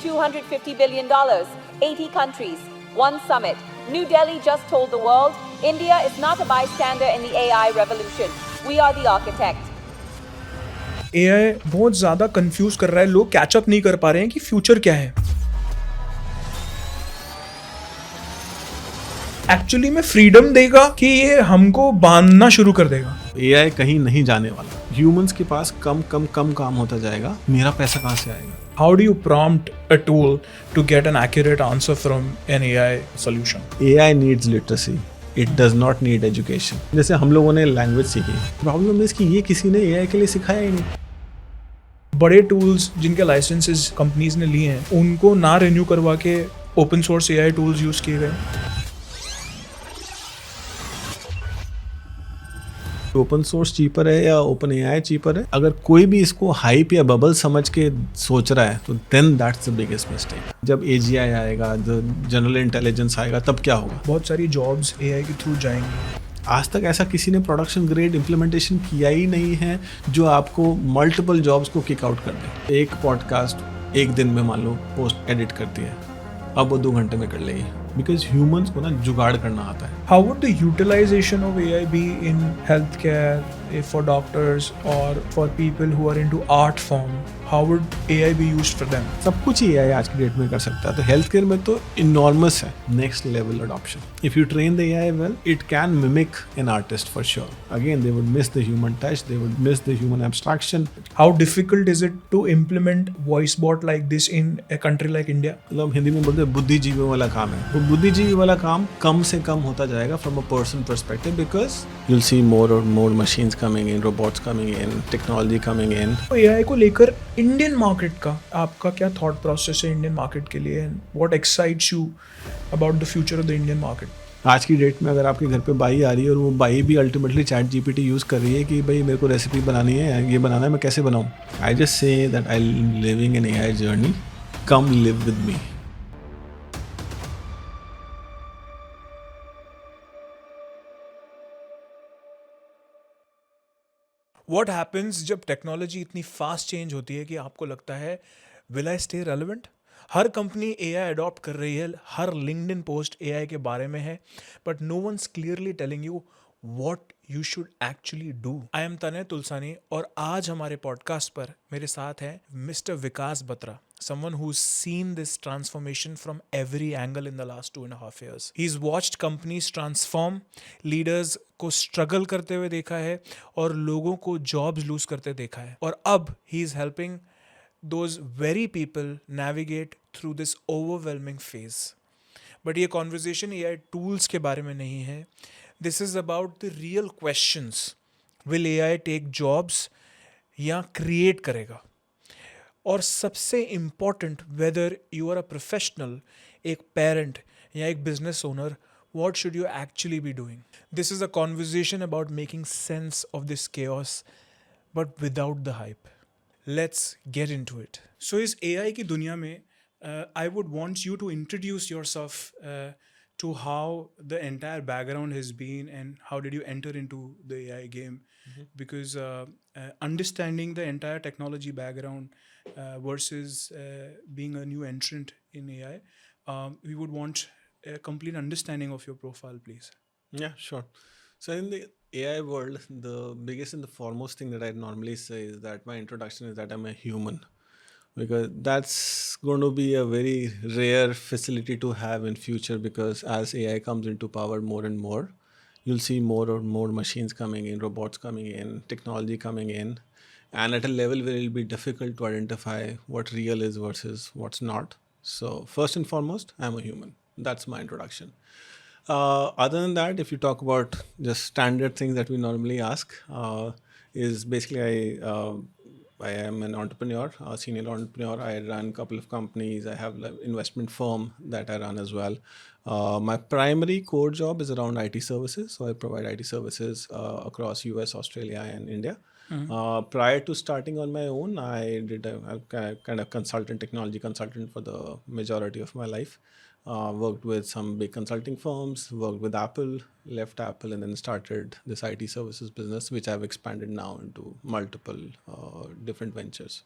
$250 billion, 80 countries, one summit. New Delhi just told the world, India is not a bystander in the AI revolution. We are the architect. AI बहुत ज़्यादा confuse कर रहा है, लोग catch up नहीं कर पा रहे हैं कि फ्यूचर क्या है। एक्चुअली में फ्रीडम देगा कि ये हमको बांधना शुरू कर देगा। एआई कहीं नहीं जाने वाला, ह्यूमंस के पास कम काम होता जाएगा, मेरा पैसा कहाँ से आएगा? How do you prompt a tool to get an accurate answer from an AI solution? AI needs literacy. It does not need education. जैसे हम लोगों ने लैंग्वेज सीखी, प्रॉब्लम है कि ये किसी ने AI के लिए सिखाया ही नहीं। बड़े टूल्स जिनके लाइसेंसेस कंपनीज ने लिए हैं, उनको ना रिन्यू करवा के open source AI tools use किए गए। ओपन सोर्स चीपर है या ओपन एआई चीपर है? अगर कोई भी इसको हाइप या बबल समझ के सोच रहा है तो then that's the biggest mistake. जब एजीआई आएगा, जनरल इंटेलिजेंस आएगा, तब क्या होगा? बहुत सारी जॉब्स AI के थ्रू जाएंगी। आज तक ऐसा किसी ने प्रोडक्शन ग्रेड इम्प्लीमेंटेशन किया ही नहीं है जो आपको मल्टीपल जॉब्स को किक आउट कर दे। एक पॉडकास्ट एक दिन में मान लो पोस्ट एडिट करती है, अब वो 2 घंटे में कर लेगी, बिकॉज ह्यूमंस को ना जुगाड़ करना आता है। How would the utilization of AI be in healthcare, for doctors or for people who are into art form? How would AI be used for them? सब कुछ ही एआई आज की डेट में कर सकता है, तो हेल्थ केयर में तो इनॉर्मस है next level adoption. If you train the AI well, it can mimic an artist for sure. Again they would miss the human touch, they would miss the human abstraction. How difficult is it to implement voice bot like this in a country like India? मतलब हिंदी में बोलते हैं बुद्धिजीवी वाला काम है, वो बुद्धिजीवी वाला काम कम से कम होता जाएगा from a person perspective, because you'll see more and more machines coming in, robots coming in, technology coming in. तो AI को लेकर इंडियन मार्केट का आपका क्या थॉट प्रोसेस है इंडियन मार्केट के लिए, and what excites you about the future of the Indian market? आज की डेट में अगर आपके घर पे बाई आ रही है और वो बाई भी अल्टीमेटली चैट जीपीटी यूज़ कर रही है कि भाई मेरे को रेसिपी बनानी है, ये बनाना है, मैं कैसे बनाऊँ? I just say that I living an AI journey, come live with me. What happens जब टेक्नोलॉजी इतनी फास्ट चेंज होती है कि आपको लगता है विल आई स्टे रेलेवेंट? हर कंपनी AI अडॉप्ट कर रही है, हर लिंक्डइन पोस्ट AI के बारे में है, but no one's clearly telling you what you should actually do. I am Tanay Tulsani और आज हमारे पॉडकास्ट पर मेरे साथ हैं mister Vikas Batra, someone who's seen this transformation from every angle in the last 2.5 years. He's watched companies transform, leaders को struggle करते हुए देखा है और लोगों को jobs lose करते देखा है, और अब he is helping those very people navigate through this overwhelming phase. But ये conversation AI tools के बारे में नहीं है. This is about the real questions. Will AI take jobs या create करेगा? और सबसे important, whether you are a professional, एक पेरेंट या एक business owner, what should you actually be doing? This is a conversation about making sense of this chaos, but without the hype. Let's get into it. So इस AI की दुनिया में I would want you to introduce yourself to how the entire background has been and how did you enter into the AI game. Because understanding the entire technology background versus being a new entrant in AI, we would want a complete understanding of your profile, please. Yeah, sure. So in the AI world, the biggest and the foremost thing that I normally say is that my introduction is that I'm a human, because that's going to be a very rare facility to have in future, because as AI comes into power more and more, you'll see more and more machines coming in, robots coming in, technology coming in, and at a level where it'll be difficult to identify what real is versus what's not. So first and foremost, I'm a human. That's my introduction. Other than that, if you talk about just standard things that we normally ask, is basically I am an entrepreneur, a senior entrepreneur. I run a couple of companies. I have an investment firm that I run as well. My primary core job is around IT services. So I provide IT services across US, Australia, and India. Prior to starting on my own, I did a kind of technology consultant for the majority of my life. worked with some big consulting firms, worked with Apple, left Apple, and then started this IT services business, which I've expanded now into multiple different ventures.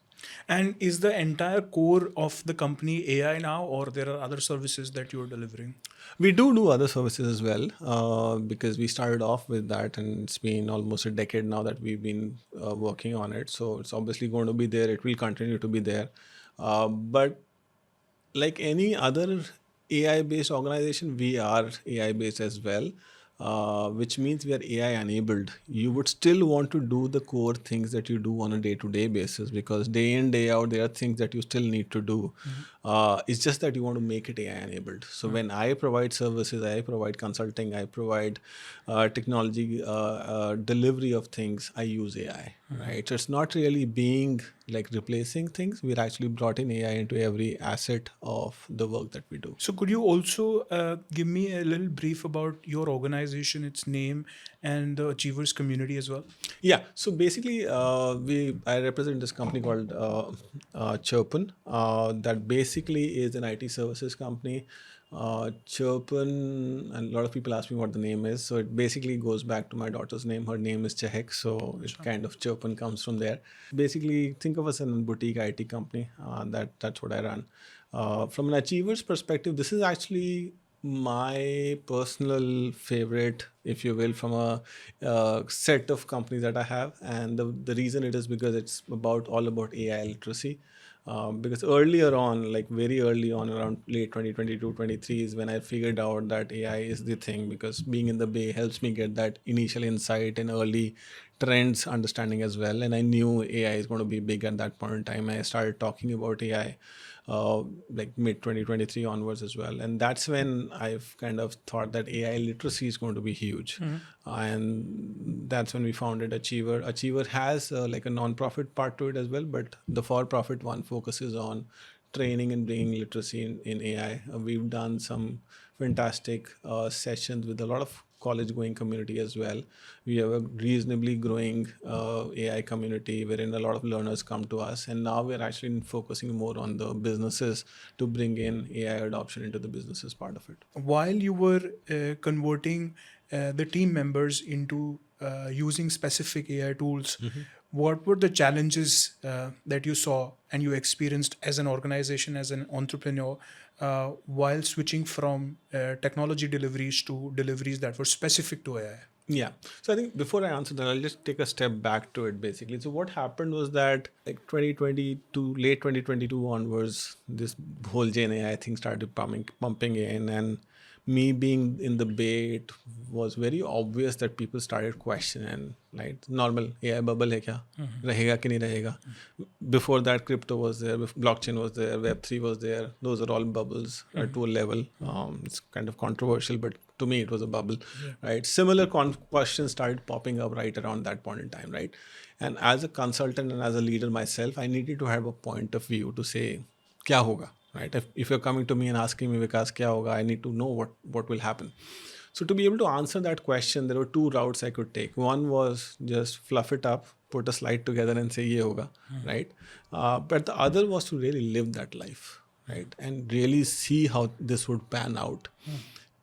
And is the entire core of the company AI now, or there are other services that you're delivering? We do other services as well, because we started off with that, and it's been almost a decade now that we've been working on it. So it's obviously going to be there. It will continue to be there. But like any other AI based organization, we are AI based as well, which means we are AI enabled. You would still want to do the core things that you do on a day to day basis, because day in, day out, there are things that you still need to do. It's just that you want to make it AI enabled. So when I provide services, I provide consulting, I provide technology delivery of things, I use AI, right? So it's not really being like replacing things. We're actually brought in AI into every asset of the work that we do. So could you also give me a little brief about your organization, its name, and the Achievers community as well? Yeah. So basically, I represent this company called Chirpin. That basically is an IT services company. Chirpin, and a lot of people ask me what the name is. So it basically goes back to my daughter's name. Her name is Chehek, so it kind of Chirpin comes from there. Basically, think of us as a boutique IT company. That's what I run. From an Achievers perspective, this is actually my personal favorite, if you will, from a set of companies that I have. And the reason it is because it's all about AI literacy. Because earlier on, like very early on, around late 2022, 23 is when I figured out that AI is the thing, because being in the Bay helps me get that initial insight and early trends understanding as well. And I knew AI is going to be big at that point in time. I started talking about AI like mid 2023 onwards as well. And that's when I've kind of thought that AI literacy is going to be huge. And that's when we founded Achiever. Achiever has like a non-profit part to it as well, but the for-profit one focuses on training and bringing literacy in AI. We've done some fantastic sessions with a lot of college going community as well. We have a reasonably growing AI community wherein a lot of learners come to us, and now we're actually focusing more on the businesses to bring in AI adoption into the businesses part of it. While you were converting the team members into using specific AI tools, what were the challenges that you saw and you experienced as an organization, as an entrepreneur, while switching from technology deliveries to deliveries that were specific to AI? Yeah. So I think before I answer that, I'll just take a step back to it basically. So what happened was that like 2020 to late 2022 onwards, this whole Gen AI thing started pumping in, and me being in the Bay, it was very obvious that people started questioning, like, normal AI bubble hai kya? Rahega ki nahi rahega? Before that, crypto was there, blockchain was there, Web3 was there. Those are all bubbles to a level. It's kind of controversial, but to me, it was a bubble, right? Similar questions started popping up right around that point in time, right? And as a consultant and as a leader myself, I needed to have a point of view to say, kya hoga? Right? If you're coming to me and asking me, Vikas, kya hoga? I need to know what will happen. So to be able to answer that question, there were two routes I could take. One was just fluff it up, put a slide together and say, ye hoga, right? But the other was to really live that life, right? And really see how this would pan out.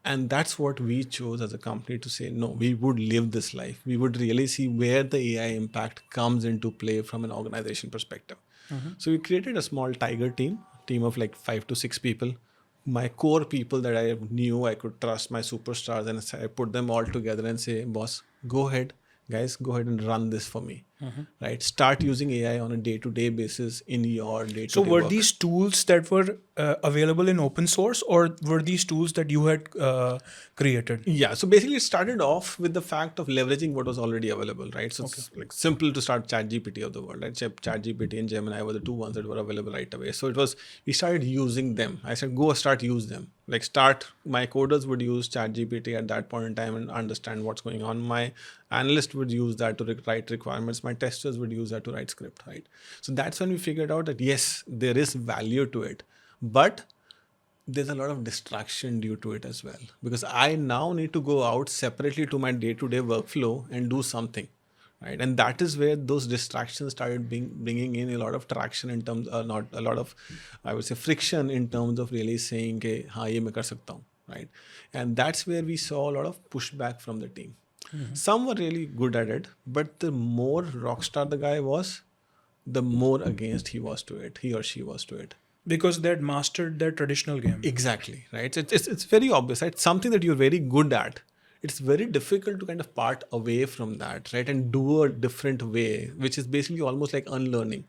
And that's what we chose as a company to say, no, we would live this life. We would really see where the AI impact comes into play from an organization perspective. So we created a small tiger team of like 5 to 6 people. My core people that I knew I could trust, my superstars, and I put them all together and say, boss, go ahead, guys, go ahead and run this for me, right? Start using AI on a day-to-day basis in your day-to-day So were work. these tools that were available in open source, or were these tools that you had created? Yeah, so basically it started off with the fact of leveraging what was already available, right? So it's like simple to start ChatGPT of the world, right? ChatGPT and Gemini were the two ones that were available right away. So we started using them. I said, go start use them. Like my coders would use ChatGPT at that point in time and understand what's going on. My analyst would use that to write requirements. My testers would use that to write script, right? So that's when we figured out that yes, there is value to it, but there's a lot of distraction due to it as well, because I now need to go out separately to my day-to-day workflow and do something. right? And that is where those distractions started bringing in a lot of traction in terms, not a lot of, I would say, friction in terms of really saying, "Okay, हाँ ये मैं कर सकता हूँ," right? And that's where we saw a lot of pushback from the team. Some were really good at it, but the more rockstar the guy was, the more against he or she was to it. Because they had mastered their traditional game. Exactly, right? It's very obvious, right? Something that you're very good at, it's very difficult to kind of part away from that, right? And do a different way, which is basically almost like unlearning.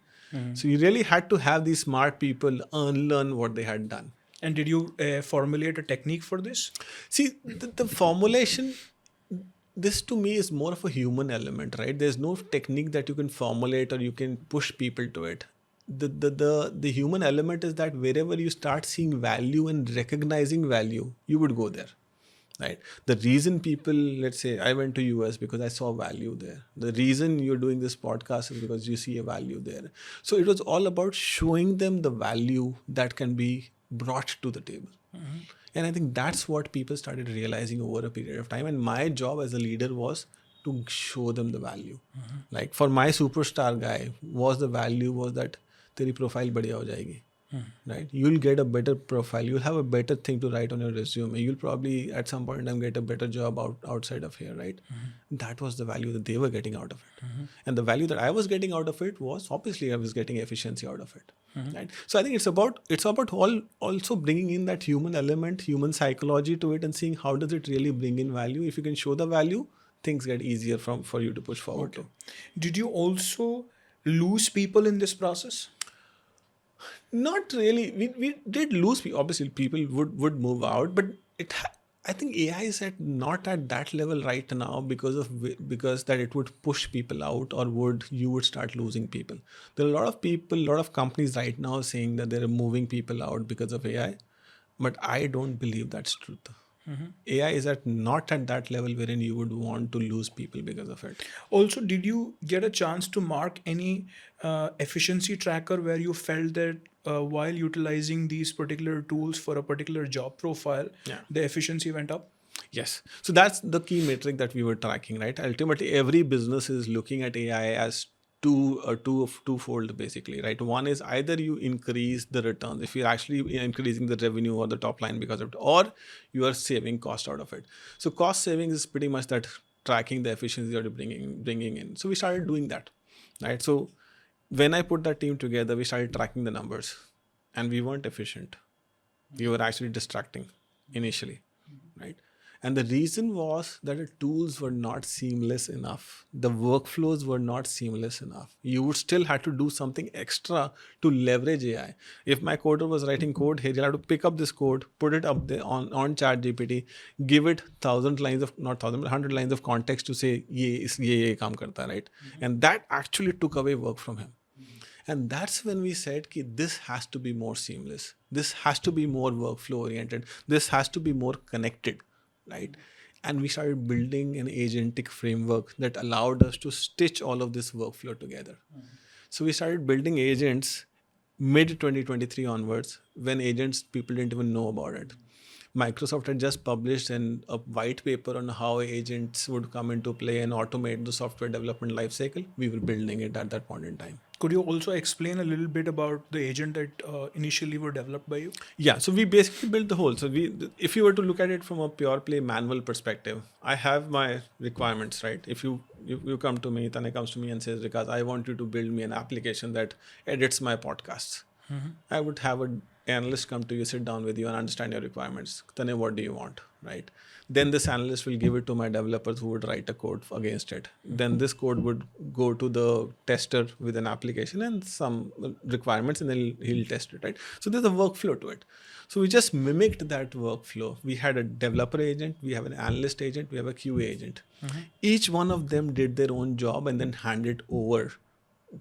So you really had to have these smart people unlearn what they had done. And did you formulate a technique for this? See, the formulation, this to me is more of a human element, right? There's no technique that you can formulate or you can push people to it. The human element is that wherever you start seeing value and recognizing value, you would go there, right? The reason people, let's say I went to US because I saw value there. The reason you're doing this podcast is because you see a value there. So it was all about showing them the value that can be brought to the table. And I think that's what people started realizing over a period of time. And my job as a leader was to show them the value. Like for my superstar guy, the value was that तेरी profile बढ़िया हो जाएगी. Right? You'll get a better profile. You'll have a better thing to write on your resume. You'll probably at some point in time get a better job outside of here, right? That was the value that they were getting out of it. And the value that I was getting out of it was obviously I was getting efficiency out of it. Right? So I think it's about also bringing in that human element, human psychology to it and seeing how does it really bring in value. If you can show the value, things get easier for you to push forward to. Did you also lose people in this process? Not really. We did lose people. Obviously, people would move out, but I think AI is not at that level right now because that it would push people out or you would start losing people. There are a lot of companies right now saying that they're moving people out because of AI, but I don't believe that's truth. AI is not at that level wherein you would want to lose people because of it. Also, did you get a chance to mark any efficiency tracker where you felt that while utilizing these particular tools for a particular job profile, the efficiency went up? Yes. So that's the key metric that we were tracking, right? Ultimately, every business is looking at AI as twofold basically, right? One is either you increase the returns if you're actually increasing the revenue or the top line because of it, or you are saving cost out of it. So cost savings is pretty much that tracking the efficiency that you're bringing in. So we started doing that, right? So when I put that team together, we started tracking the numbers and we weren't efficient. We were actually distracting initially, right? And the reason was that the tools were not seamless enough. The workflows were not seamless enough. You would still have to do something extra to leverage AI. If my coder was writing code, he'll have to pick up this code, put it up there on ChatGPT, give it 100 lines of context to say, ye kaam karta, right? And that actually took away work from him. And that's when we said, this has to be more seamless. This has to be more workflow oriented. This has to be more connected. Right? And we started building an agentic framework that allowed us to stitch all of this workflow together. So we started building agents mid 2023 onwards, when agents, people didn't even know about it. Microsoft had just published a white paper on how agents would come into play and automate the software development lifecycle. We were building it at that point in time. Could you also explain a little bit about the agent that initially were developed by you? Yeah, so we basically built the whole. So if you were to look at it from a pure play manual perspective, I have my requirements, right? If you come to me, Tanay comes to me and says, Vikas, I want you to build me an application that edits my podcasts. I would have an analyst come to you, sit down with you and understand your requirements. Tanay, what do you want, right? Then this analyst will give it to my developers who would write a code against it. Then this code would go to the tester with an application and some requirements, and then he'll test it, right? So there's a workflow to it. So we just mimicked that workflow. We had a developer agent, we have an analyst agent, we have a QA agent. Each one of them did their own job and then handed over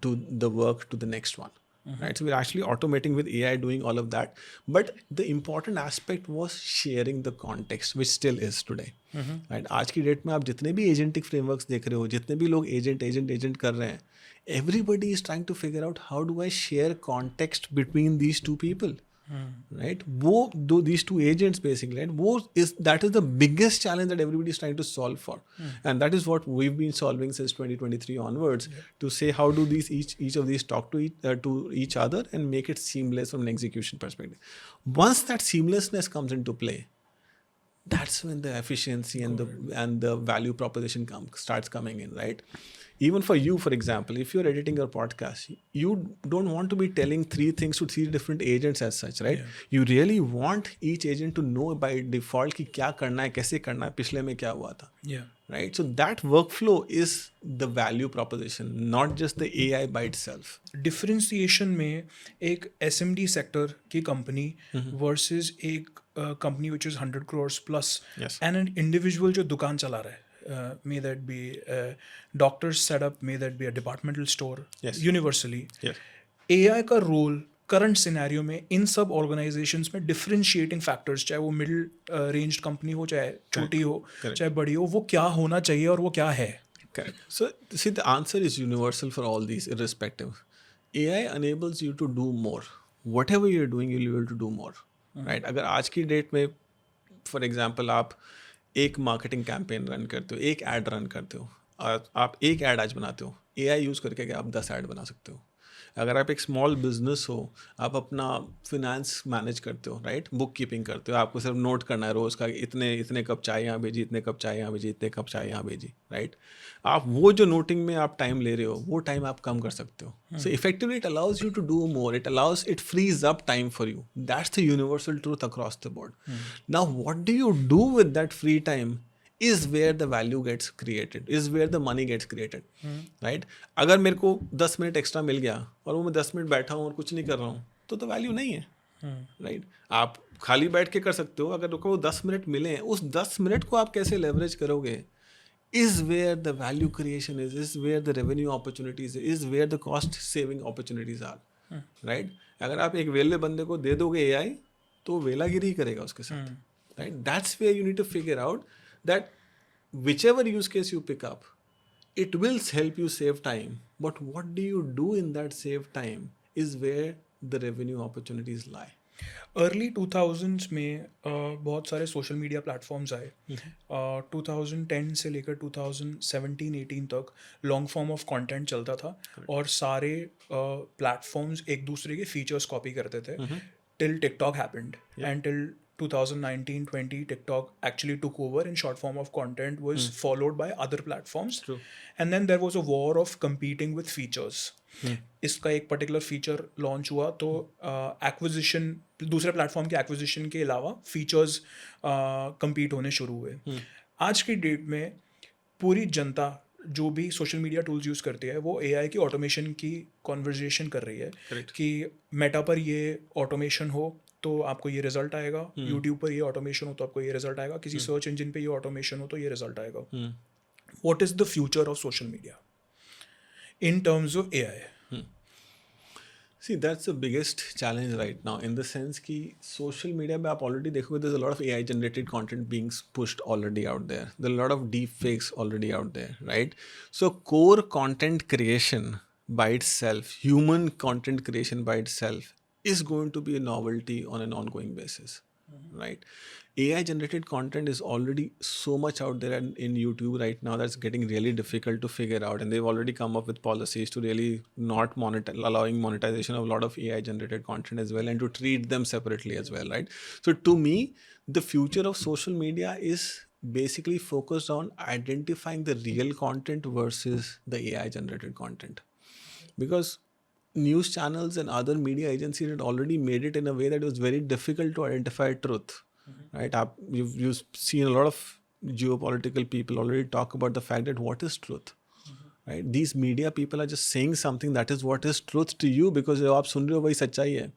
to the work to the next one. Right, so we're actually automating with AI doing all of that. But the important aspect was sharing the context, which still is today. Right, आज की date में आप जितने भी agentic frameworks देख रहे हो, जितने भी लोग agent कर रहे हैं, everybody is trying to figure out how do I share context between these two people. right? These two agents basically, right? That is the biggest challenge that everybody is trying to solve for, and that is what we've been solving since 2023 onwards. To say how do these each of these talk to each other and make it seamless from an execution perspective. Once that seamlessness comes into play, that's when the efficiency and the value proposition starts coming in, right? Even for you, for example, if you're editing your podcast, you don't want to be telling 3 things to 3 different agents as such, right? You really want each agent to know by default कि क्या करना है, कैसे करना है, पिछले में क्या हुआ था, right? So that workflow is the value proposition, not just the AI by itself. Differentiation में एक SMD सेक्टर की कंपनी वर्सेस एक company which is 100 crores plus and an individual जो दुकान चला रहा है, may that be a doctor's setup, may that be a departmental store, universally. AI का रोल करंट सिनेरियो में इन सब ऑर्गेनाइजेशंस में डिफरेंशिएटिंग फैक्टर्स, चाहे वो मिडिल रेंज कंपनी हो, चाहे छोटी हो, चाहे बड़ी हो, वो क्या होना चाहिए और वो क्या है? Correct. So see, the answer is universal for all these, irrespective. AI enables you to do more. Whatever you're doing, you'll be able to do more. Right? अगर आज की डेट में, फॉर एग्जाम्पल, आप एक मार्केटिंग कैंपेन रन करते हो, एक ad run करते हो, आप एक ऐड आज बनाते हो, AI यूज़ करके आप 10 ऐड बना सकते हो. अगर आप एक स्मॉल बिजनेस हो, आप अपना फिनेंस मैनेज करते हो, राइट, बुक कीपिंग करते हो, आपको सिर्फ नोट करना है रोज़ का इतने कप चाय यहाँ भेजी, इतने कप चाय यहाँ भेजी, इतने कप चाय यहाँ भेजी, राइट. आप वो जो नोटिंग में आप टाइम ले रहे हो, वो टाइम आप कम कर सकते हो. So effectively it allows you to do more, it frees up time for you. That's the universal truth across the board. Now what do you do with that free time is where the value gets created, is where the money gets created, right? अगर मेरे को 10 minute extra मिल गया और वो मैं 10 minute बैठा हूँ और कुछ नहीं कर रहा हूँ, तो वैल्यू नहीं है, राइट? आप खाली बैठ के कर सकते हो. अगर वो 10 मिनट मिले हैं, उस 10 मिनट को आप कैसे लेवरेज करोगे, is where the value creation is where the revenue opportunities is where the cost saving opportunities are, right? अगर आप एक वेले बंदे को दे दोगे AI, तो वेलागिरी करेगा उसके साथ, right? That's where you need to figure out that whichever use case you pick up, it will help you save time, but what do you do in that save time is where the revenue opportunities lie. Early 2000s में बहुत सारे social media platforms आए. 2010 से लेकर 2017-18 तक long form of content चलता था और सारे प्लेटफॉर्म्स एक दूसरे के फीचर्स कॉपी करते थे till TikTok happened. And till 2019-20, TikTok actually took over in short form of content, was followed by other platforms. True. And then there was a war of competing with features. इसका एक particular feature launch हुआ तो acquisition, दूसरे platform के acquisition के अलावा features compete होने शुरू हुए. आज की डेट में पूरी जनता जो भी सोशल मीडिया टूल्स यूज़ करती है वो AI की ऑटोमेशन की कॉन्वर्जेशन कर रही है. Correct. कि मेटा पर ये ऑटोमेशन हो तो आपको ये रिजल्ट आएगा, यूट्यूब पर ये ऑटोमेशन हो तो आपको ये रिजल्ट आएगा, किसी सर्च इंजन पे ये ऑटोमेशन हो तो ये रिजल्ट आएगा. What is the future of social media in terms of AI? See, that's the biggest challenge right now, in the sense कि social media में आप already देखोगे there's a lot of AI generated content being pushed already out there. There are a lot of deep fakes already out there, right? So core content creation by itself, human content creation by itself, is going to be a novelty on an ongoing basis, right? AI generated content is already so much out there in YouTube right now that's getting really difficult to figure out, and they've already come up with policies to really not allowing monetization of a lot of AI generated content as well, and to treat them separately as well, right? So to me, the future of social media is basically focused on identifying the real content versus the AI generated content, because news channels and other media agencies had already made it in a way that it was very difficult to identify truth. Right? You've seen a lot of geopolitical people already talk about the fact that what is truth. Right? These media people are just saying something that is what is truth to you because जो आप सुन रहे हो वही सच्चाई है.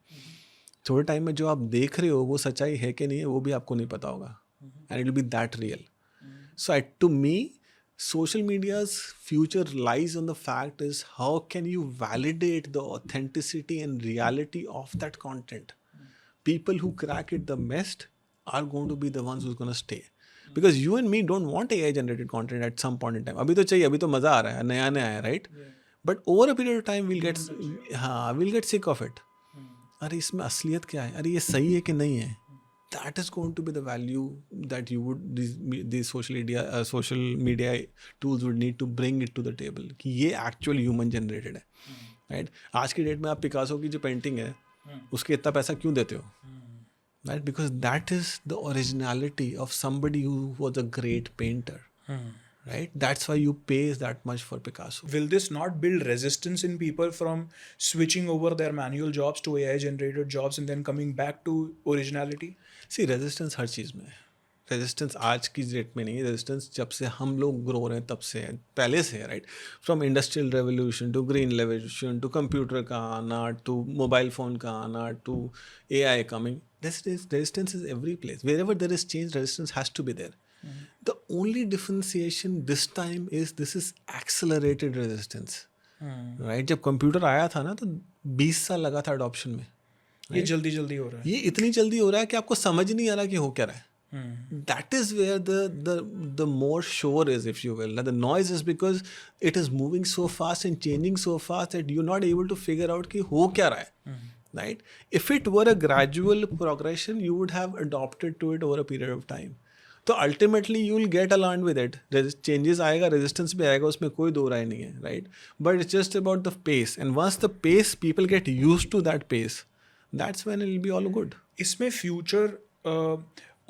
थोड़े time में जो आप देख रहे हो वो सच्चाई है कि नहीं है वो भी आपको नहीं पता होगा. And it will be that real. So to me, social media's future lies on the fact is how can you validate the authenticity and reality of that content. People who crack it the best are going to be the ones who's going to stay, because you and me don't want AI generated content at some point in time. अभी तो चाहिए, अभी तो मजा आ रहा है, नया है, right? But over a period of time we'll get sick of it. अरे इसमें असलियत क्या है, अरे ये सही है कि नहीं है. That is going to be the value that you would these social media tools would need to bring it to the table कि ये actual human generated है, right? आज की डेट में आप पिकासो की जो पेंटिंग है उसके इतना पैसा क्यों देते हो, right? Because that is the originality of somebody who was a great painter, right? That's why you pay that much for Picasso. Will this not build resistance in people from switching over their manual jobs to AI generated jobs and then coming back to originality? See resistance हर चीज़ में है. Resistance आज की date में नहीं है, resistance जब से हम लोग ग्रो रहे हैं तब से है, पहले से है, right? From industrial revolution to green revolution to computer का आना टू मोबाइल फ़ोन का आना to AI coming, resistance is every place. Wherever there is change, resistance has to be there. The only differentiation this time is this is accelerated resistance, right? जब computer आया था ना तो 20 साल लगा था अडॉप्शन में. ये जल्दी जल्दी हो रहा है. ये इतनी जल्दी हो रहा है कि आपको समझ नहीं आ रहा कि हो क्या रहा है. That is where the more sure is, if you will. The noise is because it is moving so fast and changing so fast that you're not able to figure out कि हो क्या रहा है, right? If it were a gradual progression, you would have adopted to it over a period of time. तो ultimately you will get aligned with it. Changes आएगा, resistance भी आएगा, उसमें कोई दो राय नहीं है, right? But it's just about the pace. And once the pace, people get used to that pace, that's when it will be all good. इसमें future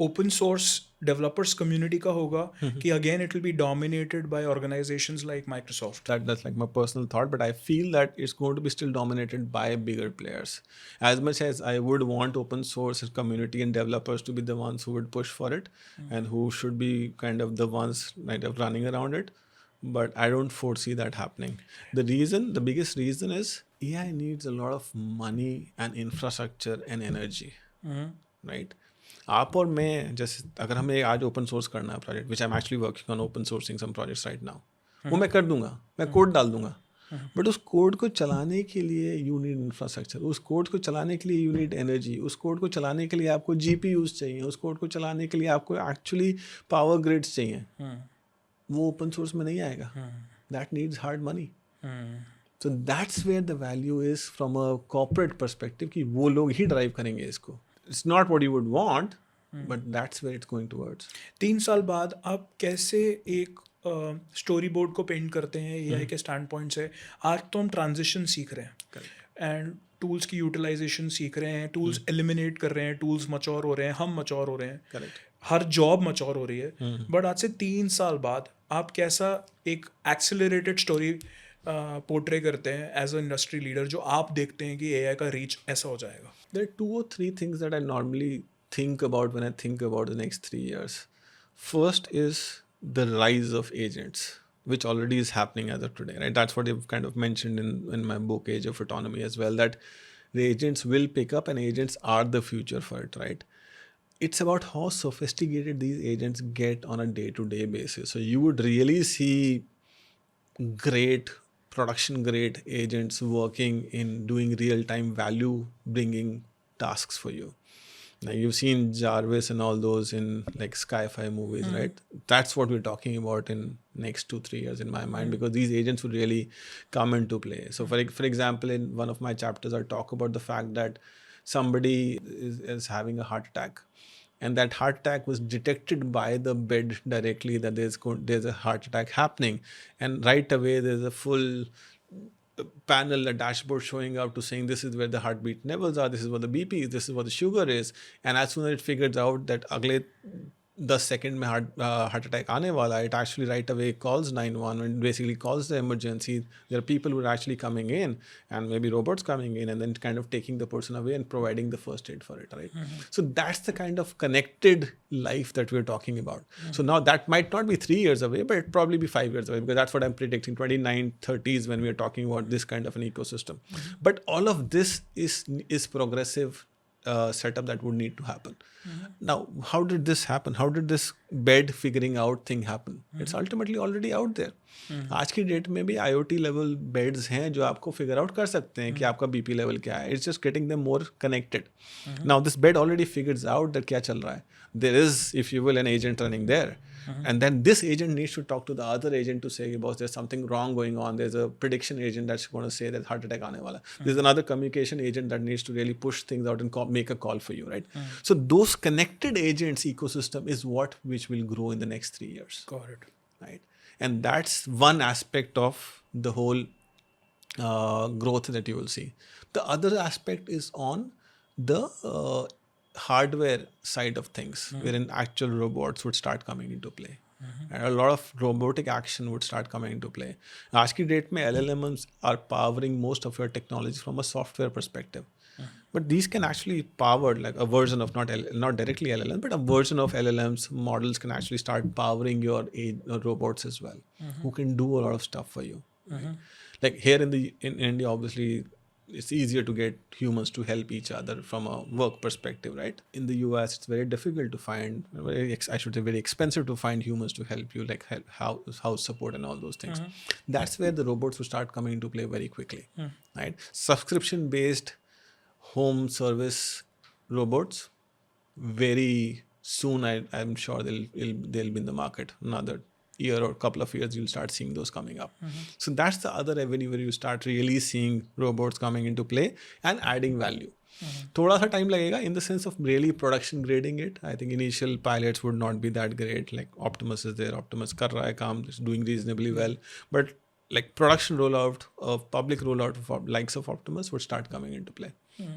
open source developers community का होगा कि again it will be dominated by organisations like Microsoft. That's like my personal thought, but I feel that it's going to be still dominated by bigger players. As much as I would want open source community and developers to be the ones who would push for it and who should be kind of the ones kind of running around it, but I don't foresee that happening. The biggest reason is AI needs a lot of money and infrastructure and energy, right? आप और मैं, जैसे अगर हमें आज open source करना है project, which I am actually working on open sourcing some projects right now, वो मैं कर दूंगा, मैं कोड डाल दूंगा, बट उस कोड को चलाने के लिए यू नीड इंफ्रास्ट्रक्चर, उस कोड को चलाने के लिए यू नीड एनर्जी, उस कोड को चलाने के लिए आपको GPUs चाहिए, उस कोड को चलाने के लिए आपको एक्चुअली पावर ग्रिड्स चाहिए. वो ओपन सोर्स में नहीं आएगा. That needs hard money. So that's where the value is from a corporate perspective कि वो लोग ही ड्राइव करेंगे इसको. It's not what you would want, but that's where it's going towards. 3 साल बाद आप कैसे एक स्टोरी बोर्ड को पेंट करते हैं AI के स्टैंड पॉइंट से? आज तो हम ट्रांजिशन सीख रहे हैं एंड टूल्स की यूटिलाइजेशन सीख रहे हैं, टूल्स एलिमिनेट कर रहे हैं, टूल्स मच्योर हो रहे हैं, हम मच्योर हो रहे हैं. Correct. हर जॉब मच्योर हो रही है. बट आज से 3 साल बाद आप कैसा एक एक्सेलरेटेड स्टोरी पोर्ट्रे करते हैं एज अ इंडस्ट्री लीडर, जो आप देखते हैं कि AI का रीच ऐसा हो जाएगा? There are 2 or 3 things that I normally think about when I think about the next 3 years. First is the rise of agents, which already is happening as of today, right? That's what you've kind of mentioned in my book, Age of Autonomy, as well, that the agents will pick up and agents are the future for it, right? It's about how sophisticated these agents get on a day-to-day basis. So you would really see great production grade agents working in doing real-time value bringing tasks for you. Now you've seen Jarvis and all those in like sci-fi movies, right? That's what we're talking about in next 2-3 years in my mind, because these agents would really come into play. So for example, in one of my chapters, I talk about the fact that somebody is having a heart attack. And that heart attack was detected by the bed directly that there's a heart attack happening. And right away, there's a full panel, a dashboard showing up to saying this is where the heartbeat levels are, this is what the BP is, this is what the sugar is. And as soon as it figures out that अगले 10 second में heart attack आने वाला है, it actually right away calls 911 and basically calls the emergency. There are people who are actually coming in and maybe robots coming in and then kind of taking the person away and providing the first aid for it, right? So that's the kind of connected life that we're talking about. So now that might not be 3 years away, but it probably be 5 years away, because that's what I'm predicting, 29, 30s when we're talking about this kind of an ecosystem. But all of this is progressive setup that would need to happen. Now, how did this happen? How did this bed figuring out thing happen? It's ultimately already out there. आज की date में भी IoT level beds हैं जो आपको figure out कर सकते हैं कि आपका BP level क्या है. It's just getting them more connected. Now this bed already figures out that क्या चल रहा है. There is, if you will, an agent running there. And then this agent needs to talk to the other agent to say, boss, there's something wrong going on. There's a prediction agent that's going to say that heart attack aane wala. There's another communication agent that needs to really push things out and make a call for you, right? So those connected agents ecosystem is what which will grow in the next 3 years. Got it. Right? And that's one aspect of the whole growth that you will see. The other aspect is on the hardware side of things, wherein actual robots would start coming into play. And a lot of robotic action would start coming into play. आज की date में LLMs are powering most of your technology from a software perspective. But these can actually power like a version of not directly LLM, but a version of LLMs models can actually start powering your robots as well, who can do a lot of stuff for you. Right? Like here in India, obviously, it's easier to get humans to help each other from a work perspective, right? In the US, it's very difficult to find, I should say very expensive to find humans to help you, like help house support and all those things. That's where the robots will start coming into play very quickly, right? Subscription-based home service robots, very soon, I'm sure they'll be in the market. Another year or couple of years, you'll start seeing those coming up. So that's the other avenue where you start really seeing robots coming into play and adding value. थोड़ा सा time लगेगा in the sense of really production grading it. I think initial pilots would not be that great. Like Optimus is there, Optimus कर रहा है काम, is doing reasonably well. But like production rollout, public rollout of likes of Optimus would start coming into play,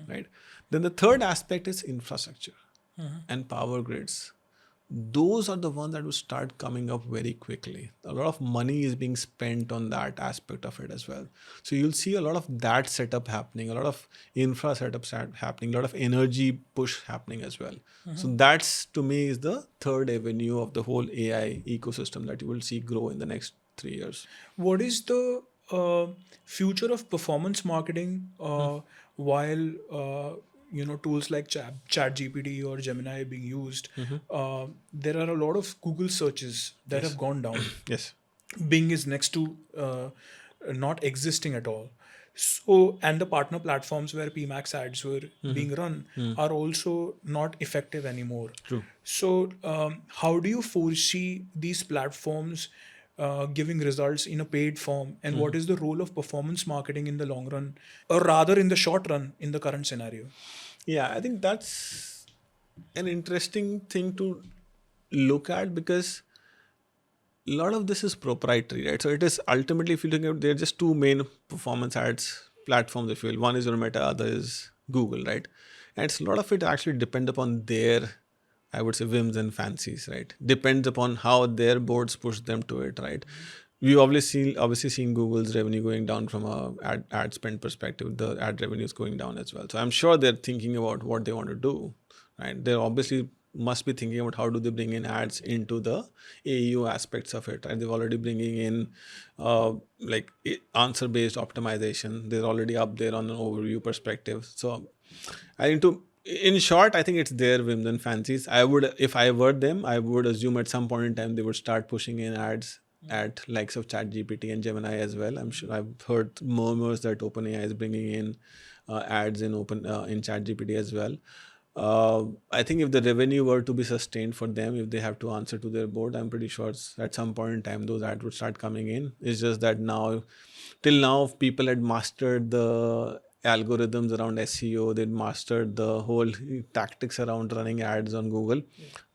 right? Then the third aspect is infrastructure and power grids. Those are the ones that will start coming up very quickly. A lot of money is being spent on that aspect of it as well. So you'll see a lot of that setup happening, a lot of infra setups happening, a lot of energy push happening as well. So that's, to me, is the third avenue of the whole AI ecosystem that you will see grow in the next 3 years. What is the future of performance marketing while tools like ChatGPT or Gemini being used? There are a lot of Google searches that have gone down. Yes. Bing is next to not existing at all. So, and the partner platforms where PMax ads were being run are also not effective anymore. True. So, how do you foresee these platforms giving results in a paid form, and what is the role of performance marketing in the long run, or rather in the short run in the current scenario? Yeah, I think that's an interesting thing to look at, because a lot of this is proprietary, right? So it is ultimately, if you look at, there are just two main performance ads platforms, if you will. One is your Meta, other is Google, right? And it's a lot of it actually depend upon their, I would say, whims and fancies, right? Depends upon how their boards push them to it, right? We obviously seen Google's revenue going down from a ad spend perspective. The ad revenue is going down as well. So I'm sure they're thinking about what they want to do, right? They obviously must be thinking about how do they bring in ads into the AEO aspects of it, and they're already bringing in like answer-based optimization. They're already up there on an overview perspective. So I think in short, I think it's their whims and fancies. If I were them, I would assume at some point in time they would start pushing in ads at likes of ChatGPT and Gemini as well. I'm sure I've heard murmurs that OpenAI is bringing in ads in ChatGPT as well. I think if the revenue were to be sustained for them, if they have to answer to their board, I'm pretty sure at some point in time those ads would start coming in. It's just that till now, people had mastered the algorithms around SEO, they'd mastered the whole tactics around running ads on Google.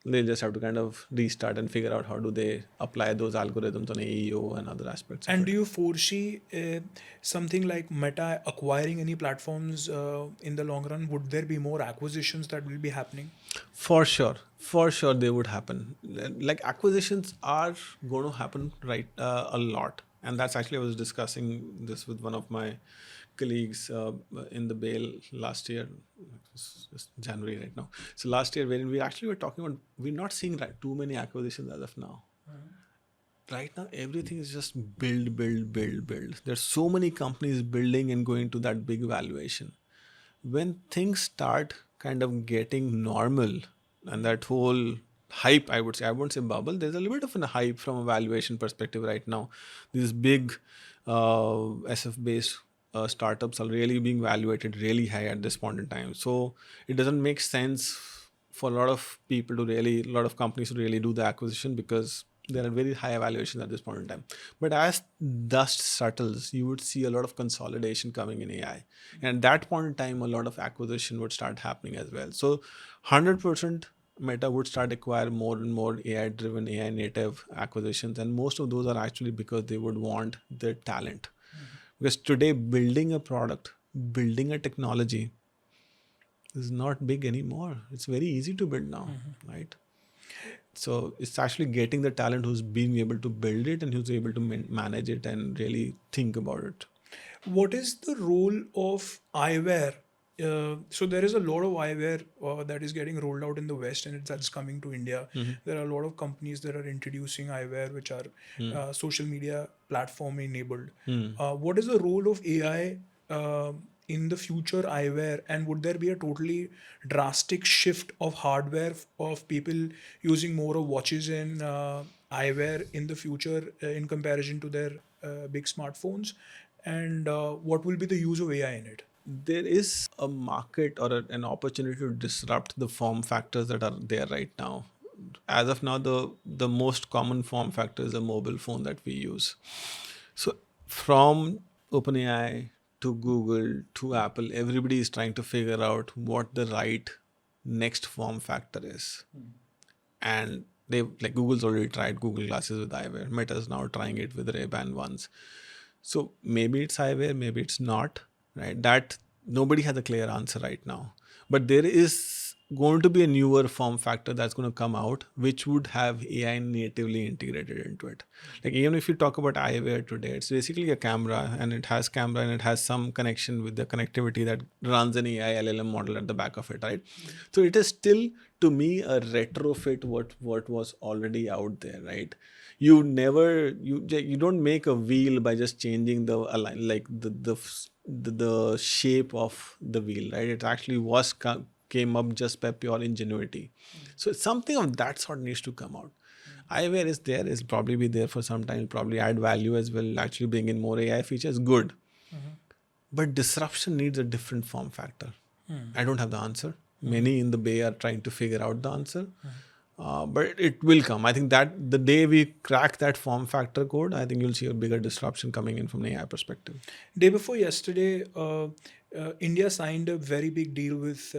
They just have to kind of restart and figure out how do they apply those algorithms on AEO and other aspects. And do you foresee something like Meta acquiring any platforms in the long run? Would there be more acquisitions that will be happening? For sure they would happen. Like acquisitions are going to happen, right? A lot. And that's actually, I was discussing this with one of my colleagues in the Bail last year. It's January right now. So last year, when we actually were talking about, we're not seeing too many acquisitions as of now. Right now, everything is just build. There's so many companies building and going to that big valuation. When things start kind of getting normal, and that whole hype, I would say, I won't say bubble, there's a little bit of a hype from a valuation perspective right now. These big SF based startups are really being valuated really high at this point in time. So it doesn't make sense for a lot of people to really, a lot of companies to really do the acquisition, because there are very high evaluations at this point in time. But as dust settles, you would see a lot of consolidation coming in AI. And at that point in time, a lot of acquisition would start happening as well. So 100% Meta would start acquire more and more AI driven, AI native acquisitions. And most of those are actually because they would want their talent. Because today, building a product, building a technology is not big anymore. It's very easy to build now, right? So it's actually getting the talent who's being able to build it and who's able to manage it and really think about it. What is the role of eyewear? So there is a lot of eyewear that is getting rolled out in the West, and that's coming to India. There are a lot of companies that are introducing eyewear, which are social media platform enabled. What is the role of AI in the future eyewear, and would there be a totally drastic shift of hardware of people using more of watches and eyewear in the future in comparison to their big smartphones? And what will be the use of AI in it? There is a market or an opportunity to disrupt the form factors that are there right now. As of now, the most common form factor is a mobile phone that we use. So from OpenAI to Google to Apple, everybody is trying to figure out what the right next form factor is. And they, like, Google's already tried Google Glasses with eyewear. Meta's now trying it with Ray-Ban ones. So maybe it's eyewear, maybe it's not, right? That nobody has a clear answer right now. But there is going to be a newer form factor that's going to come out, which would have AI natively integrated into it. Like, even if you talk about eyewear today, it's basically a camera, and it has some connection with the connectivity that runs an AI LLM model at the back of it, right? So it is still, to me, a retrofit what was already out there, right? You don't make a wheel by just changing the shape of the wheel, right? It actually came up just by pure ingenuity. So something of that sort needs to come out. Eyewear is there, is probably be there for some time, probably add value as well, actually bring in more AI features, good. But disruption needs a different form factor. I don't have the answer. Many in the Bay are trying to figure out the answer. But it will come. I think that the day we crack that form factor code, I think you'll see a bigger disruption coming in from an AI perspective. Day before yesterday, India signed a very big deal with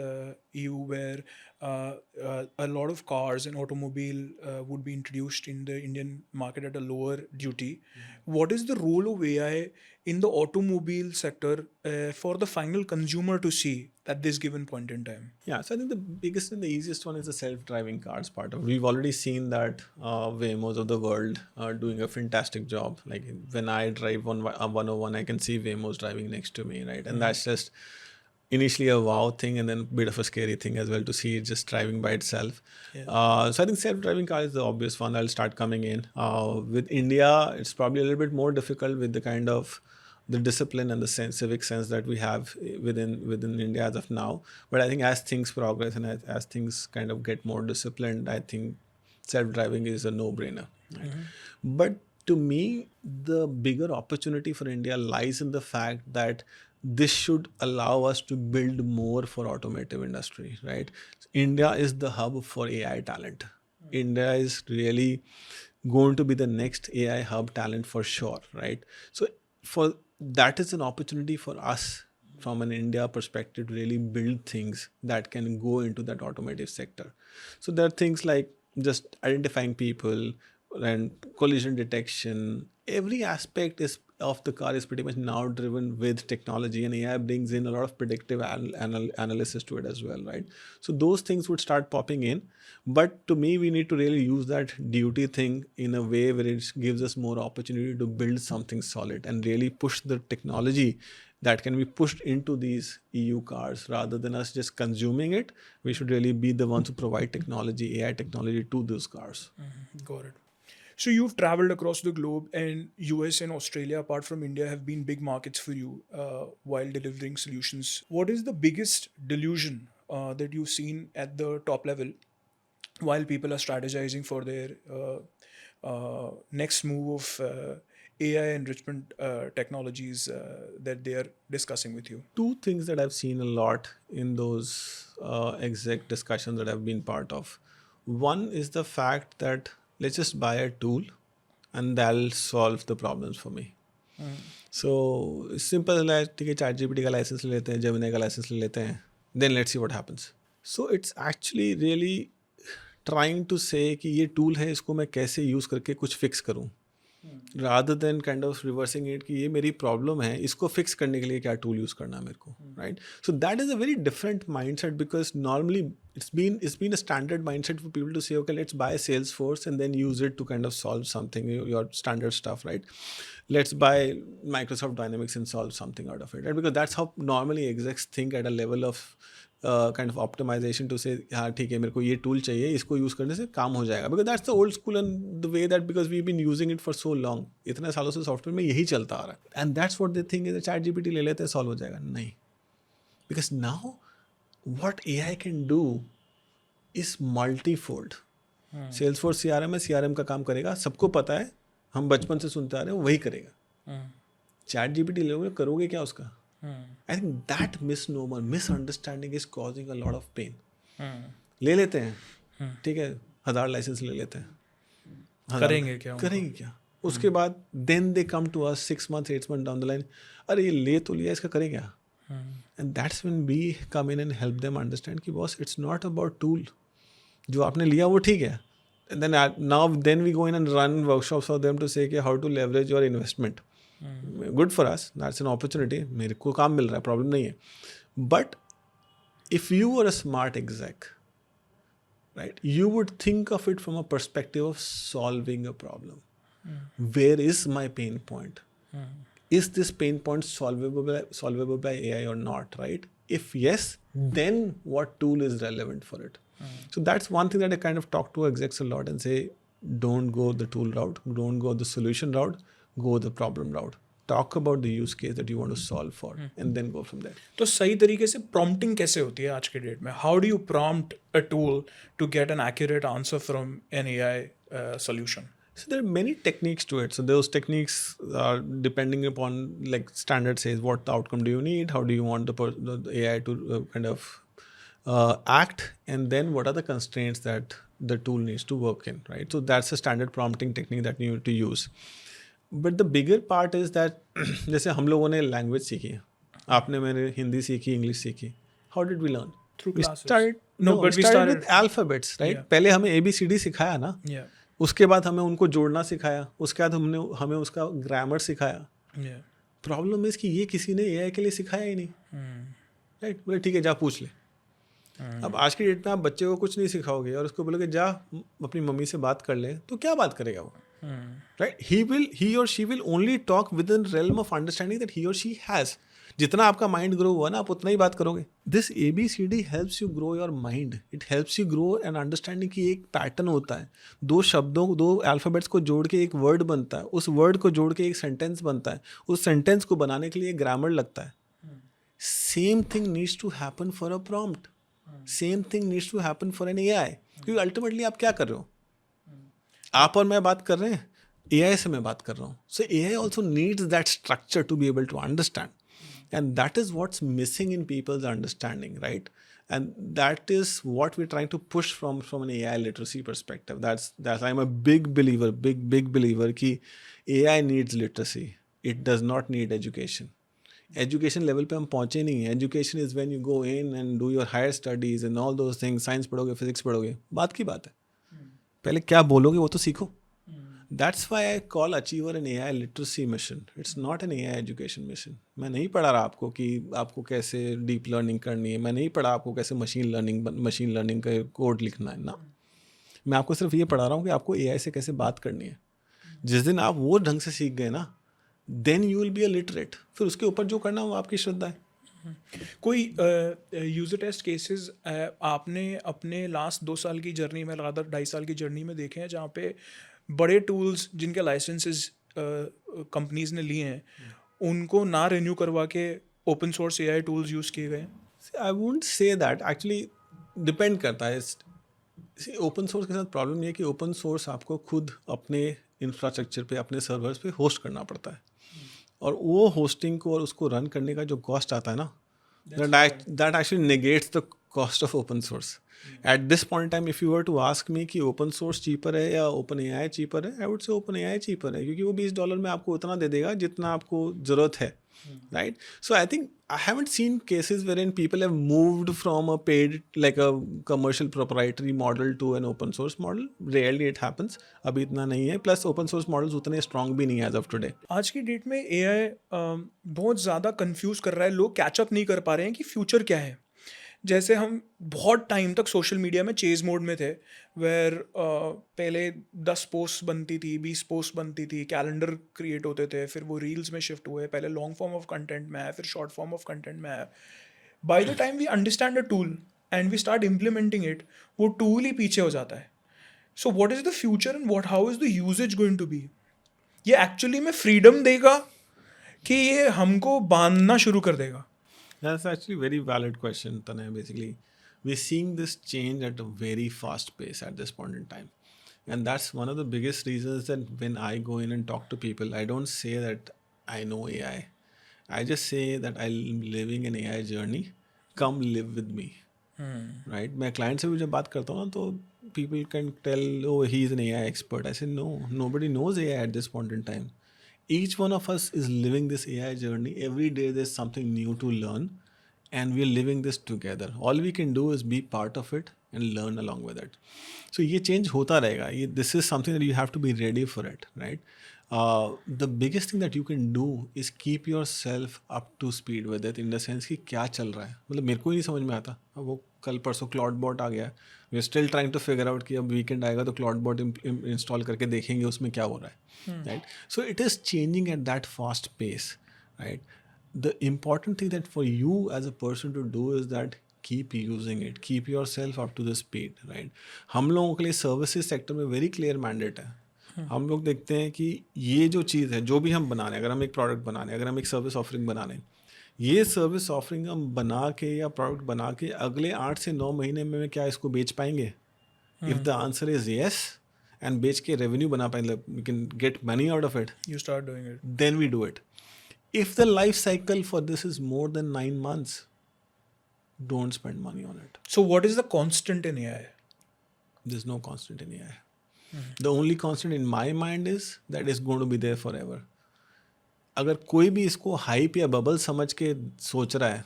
EU where a lot of cars and automobile would be introduced in the Indian market at a lower duty. What is the role of AI in the automobile sector for the final consumer to see at this given point in time? Yeah, so I think the biggest and the easiest one is the self-driving cars part of it. We've already seen that Waymos of the world are doing a fantastic job. Like, when I drive on 101, I can see Waymos driving next to me, right? And that's just initially a wow thing, and then a bit of a scary thing as well to see it just driving by itself. So I think self-driving car is the obvious one that'll start coming in. With India, it's probably a little bit more difficult with the kind of the discipline and the civic sense that we have within India as of now. But I think as things progress and as things kind of get more disciplined, I think self-driving is a no-brainer. Right? But to me, the bigger opportunity for India lies in the fact that this should allow us to build more for automotive industry, right? India is the hub for AI talent. India is really going to be the next AI hub talent for sure, right? So for that is an opportunity for us from an India perspective to really build things that can go into that automotive sector. So there are things like just identifying people and collision detection. Every aspect of the car is pretty much now driven with technology, and AI brings in a lot of predictive analysis to it as well, right? So those things would start popping in. But to me, we need to really use that duty thing in a way where it gives us more opportunity to build something solid and really push the technology that can be pushed into these EU cars rather than us just consuming it. We should really be the ones who provide technology, AI technology to those cars. Got it. So you've traveled across the globe, and US and Australia, apart from India, have been big markets for you while delivering solutions. What is the biggest delusion that you've seen at the top level while people are strategizing for their next move of AI enrichment technologies that they are discussing with you? Two things that I've seen a lot in those exec discussions that I've been part of. One is the fact that let's just buy a tool and that'll solve the problems for me. So simple है, ठीक है, ChatGPT का licence ले लेते हैं, Gemini का licence ले लेते हैं, then let's see what happens. So it's actually really trying to say कि ये टूल है, इसको मैं कैसे यूज़ करके कुछ फिक्स करूँ, rather than kind of reversing it कि ये मेरी प्रॉब्लम है, इसको फिक्स करने के लिए क्या टूल यूज़ करना है मेरे को, right? So that is a very different mindset, because normally it's been a standard mindset for people to say, okay, let's buy Salesforce and then use it to kind of solve something, your standard stuff, right? Let's buy Microsoft Dynamics and solve something out of it, right? Because that's how normally execs think at a level of kind of optimization to say, हाँ ठीक है, मेरे को ये tool चाहिए, इसको use करने से काम हो जाएगा. Because that's the old school and the way that, because we've been using it for so long, इतने सालों से सॉफ्टवेयर में यही चलता आ रहा है. And that's what they think is ChatGPT ले लेते हैं, सॉल्व हो जाएगा. नहीं. Because now what AI can do is multifold. Salesforce CRM है, CRM का काम करेगा, सबको पता है, हम बचपन से सुनते आ रहे हैं, वही करेगा. ChatGPT लोगे, करोगे क्या उसका? I think that misnomer, misunderstanding is causing a lot of pain. ले लेते हैं, ठीक है, 1000 लाइसेंस ले लेते हैं, करेंगे क्या? उसके बाद then they come to us 6 months, 8 months down the line, अरे ये ले तो लिया, इसका करें क्या? And that's when we come in and help them understand कि boss, it's not about tool. जो आपने लिया वो ठीक है. And then we go in and run workshops for them to say कि how to leverage your investment. Good for us. That's an opportunity. मेरे को काम मिल रहा है, problem नहीं है. But if you were a smart exec, right, you would think of it from a perspective of solving a problem. Where is my pain point? Is this pain point solvable by AI or not, right? If yes, then what tool is relevant for it? So that's one thing that I kind of talk to execs a lot and say, don't go the tool route, don't go the solution route, go the problem route. Talk about the use case that you want to solve for and then go from there. तो सही तरीके से prompting कैसे होती है आज के date में? How do you prompt a tool to get an accurate answer from an AI solution? So there are many techniques to it. So those techniques are depending upon, like standard says, what outcome do you need? How do you want the AI to kind of act? And then what are the constraints that the tool needs to work in, right? So that's a standard prompting technique that you need to use. But the bigger part is that जैसे हम लोगों ने language सीखी है, आपने मैंने हिंदी सीखी, English सीखी. How did we learn? Through classes. We started with alphabets, right? Yeah. पहले हमें ABCD सिखाया ना. Yeah. उसके बाद हमें उनको जोड़ना सिखाया, उसके बाद हमें उसका ग्रामर सिखाया. प्रॉब्लम इज कि ये किसी ने AI के लिए सिखाया ही नहीं, राइट? बोले ठीक है, जा पूछ ले. अब आज की डेट में आप बच्चे को कुछ नहीं सिखाओगे और उसको बोलोगे जा अपनी मम्मी से बात कर ले, तो क्या बात करेगा वो, right? he or she will only talk within realm of understanding that he or she has. जितना आपका माइंड ग्रो हुआ ना, आप उतना ही बात करोगे. This ABCD helps you grow your mind. It helps you grow and understanding कि एक पैटर्न होता है, दो अल्फ़ाबेट्स को जोड़ के एक वर्ड बनता है, उस वर्ड को जोड़ के एक सेंटेंस बनता है, उस सेंटेंस को बनाने के लिए ग्रामर लगता है. Same thing needs to happen for a prompt, same thing needs to happen for an AI. क्योंकि अल्टीमेटली आप क्या कर रहे हो, आप और मैं बात कर रहे हैं, AI से मैं बात कर रहा हूँ. So AI also needs that structure to be able to understand. And that is what's missing in people's understanding, right? And that is what we're trying to push from an AI literacy perspective. That's I'm a big believer कि AI needs literacy. It does not need education. Education level पे हम पहुँचे नहीं हैं. Education is when you go in and do your higher studies and all those things. Science पढ़ोगे, physics पढ़ोगे, बात की बात है. पहले क्या बोलोगे वो तो सीखो. That's why I call Achiever an AI literacy mission. It's not an AI education mission. मैं नहीं पढ़ा रहा आपको कि आपको कैसे डीप लर्निंग करनी है, मैं नहीं पढ़ा आपको कैसे मशीन लर्निंग का कोड लिखना है ना. मैं आपको सिर्फ ये पढ़ा रहा हूँ कि आपको AI से कैसे बात करनी है. जिस दिन आप वो ढंग से सीख गए ना, then you will be a literate. फिर उसके ऊपर जो करना वो आपकी श्रद्धा है. कोई यूज़र टेस्ट केसेस आपने अपने लास्ट 2 साल की जर्नी में, लगातार 2.5 साल की जर्नी में देखे हैं जहाँ पे बड़े टूल्स जिनके लाइसेंसेस कंपनीज ने लिए हैं, उनको ना रिन्यू करवा के open source AI tools use किए गए? I wouldn't say that, actually depend करता है. ओपन सोर्स के साथ प्रॉब्लम ये है कि ओपन सोर्स आपको खुद अपने इंफ्रास्ट्रक्चर पे, अपने सर्वर्स पे होस्ट करना पड़ता है, और वो होस्टिंग को और उसको रन करने का जो कॉस्ट आता है ना, that actually negates the cost of open source. At this point in time, if you were to ask me कि open source cheaper है या OpenAI cheaper है, I would say OpenAI cheaper है, क्योंकि वो $20 में आपको उतना दे देगा जितना आपको ज़रूरत है, right? So I think I haven't seen cases wherein people have moved from a paid, like a commercial proprietary model to an open source model. Rarely it happens. अभी इतना नहीं है. Plus open source models उतने strong भी नहीं है as of today. आज की डेट में एआई बहुत ज़्यादा कंफ्यूज कर रहा है, लोग कैचअप नहीं कर पा रहे हैं कि फ्यूचर क्या है. जैसे हम बहुत टाइम तक सोशल मीडिया में चेज मोड में थे, वेर पहले 10 पोस्ट बनती थी, 20 पोस्ट बनती थी, कैलेंडर क्रिएट होते थे, फिर वो रील्स में शिफ्ट हुए, पहले लॉन्ग फॉर्म ऑफ कंटेंट में आया, फिर शॉर्ट फॉर्म ऑफ कंटेंट में आया. By the time we understand a tool and we start implementing it, वो टूल ही पीछे हो जाता है. So what is the future and how is the usage going to be? ये एक्चुअली में फ्रीडम देगा कि ये हमको बांधना शुरू कर देगा? That's actually a very valid question, Tanay. Basically, we're seeing this change at a very fast pace at this point in time. And that's one of the biggest reasons that when I go in and talk to people, I don't say that I know AI. I just say that I'm living an AI journey. Come live with me. Right? मैं client से भी जब बात करता हूँ ना, तो people can tell, oh, he's an AI expert. I say, no, nobody knows AI at this point in time. Each one of us is living this AI journey. Every day there's something new to learn, and we're living this together. All we can do is be part of it and learn along with it. So ये change होता रहेगा. This is something that you have to be ready for it, right? The biggest thing that you can do is keep yourself up to speed with it, in the sense कि क्या चल रहा है. मतलब मेरे को ही नहीं समझ में आता. अब वो कल परसों क्लाउडबॉट आ गया. We are still trying to figure out कि अब वीकेंड आएगा तो क्लाउडबॉट इंस्टॉल करके देखेंगे उसमें क्या हो रहा है. Right? So it is changing at that fast pace, right? The important thing that for you as a person to do is that keep using it, keep yourself up to the speed, right? हम लोगों के लिए services sector में very clear mandate है. हम लोग देखते हैं कि ये जो चीज़ है, जो भी हम बना रहे हैं, अगर हम एक प्रोडक्ट बना रहे हैं, अगर हम एक सर्विस ऑफरिंग बना रहे हैं, ये सर्विस ऑफरिंग हम बना के या प्रोडक्ट बना के अगले 8 से 9 महीने में क्या इसको बेच पाएंगे? If the answer is yes, and बेच के revenue बना पाएंगे, we can get money out of it, You start doing it. then we do it. If the life cycle for this is more than 9 months, don't spend money on it. So what is the constant in AI? There's no constant in AI. The only constant in my mind is that it's going to be there forever. अगर कोई भी इसको hype या bubble समझ के सोच रहा है,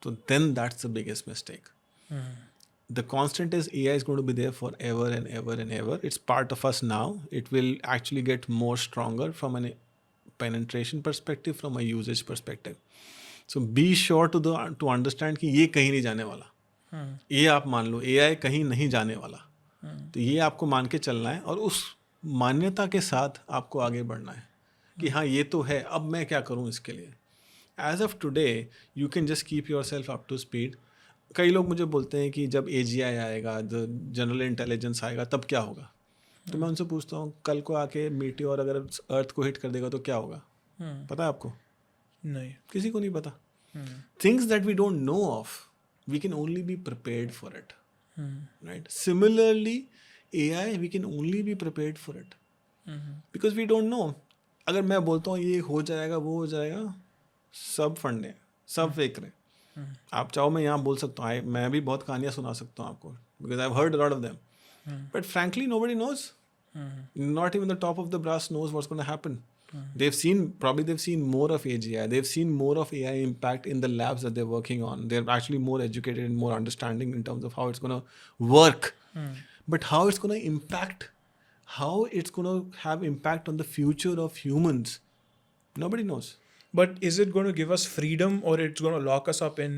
तो then that's the biggest mistake. The constant is AI is going to be there forever and ever and ever. It's part of us now. It will actually get more stronger from a penetration perspective, from a usage perspective. So be sure to understand कि ये कहीं नहीं जाने वाला. ये आप मान लो, AI कहीं नहीं जाने वाला. तो ये आपको मान के चलना है, और उस मान्यता के साथ आपको आगे बढ़ना है कि हाँ ये तो है, अब मैं क्या करूँ इसके लिए. As of today, you can just keep yourself up to speed. कई लोग मुझे बोलते हैं कि जब AGI आएगा, जनरल इंटेलिजेंस आएगा, तब क्या होगा. तो मैं उनसे पूछता हूँ, कल को आके मीटियोर अगर अर्थ को हिट कर देगा तो क्या होगा? पता है आपको? नहीं. किसी को नहीं पता. Things that we don't know of, we can only be prepared for it, right? Similarly AI, we can only be prepared for it because we don't know. अगर मैं बोलता हूँ ये हो जाएगा, वो हो जाएगा, सब फंड है, सब फेक रहे. आप चाहो मैं यहाँ बोल सकता हूँ, मैं भी बहुत कहानियाँ सुना सकता हूँ आपको, because I have heard a lot of them, but frankly nobody knows. Not even the top of the brass knows what's going to happen. They've seen more of AGI. They've seen more of AI impact in the labs that they're working on. They're actually more educated and more understanding in terms of how it's going to work. But how it's going to impact, how it's going to have impact on the future of humans, nobody knows. But is it going to give us freedom, or it's going to lock us up in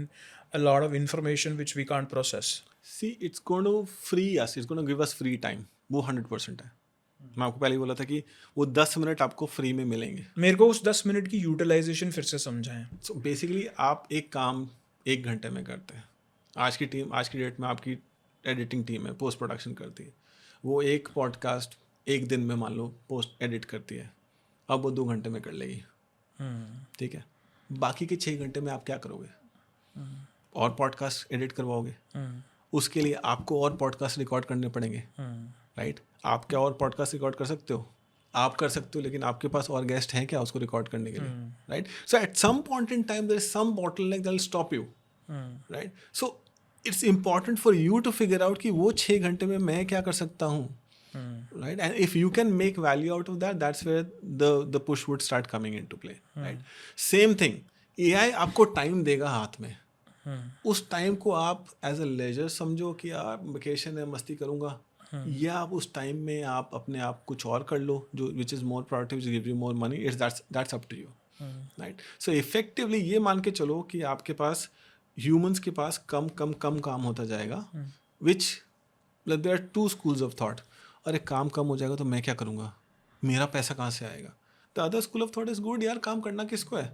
a lot of information which we can't process? See, it's going to free us. It's going to give us free time. वो 100% है. मैं आपको पहले ही बोला था कि वो 10 minute आपको फ्री में मिलेंगे. मेरे को उस 10 मिनट की यूटिलाइजेशन फिर से समझाएं. So basically आप एक काम 1 घंटे में करते हैं. आज की डेट में आपकी एडिटिंग टीम है, पोस्ट प्रोडक्शन करती है. वो एक पॉडकास्ट 1 दिन में मान लो पोस्ट एडिट करती है, अब वो 2 घंटे में कर लेगी. ठीक है. बाकी के 6 घंटे में आप क्या करोगे? और पॉडकास्ट एडिट करवाओगे, उसके लिए आपको और पॉडकास्ट रिकॉर्ड करने पड़ेंगे, राइट? आप क्या और पॉडकास्ट रिकॉर्ड कर सकते हो? आप कर सकते हो, लेकिन आपके पास और गेस्ट हैं क्या उसको रिकॉर्ड करने के लिए, right? So at some point in time there is some bottleneck that will stop you, right? So it's important for you to figure out कि वो 6 घंटे में मैं क्या कर सकता हूँ, right? And if you can make value out of that, that's where the push would start coming into play, right? Same thing, AI आपको टाइम देगा हाथ में, उस टाइम को आप एज अ लेजर समझो कि यार वेकेशन है, मस्ती करूँगा, या आप उस टाइम में आप अपने आप कुछ और कर लो जो which is more productive, give you more money, it's that's up to you, right? So effectively ये मान के चलो कि आपके पास ह्यूमंस के पास कम काम होता जाएगा, which there are two schools of thought. अरे काम कम हो जाएगा तो मैं क्या करूँगा, मेरा पैसा कहाँ से आएगा? The other school of thought is good, यार काम करना किसको है,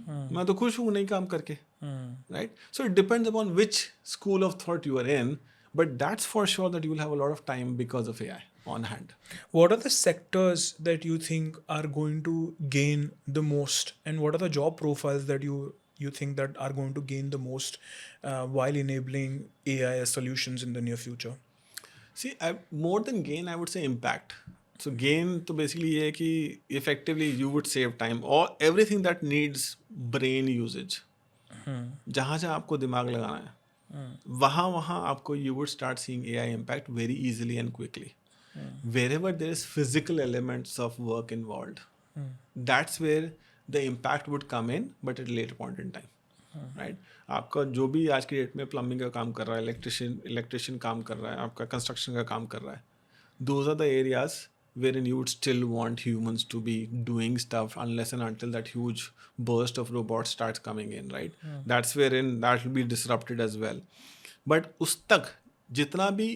मैं तो खुश हूँ नहीं काम करके, right? So it depends upon which school of thought you are in, but that's for sure that you will have a lot of time because of AI on hand. What are the sectors that you think are going to gain the most, and what are the job profiles that you think that are going to gain the most while enabling AI as solutions in the near future? See, more than gain, I would say impact. So gain तो basically ये है कि effectively you would save time or everything that needs brain usage. जहाँ जहाँ आपको दिमाग लगाना है, वहाँ आपको you would start seeing AI impact very easily and quickly. Wherever there is physical elements of work involved, that's where the impact would come in, but at a later point in time. Right? आपका जो भी आज की date में plumbing का काम कर रहा है, इलेक्ट्रिशियन काम कर रहा है, आपका कंस्ट्रक्शन का काम कर रहा है, those are the areas wherein you would still want humans to be doing stuff unless and until that huge burst of robots starts coming in, right? That's wherein that will be disrupted as well. But उस तक जितना भी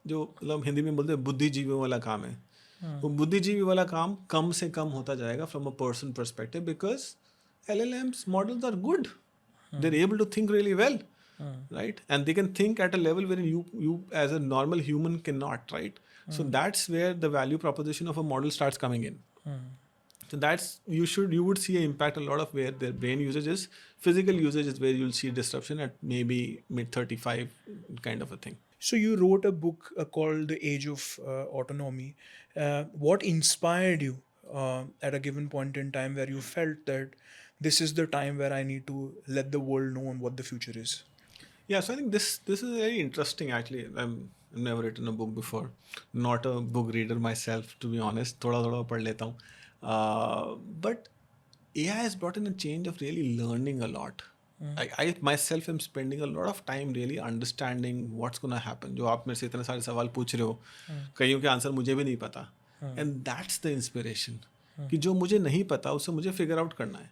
जो मतलब हिंदी में बोलते हैं बुद्धिजीवी वाला काम है, वो बुद्धिजीवी वाला काम कम से कम होता जाएगा from a person perspective, because LLMs models are good. They're able to think really well, right? And they can think at a level where you as a normal human cannot, right? So that's where the value proposition of a model starts coming in. So that's you would see an impact a lot of where their brain usage is. Physical usage is where you'll see disruption at maybe mid-35 kind of a thing. So you wrote a book called The Age of Autonomy. What inspired you at a given point in time where you felt that this is the time where I need to let the world know what the future is? Yeah, so I think this is very interesting actually. I've never written a book before. Not a book reader myself, to be honest. थोड़ा पढ़ लेता हूँ. But AI has brought in a change of really learning a lot. I myself am spending a lot of time really understanding what's going to happen. जो आप मेरे से इतने सारे सवाल पूछ रहे हो, कईयों के आंसर मुझे भी नहीं पता. And that's the inspiration. कि जो मुझे नहीं पता उसे मुझे figure out करना है.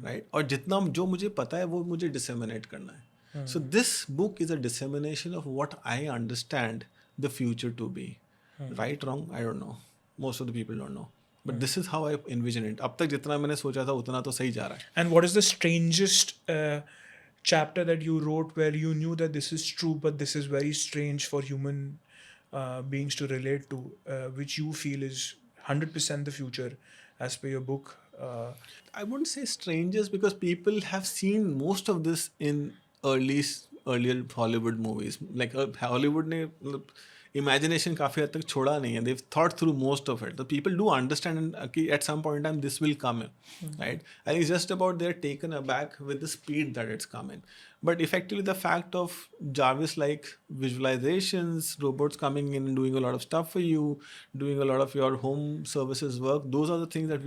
Right? और जितना जो मुझे पता है वो मुझे disseminate करना है. So this book is a dissemination of what I understand the future to be. Right, wrong, I don't know. Most of the people don't know. But this is how I envision it. अब तक जितना मैंने सोचा था उतना तो सही जा रहा है. And what is the strangest chapter that you wrote where you knew that this is true, but this is very strange for human beings to relate to, which you feel is 100% the future as per your book? I wouldn't say strangers, because people have seen most of this in earlier Hollywood movies. Like Hollywood ने imagination काफ़ी हद तक छोड़ा नहीं है. They've thought through most of it. The people do understand कि at some point in time this will come in, right? I think it's just about they're taken aback with the speed that it's come in. But effectively the fact of Jarvis-like visualizations, robots coming in and doing a lot of stuff for you, doing a lot of your home services work, those are the things that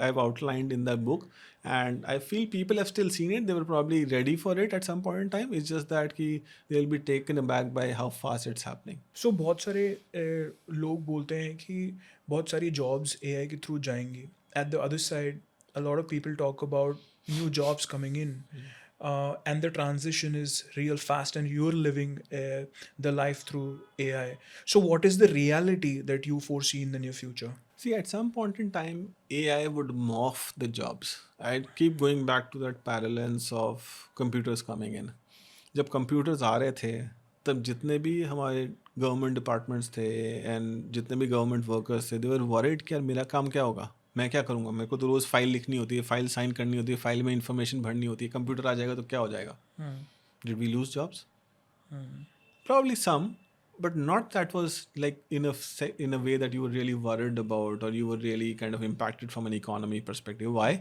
I've outlined in that book. And I feel people have still seen it. They were probably ready for it at some point in time. It's just that they'll be taken aback by how fast it's happening. So बहुत सारे लोग बोलते हैं कि बहुत सारी jobs AI के through जाएंगी. At the other side, a lot of people talk about new jobs coming in. And the transition is real fast, and you're living the life through AI. So what is the reality that you foresee in the near future? See, at some point in time, AI would morph the jobs. I keep going back to that parallels of computers coming in. जब computers आ रहे थे, तब जितने भी हमारे government departments थे and जितने भी government workers थे, they were worried कि यार मेरा काम क्या होगा, मैं क्या करूँगा, मेरे को तो रोज़ फाइल लिखनी होती है, फाइल साइन करनी होती है, फाइल में इंफॉर्मेशन भरनी होती है, कंप्यूटर आ जाएगा तो क्या हो जाएगा, Did we lose jobs? Probably some, but not that was like in a way that you were really worried about or you were really kind of impacted from an economy perspective. Why?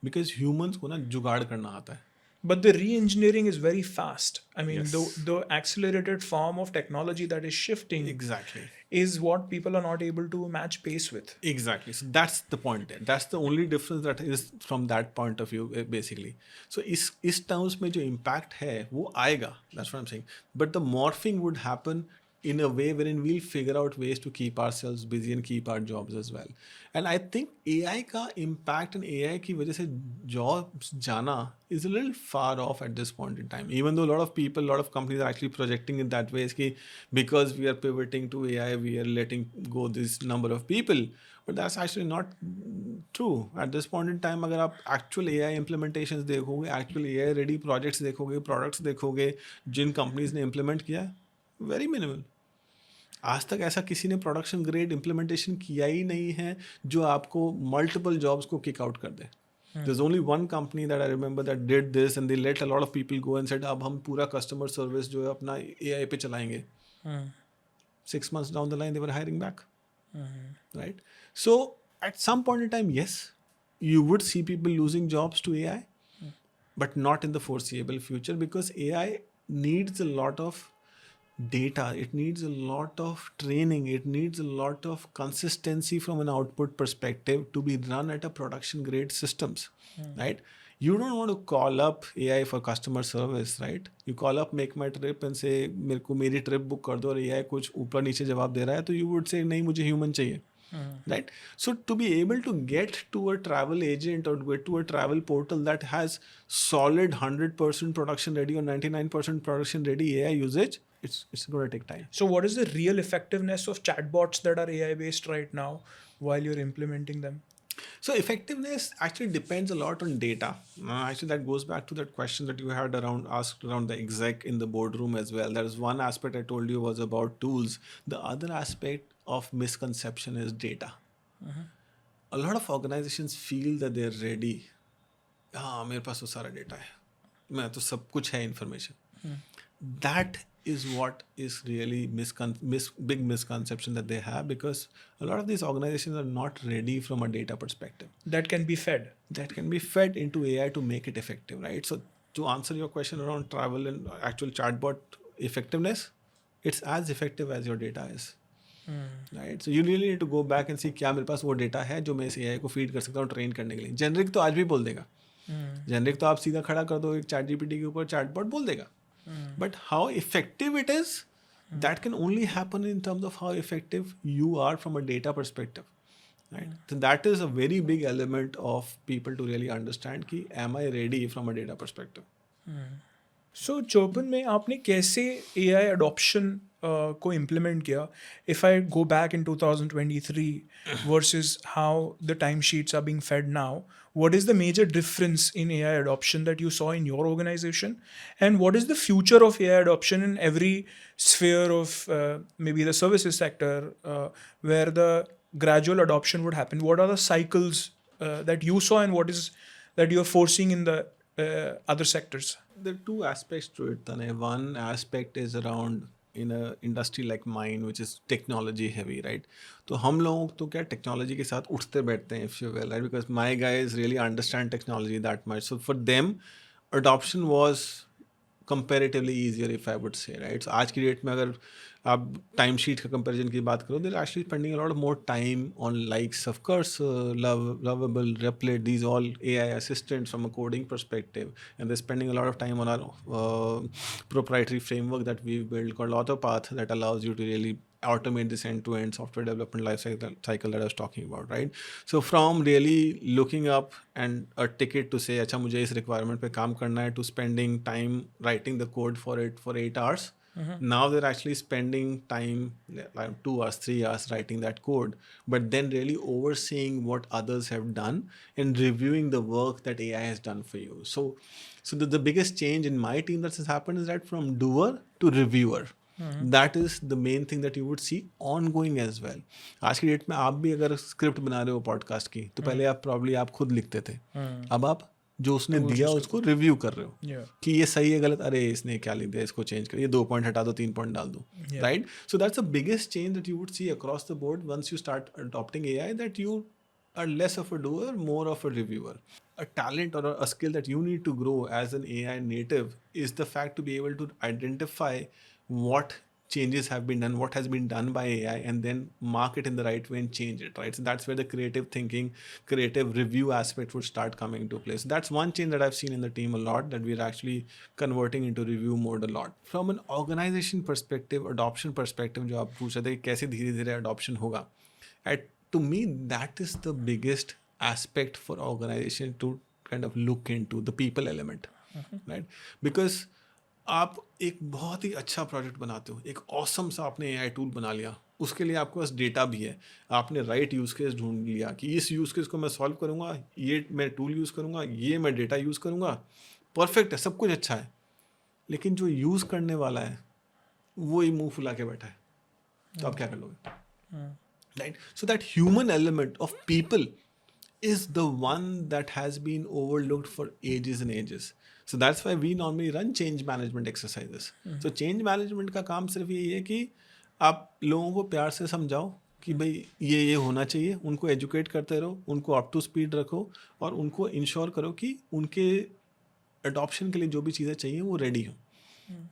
Because humans को ना जुगाड़ करना आता है. But the re-engineering is very fast. I mean, Yes. the accelerated form of technology that is shifting Exactly. is what people are not able to match pace with. Exactly. So that's the point there. That's the only difference that is from that point of view, basically. So इस terms में जो impact है वो आएगा. That's what I'm saying. But the morphing would happen in a way wherein we'll figure out ways to keep ourselves busy and keep our jobs as well. And I think AI का impact and AI की वजह से jobs जाना is a little far off at this point in time. Even though a lot of people, a lot of companies are actually projecting it that way, is कि because we are pivoting to AI, we are letting go this number of people. But that's actually not true. At this point in time, अगर आप actual AI implementations देखोगे, actual AI ready projects देखोगे, products देखोगे, जिन companies ने implement किया है, very minimal. आज तक ऐसा किसी ने प्रोडक्शन ग्रेड इम्प्लीमेंटेशन किया ही नहीं है जो आपको मल्टीपल जॉब्स को किक आउट कर दे. There's only one company that I remember that did this and they let a lot of people go and said अब हम पूरा कस्टमर सर्विस जो है अपना AI पे चलाएंगे. 6 months down the line they were hiring back. Right? So at some point in time, yes, you would see people losing jobs to AI, but not in the foreseeable future because AI needs a lot of data, it needs a lot of training, it needs a lot of consistency from an output perspective to be run at a production grade systems, right? You don't want to call up AI for customer service, right? You call up Make My Trip and say मेरे को मेरी trip book कर दो और AI कुछ ऊपर नीचे जवाब दे रहा है तो you would say नहीं मुझे human चाहिए. Right? So to be able to get to a travel agent or get to a travel portal that has solid 100% production ready or 99% production ready AI usage, it's going to take time. So what is the real effectiveness of chatbots that are AI based right now while you're implementing them? So effectiveness actually depends a lot on data. Actually, that goes back to that question that you had asked around the exec in the boardroom as well. There is one aspect I told you was about tools. The other aspect of misconception is data. A lot of organizations feel that they're ready. हाँ मेरे पास तो सारा data है, मैं तो सब कुछ है information. That is what is really big misconception that they have because a lot of these organizations are not ready from a data perspective. That can be fed. That can be fed into AI to make it effective, right? So to answer your question around travel and actual chatbot effectiveness, it's as effective as your data is. Right? So you really need to go back and see क्या मेरे पास वो data है जो मैं इस AI को feed कर सकता हूँ train करने के लिए. Generic तो आज भी बोल देगा. Generic तो आप सीधा खड़ा कर दो एक ChatGPT के ऊपर chatbot बोल देगा. But how effective it is, that can only happen in terms of how effective you are from a data perspective. Right? So that is a very big element of people to really understand कि am I ready from a data perspective. So चौपन में आपने कैसे AI adoption को implement किया? If I go back in 2023 versus how the timesheets are being fed now, what is the major difference in AI adoption that you saw in your organization? And what is the future of AI adoption in every sphere of maybe the services sector where the gradual adoption would happen? What are the cycles that you saw and what is that you're foreseeing in the other sectors? There are two aspects to it, Tanay. One aspect is around in a industry like mine, which is technology heavy, right? तो हम लोग तो क्या technology के साथ उठते बैठते हैं, if you will, right? Because my guys really understand technology that much. So for them, adoption was comparatively easier, if I would say, right? So आज की डेट में अगर आप टाइम शीट का कंपैरिजन की बात करो, they're actually spending a lot more time on likes of Cursor, Lovable, Replit, these all AI assistants from a coding perspective, and they're spending a lot of time on our proprietary framework that we've built called Autopath that allows you to really automate this end-to-end software development life cycle that I was talking about, right? So from really looking up and a ticket to say, अच्छा मुझे इस requirement पे काम करना है, to spending time writing the code for it for 8 hours. Now they're actually spending time like 2 hours, 3 hours writing that code, but then really overseeing what others have done and reviewing the work that AI has done for you. So the biggest change in my team that has happened is that from doer to reviewer. That is the main thing that you would see ongoing as well. आज की date में आप भी अगर script बना रहे हो podcast की तो पहले आप प्रॉब्ली आप खुद लिखते थे, अब आप जो उसने Tools दिया उसके उसको रिव्यू कर रहे हो Yeah. कि ये सही है गलत, अरे इसने क्या लिख दिया, इसको चेंज कर, ये 2 पॉइंट हटा दो, 3 पॉइंट डाल दो, Yeah. Right. So that's the biggest change that you would see across the board once you start adopting AI, that you are less of a doer, more of a reviewer. A talent or a skill that you need to grow as an AI native is the fact to be able to identify what changes have been done, what has been done by AI, and then mark it in the right way and change it, right? So that's where the creative thinking, creative review aspect would start coming into place. So that's one change that I've seen in the team a lot, that we're actually converting into review mode a lot. From an organization perspective, adoption perspective, जो आप पूछ रहे थे कैसे धीरे धीरे adoption होगा, to me that is the biggest aspect for organization to kind of look into, the people element, right? Because आप एक बहुत ही अच्छा प्रोजेक्ट बनाते हो, एक ऑसम सा आपने एआई टूल बना लिया, उसके लिए आपके पास डेटा भी है, आपने राइट यूज़ केस ढूंढ लिया कि इस यूज़ केस को मैं सॉल्व करूँगा, ये मैं टूल यूज़ करूँगा, ये मैं डेटा यूज़ करूँगा, परफेक्ट है, सब कुछ अच्छा है, लेकिन जो यूज़ करने वाला है वो ही मुंह फुला के बैठा है, तो आप क्या कर लोगे, right? So that human element of people is the one that has been overlooked for ages and ages. So that's why we normally run change management exercises. So change management का काम सिर्फ यही है कि आप लोगों को प्यार से समझाओ कि भाई ये होना चाहिए, उनको एजुकेट करते रहो, उनको अप टू स्पीड रखो और उनको इंश्योर करो कि उनके अडॉप्शन के लिए जो भी चीज़ें चाहिए वो रेडी हो,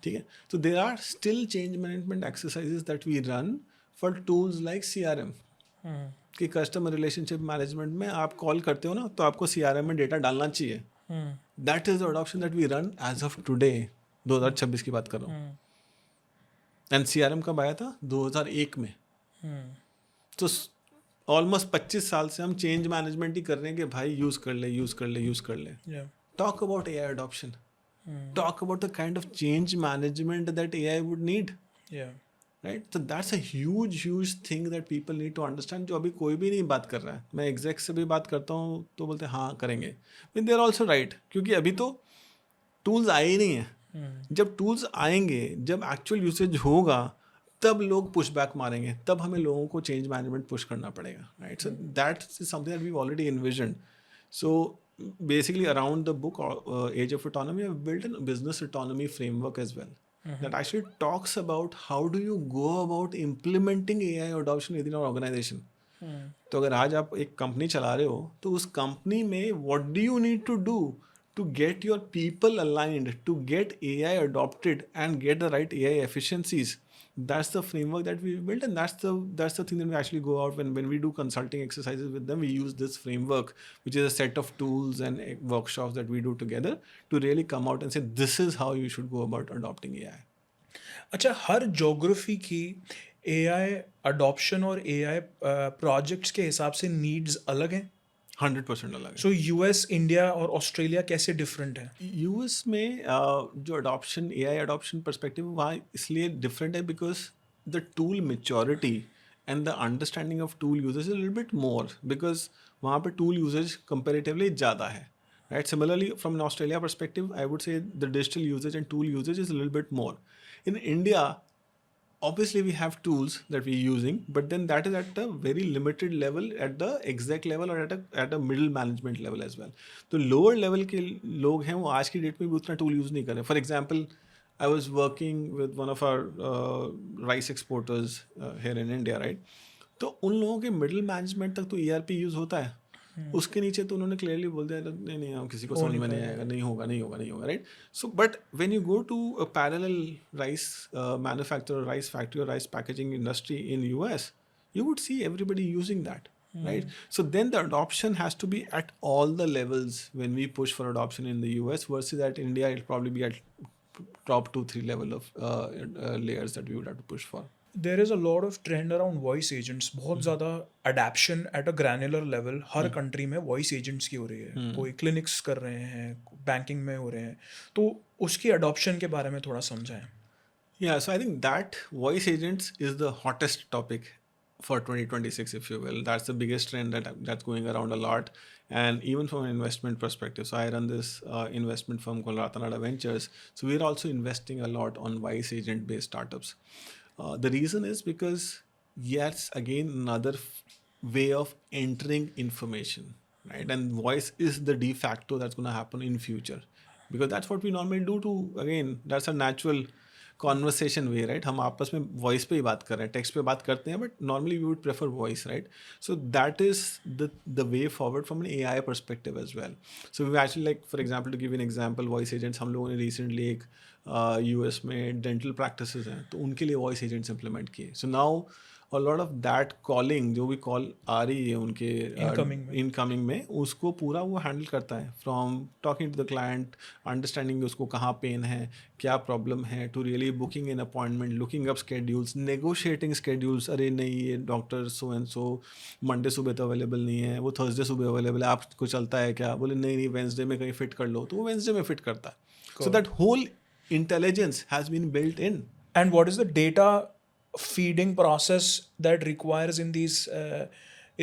ठीक है? तो there are still change management exercises that we run for tools like CRM, कि कस्टमर रिलेशनशिप मैनेजमेंट में आप कॉल करते हो ना तो आपको CRM में डेटा डालना चाहिए. That is the adoption that we run as of today, 2026 की बात कर रहा हूँ. एंड CRM कब आया था? 2001 में. तो ऑलमोस्ट 25 साल से हम चेंज मैनेजमेंट ही कर रहे हैं कि भाई यूज कर ले, यूज कर ले, यूज कर ले. Talk about AI adoption, talk about the kind of change management that AI would need. Right? तो that's a huge thing that people need to understand, जो अभी कोई भी नहीं बात कर रहा है. मैं एग्जैक्ट से भी बात करता हूँ तो बोलते हैं हाँ करेंगे, but they are also right, क्योंकि अभी तो टूल्स आए ही नहीं हैं. जब टूल्स आएंगे, जब एक्चुअल यूसेज होगा, तब लोग पुश बैक मारेंगे, तब हमें लोगों को चेंज मैनेजमेंट पुश करना पड़ेगा, right? So that is something that we already envision. सो basically around the book Age of Autonomy, I've built a business autonomy framework as well, that actually talks about how do you go about implementing AI adoption within our organization. तो अगर आज आप एक company चला रहे हो तो उस कंपनी में what do you need to do to get your people aligned, to get AI adopted and get the right AI efficiencies. That's the framework that we've built, and that's the thing that we actually go out when we do consulting exercises with them. We use this framework, which is a set of tools and workshops that we do together to really come out and say this is how you should go about adopting AI. अच्छा, हर geography की AI adoption और AI projects के हिसाब से needs अलग हैं. 100% अलग है. सो US, इंडिया और ऑस्ट्रेलिया कैसे डिफरेंट है? यूएस में जो अडॉप्शन, AI अडॉप्शन पर्सपेक्टिव वहाँ इसलिए डिफरेंट है because the tool maturity and the understanding of tool usage is little bit more, because वहाँ पे टूल यूजेज कंपेरेटिवली ज़्यादा है, राइट? Similarly from an Australia perspective I would say the digital usage and tool usage is little bit more. In India, obviously we have tools that we're using, but then that is at a very limited level, at the exec level or at a middle management level as well. तो lower level के लोग हैं वो आज की date में भी उतना tool use नहीं कर रहे. For example, I was working with one of our rice exporters here in India, right? तो उन लोगों के middle management तक तो ERP use होता है. उसके नीचे तो उन्होंने क्लियरली बोल दिया नहीं हम किसी को समझ में नहीं आएगा, नहीं होगा, right? So but when you go to a parallel rice manufacturer, rice factory और rice packaging industry in US, you would see everybody using that, right? So then the adoption has to be at all the levels when we push for adoption in the US, versus at India it'll probably be at top 2-3 level of layers that we would have to push for. There is a lot of trend around voice agents. बहुत ज़्यादा adaption at a granular level her country में voice agents की हो रही है. कोई clinics कर रहे हैं, banking में हो रहे हैं, तो उसकी adoption के बारे में थोड़ा समझाएं. Yeah, so I think that voice agents is the hottest topic for 2026, if you will. That's the biggest trend that's going around a lot. And even from an investment perspective, so I run this investment firm called Ratanada Ventures. So we're also investing a lot on voice agent based startups. The reason is because, yes, again, another way of entering information. right? And voice is the de facto that's going to happen in future, because that's what we normally do to, again, that's a natural conversation way, right? हम आपस में voice पे ही बात कर रहे हैं, text पे बात करते हैं, but normally we would prefer voice, right? So that is the way forward from an AI perspective as well. So we've actually, like for example, to give you an example, voice agents, हम लोगों ने recently एक US में dental practices हैं, तो उनके लिए voice agents implement किए. So now a lot of that calling जो भी कॉल आ रही है उनके इनकमिंग में, उसको पूरा वो हैंडल करता है, from talking to the client, understanding उसको कहाँ पेन है, क्या प्रॉब्लम है, to really booking in appointment, looking up schedules, negotiating schedules. अरे नहीं, ये doctor so and so Monday सुबह तो अवेलेबल नहीं है, वो थर्सडे सुबह अवेलेबल है, आपको चलता है क्या? बोले नहीं नहीं, वेंसडे में कहीं फिट कर लो, तो वो वेंसडे में फिट करता है. So that whole intelligence has been built in. And what is the data feeding process that requires in these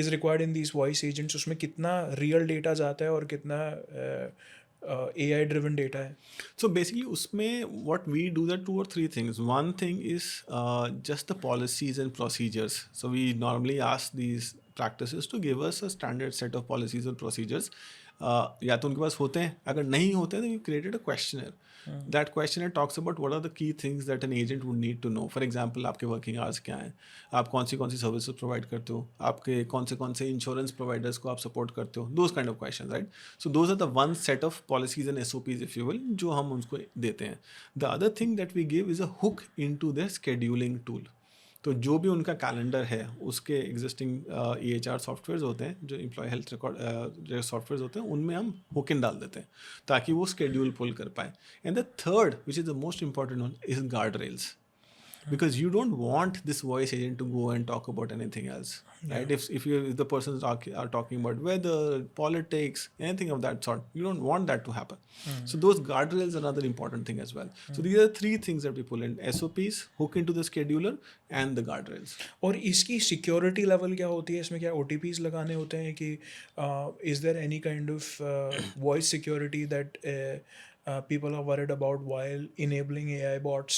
is required in these voice agents? उसमें कितना real data जाता है और कितना AI driven data है? So basically उसमें what we do there, 2 or 3 things. One thing is just the policies and procedures. So we normally ask these practices to give us a standard set of policies and procedures. या तो उनके पास होते हैं, अगर नहीं होते हैं तो we created a questionnaire. That questionnaire talks about what are the key things that an agent would need to know. For example, आपके working hours क्या हैं, आप कौन सी सर्विसेज प्रोवाइड करते हो, आपके कौन से इंश्योरेंस प्रोवाइडर्स को आप सपोर्ट करते हो, those kind of question, right? So those are the one set of policies and SOPs if you will, जो हम उनको देते हैं. The other thing that we give is a hook in to their scheduling tool. तो जो भी उनका calendar है, उसके एग्जिस्टिंग EHR सॉफ्टवेयर्स होते हैं, जो एम्प्लॉय हेल्थ रिकॉर्ड जो सॉफ्टवेयर्स होते हैं, उनमें हम हुक इन डाल देते हैं ताकि वो स्केड्यूल पुल कर पाए. And the third, which is the most important one, is guard rails. Because you don't want this voice agent to go and talk about anything else, right? If the persons are talking about weather, politics, anything of that sort, you don't want that to happen. So those guardrails are another important thing as well. So these are 3 things that we pull in: SOPs, hook into the scheduler, and the guardrails. और इसकी security level क्या होती है? इसमें क्या OTPs लगाने होते हैं कि is there any kind of voice security that people are worried about while enabling AI bots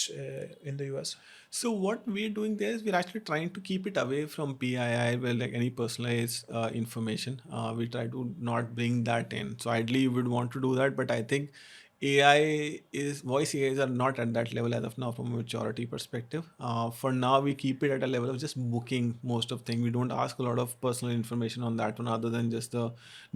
in the US? So what we're doing there is we're actually trying to keep it away from PII, well, like any personalized information. We try to not bring that in. So ideally you would want to do that, but I think voice AIs are not at that level as of now from a maturity perspective. For now, we keep it at a level of just booking most of things. We don't ask a lot of personal information on that one, other than just the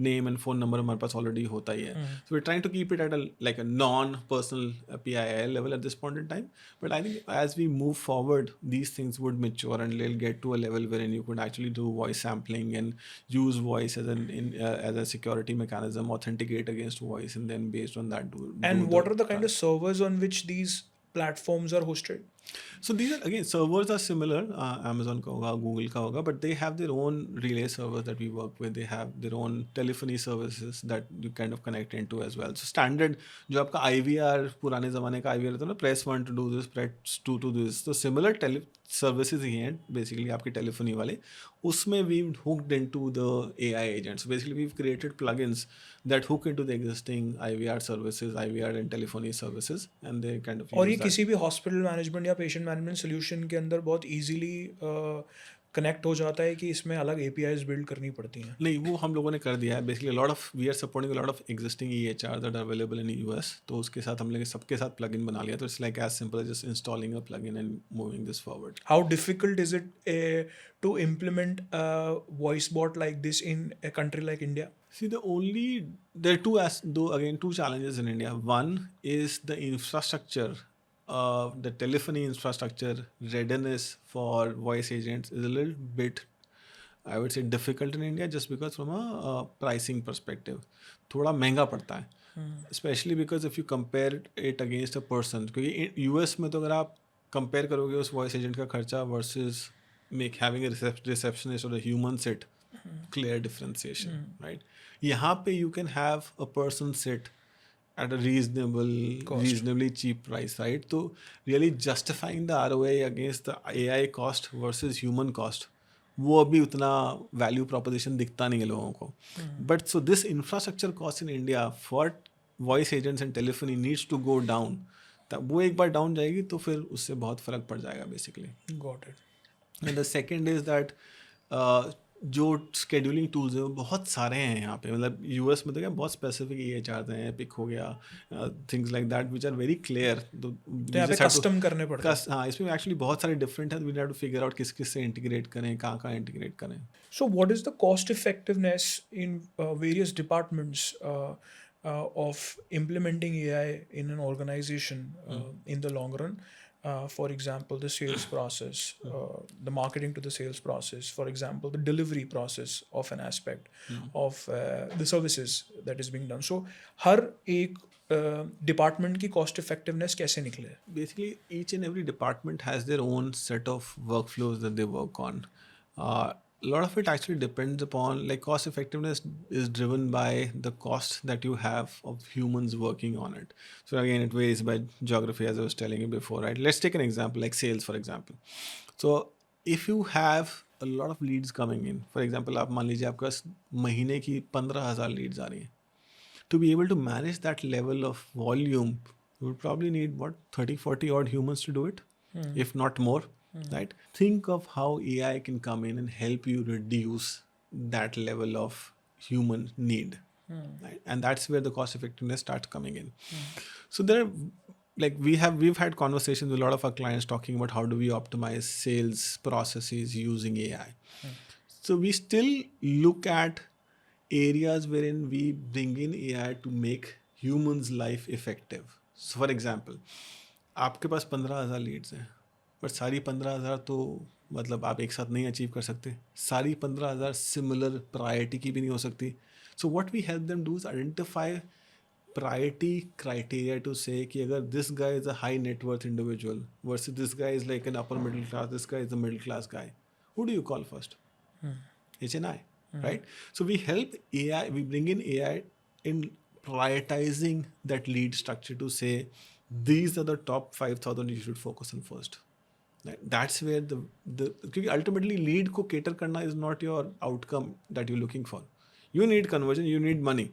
name and phone number हमारे पास already होता ही है. So we're trying to keep it at a non-personal PII level at this point in time. But I think as we move forward, these things would mature and they'll get to a level wherein you could actually do voice sampling and use voice as a security mechanism, authenticate against voice, and then based on that And what are the kind of servers on which these platforms are hosted? So these are, again, servers are similar. Amazon का होगा, Google का होगा, but they have their own relay servers that we work with. They have their own telephony services that you kind of connect into as well. So standard जो आपका IVR, पुराने ज़माने का IVR था ना, press 1 to do this, press 2 to do this. So similar services ही हैं basically आपकी telephony वाले. उसमें we've hooked into the AI agents. So basically we've created plugins that hook into the existing IVR services, IVR and telephony services, and they kind of और use ये that. किसी भी hospital management या patient management solution के अंदर बहुत easily connect हो जाता है कि इसमें अलग APIs बिल्ड करनी पड़ती हैं? नहीं, वो हम लोगों ने कर दिया है. Basically we are supporting lot of existing EHR that are available in US. तो उसके साथ हम लोग सबके साथ प्लगइन बना लिया. तो it's like as simple as just installing a plugin and moving this forward. How difficult is it to implement a voice bot like this in a country like India? See, there are two challenges in India. One is the infrastructure. The telephony infrastructure readiness for voice agents is a little bit, I would say, difficult in India, just because from a pricing perspective, थोड़ा महंगा पड़ता है. Especially because if you compare it against a person, क्योंकि US में तो अगर आप compare करोगे उस voice agent का खर्चा versus having a receptionist or a human sit, clear differentiation, right? यहाँ पे you can have a person sit at a reasonably cheap price, right? So really justifying the ROI against the AI cost versus human cost, वो अभी उतना value proposition दिखता नहीं है लोगों को. But so this infrastructure cost in India for voice agents and telephony needs to go down. तब वो एक बार down जाएगी तो फिर उससे बहुत फर्क पड़ जाएगा basically. Got it. And the second is that जो स्केड्यूलिंग टूल्स हैं वो बहुत सारे हैं यहाँ पे, मतलब यूएस में तो क्या बहुत स्पेसिफिक EHRs हैं, एपिक हो गया, things like that which are very clear. तो यहाँ पे कस्टम करने पड़ते हैं। हाँ, इसमें एक्चुअली बहुत सारे डिफरेंट है, we have to figure out किस किस से इंटीग्रेट करें, कहाँ इंटीग्रेट करें। So, what is the cost effectiveness in various departments of implementing AI in an organization in the long run? For example, the sales process, the marketing to the sales process, for example, the delivery process of an aspect of the services that is being done. So, हर एक department की cost effectiveness कैसे निकले? Basically, each and every department has their own set of workflows that they work on. A lot of it actually depends upon, like, cost effectiveness is driven by the cost that you have of humans working on it. So again, it varies by geography, as I was telling you before, right? Let's take an example like sales, for example. So if you have a lot of leads coming in, for example, आप मान लीजिए आपके पास महीने की 15,000 leads आ रही हैं, to be able to manage that level of volume, you would probably need what, 30-40 odd humans to do it, if not more, right? Think of how AI can come in and help you reduce that level of human need, right? And that's where the cost effectiveness starts coming in. So there are, like, we've had conversations with a lot of our clients talking about how do we optimize sales processes using AI. So we still look at areas wherein we bring in AI to make humans' life effective. So for example, आपके पास 15,000 Leeds हैं, पर सारी 15,000 तो मतलब आप एक साथ नहीं अचीव कर सकते, सारी 15,000 सिमिलर प्रायोरिटी की भी नहीं हो सकती. So what we help them do is identify priority criteria to say कि अगर this guy is a high net worth individual versus this guy is like an upper middle class, this guy is a middle class guy, who do you call first? HNI, right? So we help AI, we bring in AI in prioritizing that lead structure to say these are the top 5,000 you should focus on first. Right? That's where the because ultimately lead को cater करना is not your outcome that you're looking for. You need conversion, you need money.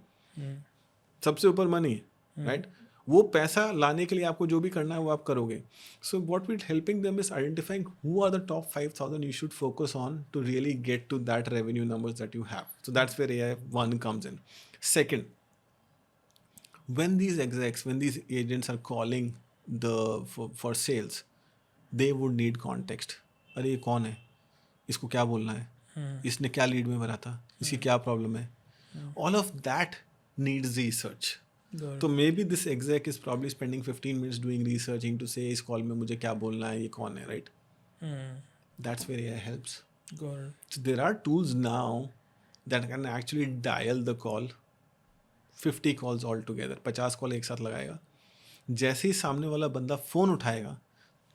सबसे ऊपर money, right? वो पैसा लाने के लिए आपको जो भी करना है वो आप करोगे. So what we're helping them is identifying who are the top 5,000 you should focus on to really get to that revenue numbers that you have. So that's where AI one comes in. Second, when these execs, when these agents are calling for sales, they would need context. अरे ये कौन है, इसको क्या बोलना है, इसने क्या लीड में भरा था, इसकी क्या प्रॉब्लम है, all of that needs research. तो may be this exec is probably spending 15 minutes doing researching to say इस कॉल में मुझे क्या बोलना है, ये कौन है, right? That's where AI helps. Got it. So there are tools now that can actually dial the call, 50 calls all together, 50 call एक साथ लगाएगा, जैसे ही सामने वाला बंदा फ़ोन उठाएगा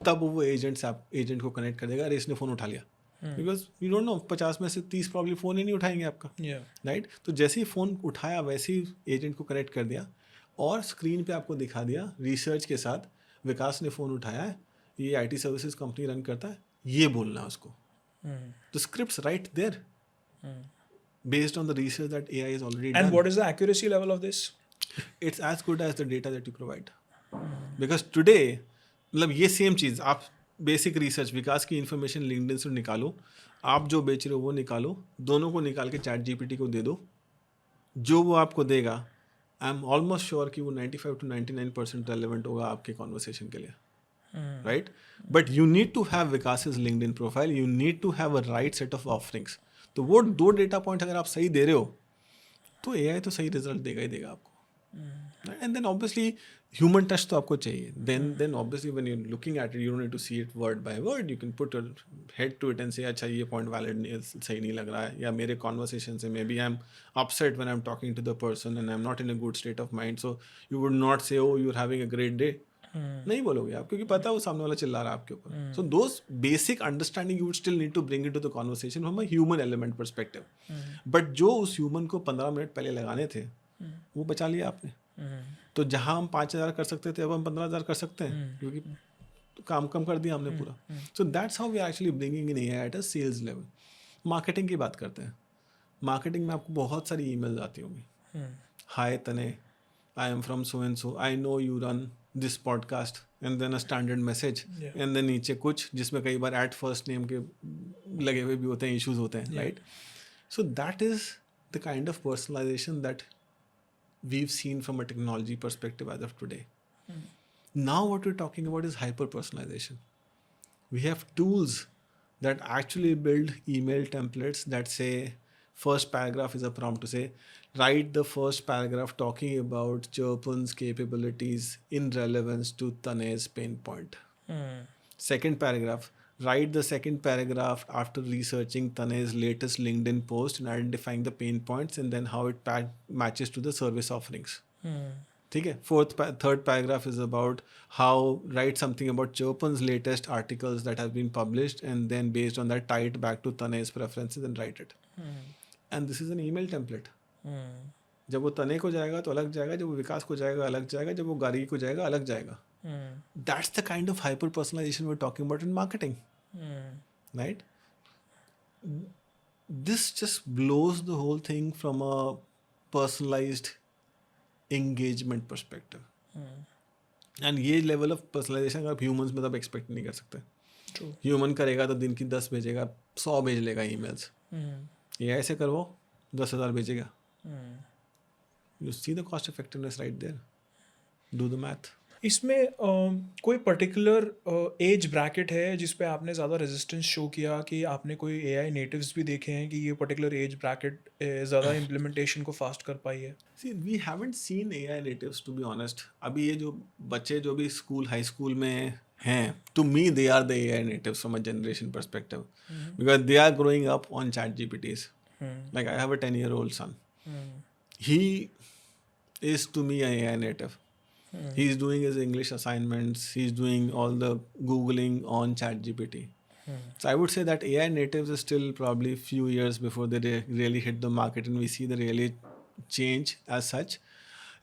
तब वो एजेंट को कनेक्ट कर देगा, अरे इसने फ़ोन उठा लिया, बिकॉज यू डोंट नो 50 में से 30 प्रॉब्ली फ़ोन ही नहीं उठाएंगे आपका, राइट? तो जैसे ही फ़ोन उठाया वैसे ही एजेंट को कनेक्ट कर दिया और स्क्रीन पे आपको दिखा दिया रिसर्च के साथ, विकास ने फ़ोन उठाया है, ये IT सर्विसेज कंपनी रन करता है, ये बोलना है उसको. The script's right there, based on the research that AI is already done. And what is the accuracy level of this? It's as good as the data that you provide. Because today, मतलब ये same चीज़ आप basic research, विकास की information LinkedIn से निकालो, आप जो बेच रहे हो वो निकालो, दोनों को निकाल के ChatGPT को दे दो, जो वो आपको देगा, आई एम ऑलमोस्ट श्योर कि वो 95 to 99% रेलेवेंट होगा आपके कॉन्वर्सेशन के लिए, right? But you need to have विकास's LinkedIn profile, you need to have a right set of offerings. तो वो 2 डेटा पॉइंट अगर आप सही दे रहे हो तो AI तो सही रिजल्ट देगा ही देगा आपको. And then obviously human touch तो आपको चाहिए. Then obviously when you're looking at it, you don't need to see it word by word. You can put your head to it and say अच्छा ये point valid नहीं, सही नहीं लग रहा है, या मेरे conversation से maybe I'm upset when I'm talking to the person and I'm not in a good state of mind. So you would not say oh you're having a great day. नहीं बोलोगे आप, क्योंकि पता है वो सामने वाला चिल्ला रहा है आपके ऊपर. So those basic understanding you would still need to bring into the conversation from a human element perspective. But जो उस human को 15 मिनट पहले लगाने थे वो बचा लिया आपने. तो जहाँ हम 5,000 कर सकते थे अब हम 15,000 कर सकते हैं, क्योंकि काम कम कर दिया हमने पूरा. So that's how we are actually bringing in AI at a sales level. Marketing की बात करते हैं. मार्केटिंग में आपको बहुत सारी ईमेल्स आती होंगी. Hi Tanay, I am from so and so, I know you run this podcast, and then a standard message, and then नीचे कुछ जिसमें कई बार एट फर्स्ट नेम के लगे हुए भी होते हैं, इश्यूज होते हैं, right? So that is the kind of personalization that we've seen from a technology perspective as of today. Now what we're talking about is hyper personalization. We have tools that actually build email templates that say, first paragraph is a prompt to say, write the first paragraph talking about Chirpun's capabilities in relevance to Tanay's pain point. Second paragraph, write the second paragraph after researching Tanay's latest LinkedIn post and identifying the pain points and then how it matches to the service offerings. ठीक है. Third paragraph is about how, write something about Chirpun's latest articles that have been published and then based on that tie it back to Tanay's preferences and write it. And this is an email template. जब वो तने को जाएगा तो अलग जाएगा, जब वो विकास को जाएगा अलग जाएगा, जब वो गार्गी को जाएगा अलग जाएगा. That's the kind of hyper personalization we're talking about in marketing. Right? This just blows the whole thing from a personalized engagement perspective. And ये level of personalization आप humans में तब expect नहीं कर सकते. True. Human करेगा तो दिन की 10 भेजेगा, 100 भेज लेगा emails. ये ऐसे करो 10,000 भेजेगा. You see the cost effectiveness right there. Do the math. इसमें कोई पर्टिकुलर एज ब्रैकेट है जिस पे आपने ज़्यादा रेजिस्टेंस शो किया कि आपने कोई एआई नेटिव्स भी देखे हैं कि ये पर्टिकुलर एज ब्रैकेट ज़्यादा इम्प्लीमेंटेशन को फास्ट कर पाई है? See, we haven't seen AI natives to be honest. अभी ये जो बच्चे जो भी स्कूल हाई स्कूल में हैं, to me they are the AI natives from a generation perspective. Because they are growing up on chat GPTs. Like I have a 10-year-old son. He is to me an AI native. He's doing his English assignments. He's doing all the Googling on ChatGPT. So I would say that AI natives is still probably a few years before they really hit the market and we see the really change as such.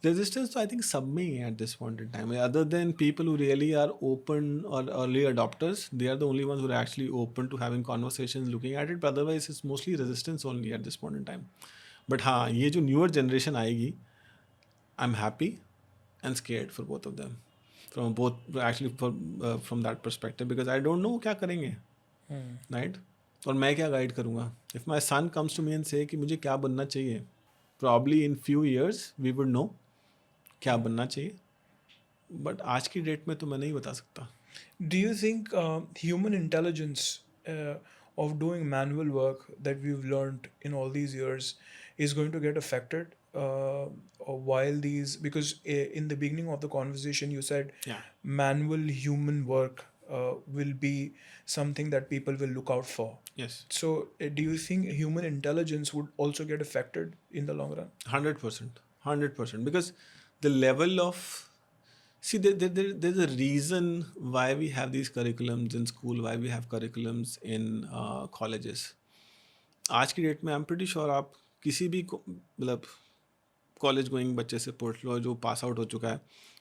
Resistance to I think sub mein hai at this point in time. Other than people who really are open or early adopters, they are the only ones who are actually open to having conversations, looking at it. But otherwise, it's mostly resistance only at this point in time. But हाँ, ये जो newer generation आएगी, I'm happy and scared for both of them, from that perspective, because I don't know क्या करेंगे, right? और मैं क्या guide करूँगा? If my son comes to me and say कि मुझे क्या बनना चाहिए, probably in few years we would know क्या बनना चाहिए, but आज की डेट में तो मैं नहीं बता सकता. Do you think human intelligence of doing manual work that we've learned in all these years is going to get affected while these, because in the beginning of the conversation you said manual human work will be something that people will look out for. Yes. So do you think human intelligence would also get affected in the long run? 100%. Because the level of, see, there's a reason why we have these curriculums in school, why we have curriculums in colleges. आज की date में I am pretty sure आप किसी भी मतलब college going बच्चे से पूछ लो जो पास आउट हो चुका है,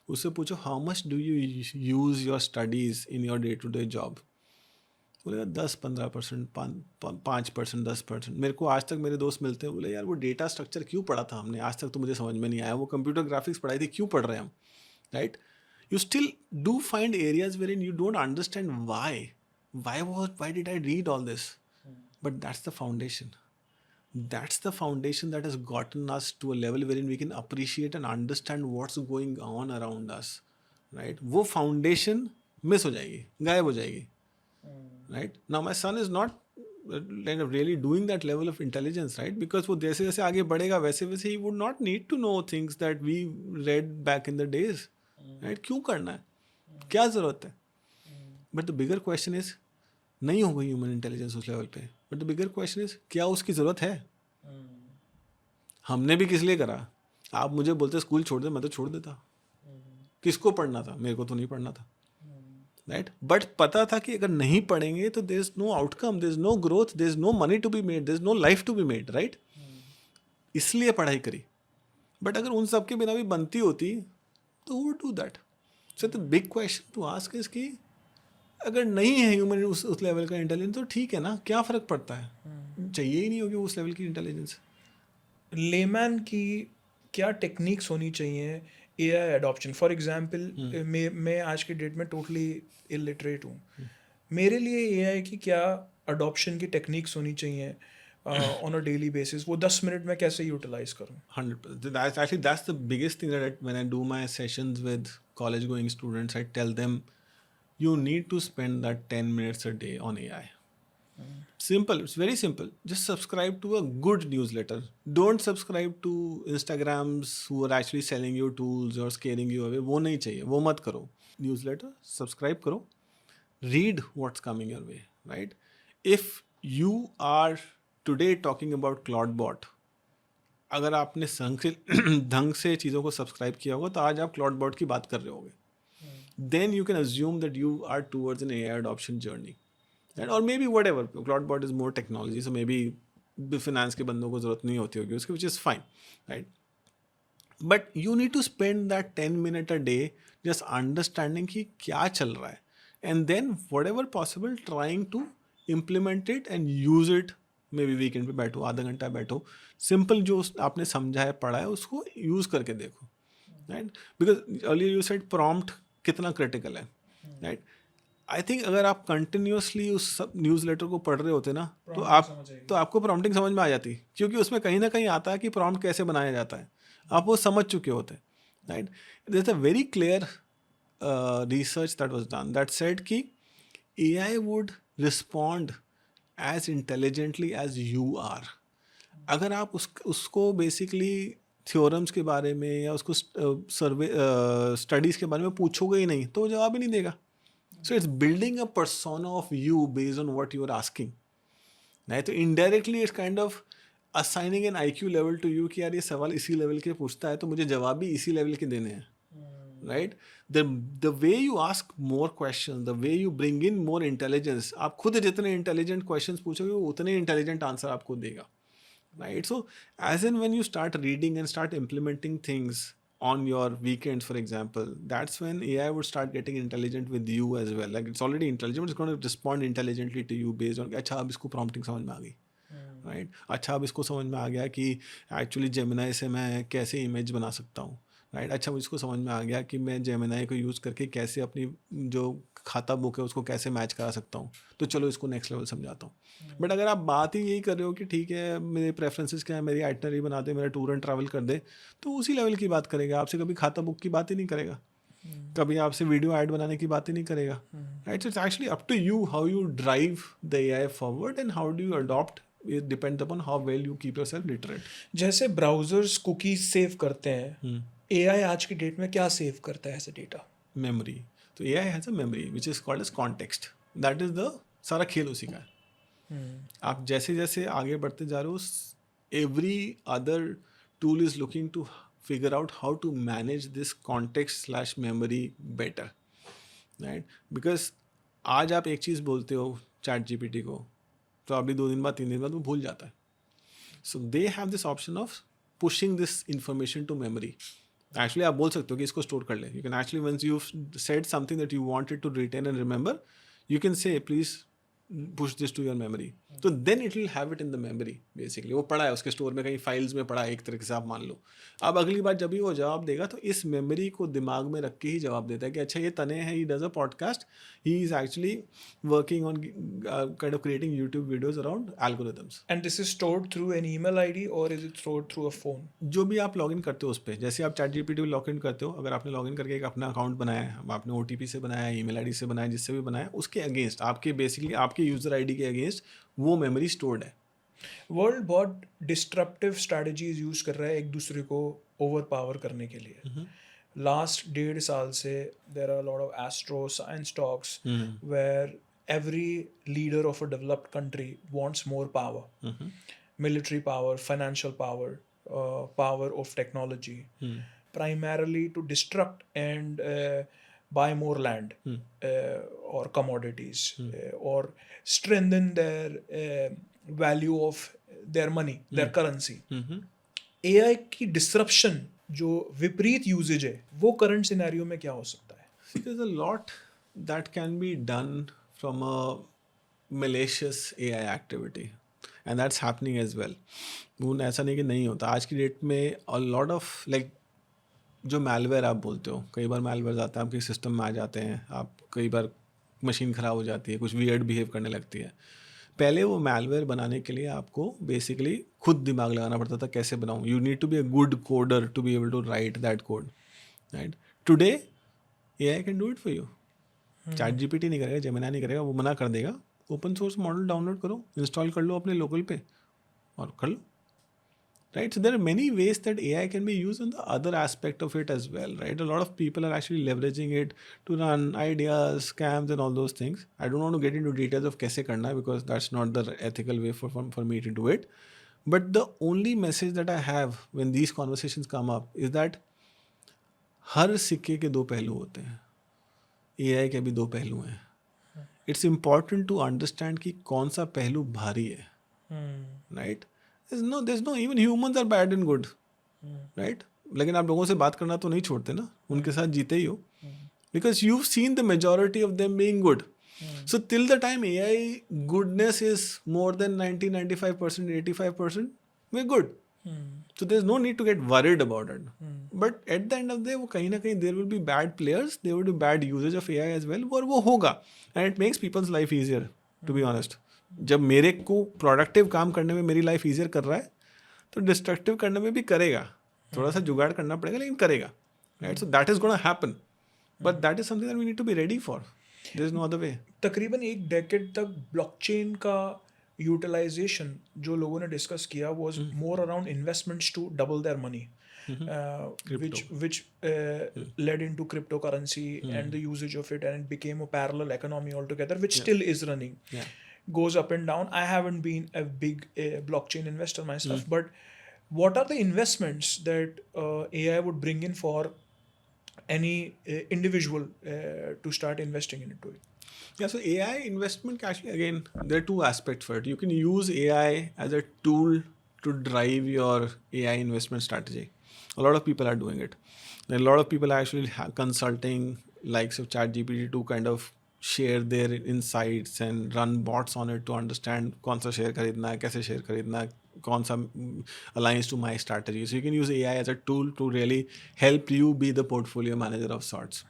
उससे पूछो how much do you use your studies in your day to day job, बोलेगा 10-15%, 5%, 10%. मेरे को आज तक मेरे दोस्त मिलते हैं, बोले यार वो डेटा स्ट्रक्चर क्यों पढ़ा था हमने, आज तक तो मुझे समझ में नहीं आया, वो कंप्यूटर ग्राफिक्स पढ़ाई थी क्यों पढ़ रहे हैं हम, राइट? You still do find areas wherein you don't understand why did I read all this, but that's the foundation. That's the foundation that has gotten us to a level wherein we can appreciate and understand what's going on around us, right? वो foundation miss हो जाएगी, गायब हो जाएगी, right? Now my son is not kind of really doing that level of intelligence, right? Because वो जैसे जैसे आगे बढ़ेगा वैसे वैसे he would not need to know things that we read back in the days, right? क्यों करना है, क्या ज़रूरत है? But the bigger question is, नहीं होगा ह्यूमन इंटेलिजेंस उस लेवल पे, but the bigger question is क्या उसकी ज़रूरत है? हमने भी किस लिए करा? आप मुझे बोलते स्कूल छोड़ दे, मैं तो छोड़ देता. किसको पढ़ना था? मेरे को तो नहीं पढ़ना था, राइट? बट पता था कि अगर नहीं पढ़ेंगे तो there is no outcome, there is no growth, there is no money to be made, there is no life to be made, right? इसलिए पढ़ाई करी. बट अगर उन सब के बिना भी बनती होती तो who would do that? So the big question to ask is कि अगर नहीं है ह्यूमन उस लेवल का इंटेलिजेंस तो ठीक है ना, क्या फ़र्क पड़ता है? चाहिए ही नहीं होगी उस लेवल की इंटेलिजेंस. लेमैन की क्या टेक्निक्स होनी चाहिए एआई एडॉप्शन? फॉर एग्जांपल मैं आज की डेट में टोटली इलिटरेट हूँ. मेरे लिए एआई की क्या अडॉप्शन की टेक्निक्स होनी चाहिए ऑन अ डेली बेसिस, वो 10 मिनट में कैसे यूटिलाइज करूँ? 100%. That's the biggest thing that when I do my sessions with college going students, I tell them you need to spend that 10 minutes a day on AI. Simple, it's very simple. Just subscribe to a good newsletter. Don't subscribe to Instagrams who are actually selling you tools or scaring you away. वो नहीं चाहिए, वो मत करो. Newsletter, subscribe करो. Read what's coming your way, right? If you are today talking about CloudBot, अगर आपने ढंग से चीज़ों को सब्सक्राइब किया होगा तो आज आप CloudBot की बात कर रहे होगे. Then you can assume that you are towards an AI adoption journey. And or maybe whatever, CloudBot is more technology, so maybe finance के बंदों को ज़रूरत नहीं होती होगी उसकी, which is fine, right? But you need to spend that 10 minutes a day just understanding कि क्या चल रहा है, and then whatever possible trying to implement it and use it. Maybe weekend पे बैठो, आधा घंटा बैठो, simple जो आपने समझा है पढ़ा है उसको use करके देखो, right? Because earlier you said prompt कितना critical है, right? आई थिंक अगर आप कंटिन्यूसली उस सब न्यूज़लेटर को पढ़ रहे होते ना तो आपको प्रॉम्प्टिंग समझ में आ जाती, क्योंकि उसमें कहीं ना कहीं आता है कि प्रॉम्प्ट कैसे बनाया जाता है, आप वो समझ चुके होते, right? There is a very clear research that was done that said कि AI would respond as intelligently as you are. अगर आप उसको बेसिकली थ्योरम्स के बारे में या उसको स्टडीज़ के बारे में पूछोगे ही नहीं तो वो जवाब ही नहीं देगा. So it's building a persona of you based on what you are asking. नहीं तो indirectly it's kind of assigning an IQ level to you कि यार ये सवाल इसी लेवल के पूछता है तो मुझे जवाब भी इसी लेवल के देने हैं, right? The way you ask more questions, the way you bring in more intelligence, आप खुद जितने intelligent questions पूछोगे वो उतने intelligent answer आपको देगा, right? So as in when you start reading and start implementing things on your weekends, for example, that's when AI would start getting intelligent with you as well. Like it's already intelligent, but it's going to respond intelligently to you based on अच्छा अब इसको prompting समझ में आ गई, right? अच्छा अब इसको समझ में आ गया कि actually Gemini से मैं कैसे image बना सकता हूँ, right? अच्छा मुझको समझ में आ गया कि मैं Gemini को यूज़ करके कैसे अपनी जो खाता बुक है उसको कैसे मैच करा सकता हूँ, तो चलो इसको नेक्स्ट लेवल समझाता हूँ. बट अगर आप बात ही यही कर रहे हो कि ठीक है मेरे प्रेफरेंसेस क्या है, मेरी आइटनरी बना दे, मेरा टूर एंड ट्रैवल कर दे, तो उसी लेवल की बात करेगा, आपसे कभी खाता बुक की बात ही नहीं करेगा, कभी आपसे वीडियो ऐड बनाने की बात ही नहीं करेगा, right? So it's actually up to you how you drive the AI forward and how do you adopt. It depends upon how well you keep yourself literate. जैसे ब्राउजर्स कुकीज सेव करते हैं, AI आज की date में क्या save करता है ऐसे डेटा? मेमोरी. तो AI has a memory which is called as context. That is the सारा खेल उसी का है. आप जैसे जैसे आगे बढ़ते जा रहे हो, every other tool is looking to figure out how to manage this context / memory better, right? Because आज आप एक चीज़ बोलते हो चैट जीपीटी को तो अभी 2 दिन बाद 3 दिन बाद वो भूल जाता है. So they have this option of pushing this information to memory. Actually आप बोल सकते हो कि इसको स्टोर कर ले. You can actually once you said something that you wanted to retain and remember, you can say please push this to your memory. So then it will have it in the memory basically. वो पड़ा है उसके store में कहीं files में पड़ा है एक तरीके से आप मान लो. अब अगली बार जब भी वो जवाब देगा तो इस मेमोरी को दिमाग में रख के ही जवाब देता है कि अच्छा ये तने है, he does a podcast, he is actually working on kind of creating YouTube videos around algorithms. And this is stored through an email ID or is it stored through a phone? जो भी आप login करते हो उस पर, जैसे आप chat GPT में लॉगिन करते हो, अगर आपने लॉगिन करके एक अपना अकाउंट बनाया है, आपने OTP से बनाया, ईमेल आईडी से बनाया, जिससे भी बनाया, उसके अगेंस्ट आपके बेसिकली आपके यूजर आईडी के अगेंस्ट वो मेमोरी स्टोर्ड है. वर्ल्ड बहुत डिस्ट्रप्टिव स्ट्रैटेजीज यूज कर रहा है एक दूसरे को ओवर पावर करने के लिए. लास्ट 1.5 साल से there are lot of astro science talks where every leader of a developed country wants more power, military power, financial power, power of technology, primarily to destruct and buy more land or commodities or strengthen their value of their money, their currency. AI की disruption जो विपरीत usage है वो current scenario में क्या हो सकता है? There's a lot that can be done from a malicious AI activity. And that's happening as well. वो ऐसा नहीं कि नहीं होता. आज की डेट में a lot of like जो malware आप बोलते हो, कई बार malware आते हैं आपके सिस्टम में आ जाते हैं, आप कई बार मशीन ख़राब हो जाती है, कुछ weird behave करने लगती है, पहले वो malware बनाने के लिए आपको basically खुद दिमाग लगाना पड़ता था कैसे बनाऊं. You need to be a good coder to be able to write that code, right? Today AI can do it for you. ChatGPT नहीं करेगा, Gemini नहीं करेगा, वो मना कर देगा. ओपन सोर्स मॉडल डाउनलोड करो, इंस्टॉल कर लो अपने लोकल पे और कर लो. Right, so there are many ways that AI can be used on the other aspect of it as well, right? A lot of people are actually leveraging it to run ideas, scams, and all those things. I don't want to get into details of kaise karna because that's not the ethical way for me to do it. But the only message that I have when these conversations come up is that हर सिक्के के दो पहलू होते हैं. AI के भी दो पहलू हैं. It's important to understand कि कौन सा पहलू भारी है, right? There's no even humans are bad and good, right? लेकिन आप लोगों से बात करना तो नहीं छोड़ते ना, उनके साथ जीते ही हो, because you've seen the majority of them being good. So till the time AI goodness is more than 90, 95%, 85%, we're good. So there's no need to get worried about it. But at the end of the day, वो कहीं ना कहीं there will be bad players, there will be bad usage of AI as well, और वो होगा. And it makes people's life easier, to be honest. जब मेरे को प्रोडक्टिव काम करने में मेरी लाइफ ईजियर कर रहा है तो डिस्ट्रक्टिव करने में भी करेगा. थोड़ा सा जुगाड़ करना पड़ेगा लेकिन करेगा, right? So that is gonna happen, but that is something that we need to be ready for. There is no other way. तकरीबन एक डेकेड तक ब्लॉकचेन का यूटिलाइजेशन जो लोगों ने डिस्कस किया was more around investments to double their money, which led into cryptocurrency and the usage of it, and it became a parallel economy altogether, which still is running. Goes up and down. I haven't been a big blockchain investor myself, but what are the investments that AI would bring in for any individual to start investing into it? Yeah, so AI investment, actually, again, there are two aspects for it. You can use AI as a tool to drive your AI investment strategy. A lot of people are doing it. And a lot of people are actually consulting likes of ChatGPT to kind of share their insights and run bots on it to understand कौन सा share खरीदना है, कैसे share खरीदना है, कौन सा aligns to my strategy. So you can use AI as a tool to really help you be the portfolio manager of sorts.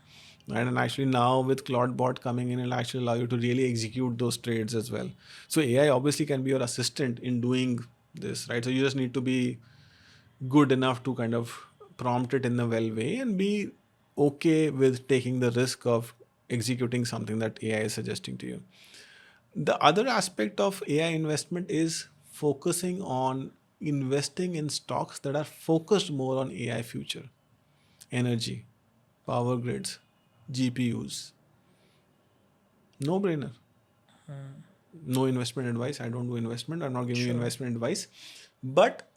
Right? And actually now with Claude Bot coming in, it'll actually allow you to really execute those trades as well. So AI obviously can be your assistant in doing this, right? So you just need to be good enough to kind of prompt it in a well way and be okay with taking the risk of executing something that AI is suggesting to you. The other aspect of AI investment is focusing on investing in stocks that are focused more on AI future. Energy, power grids, GPUs. No brainer. No investment advice. I don't do investment. I'm not giving you investment advice. But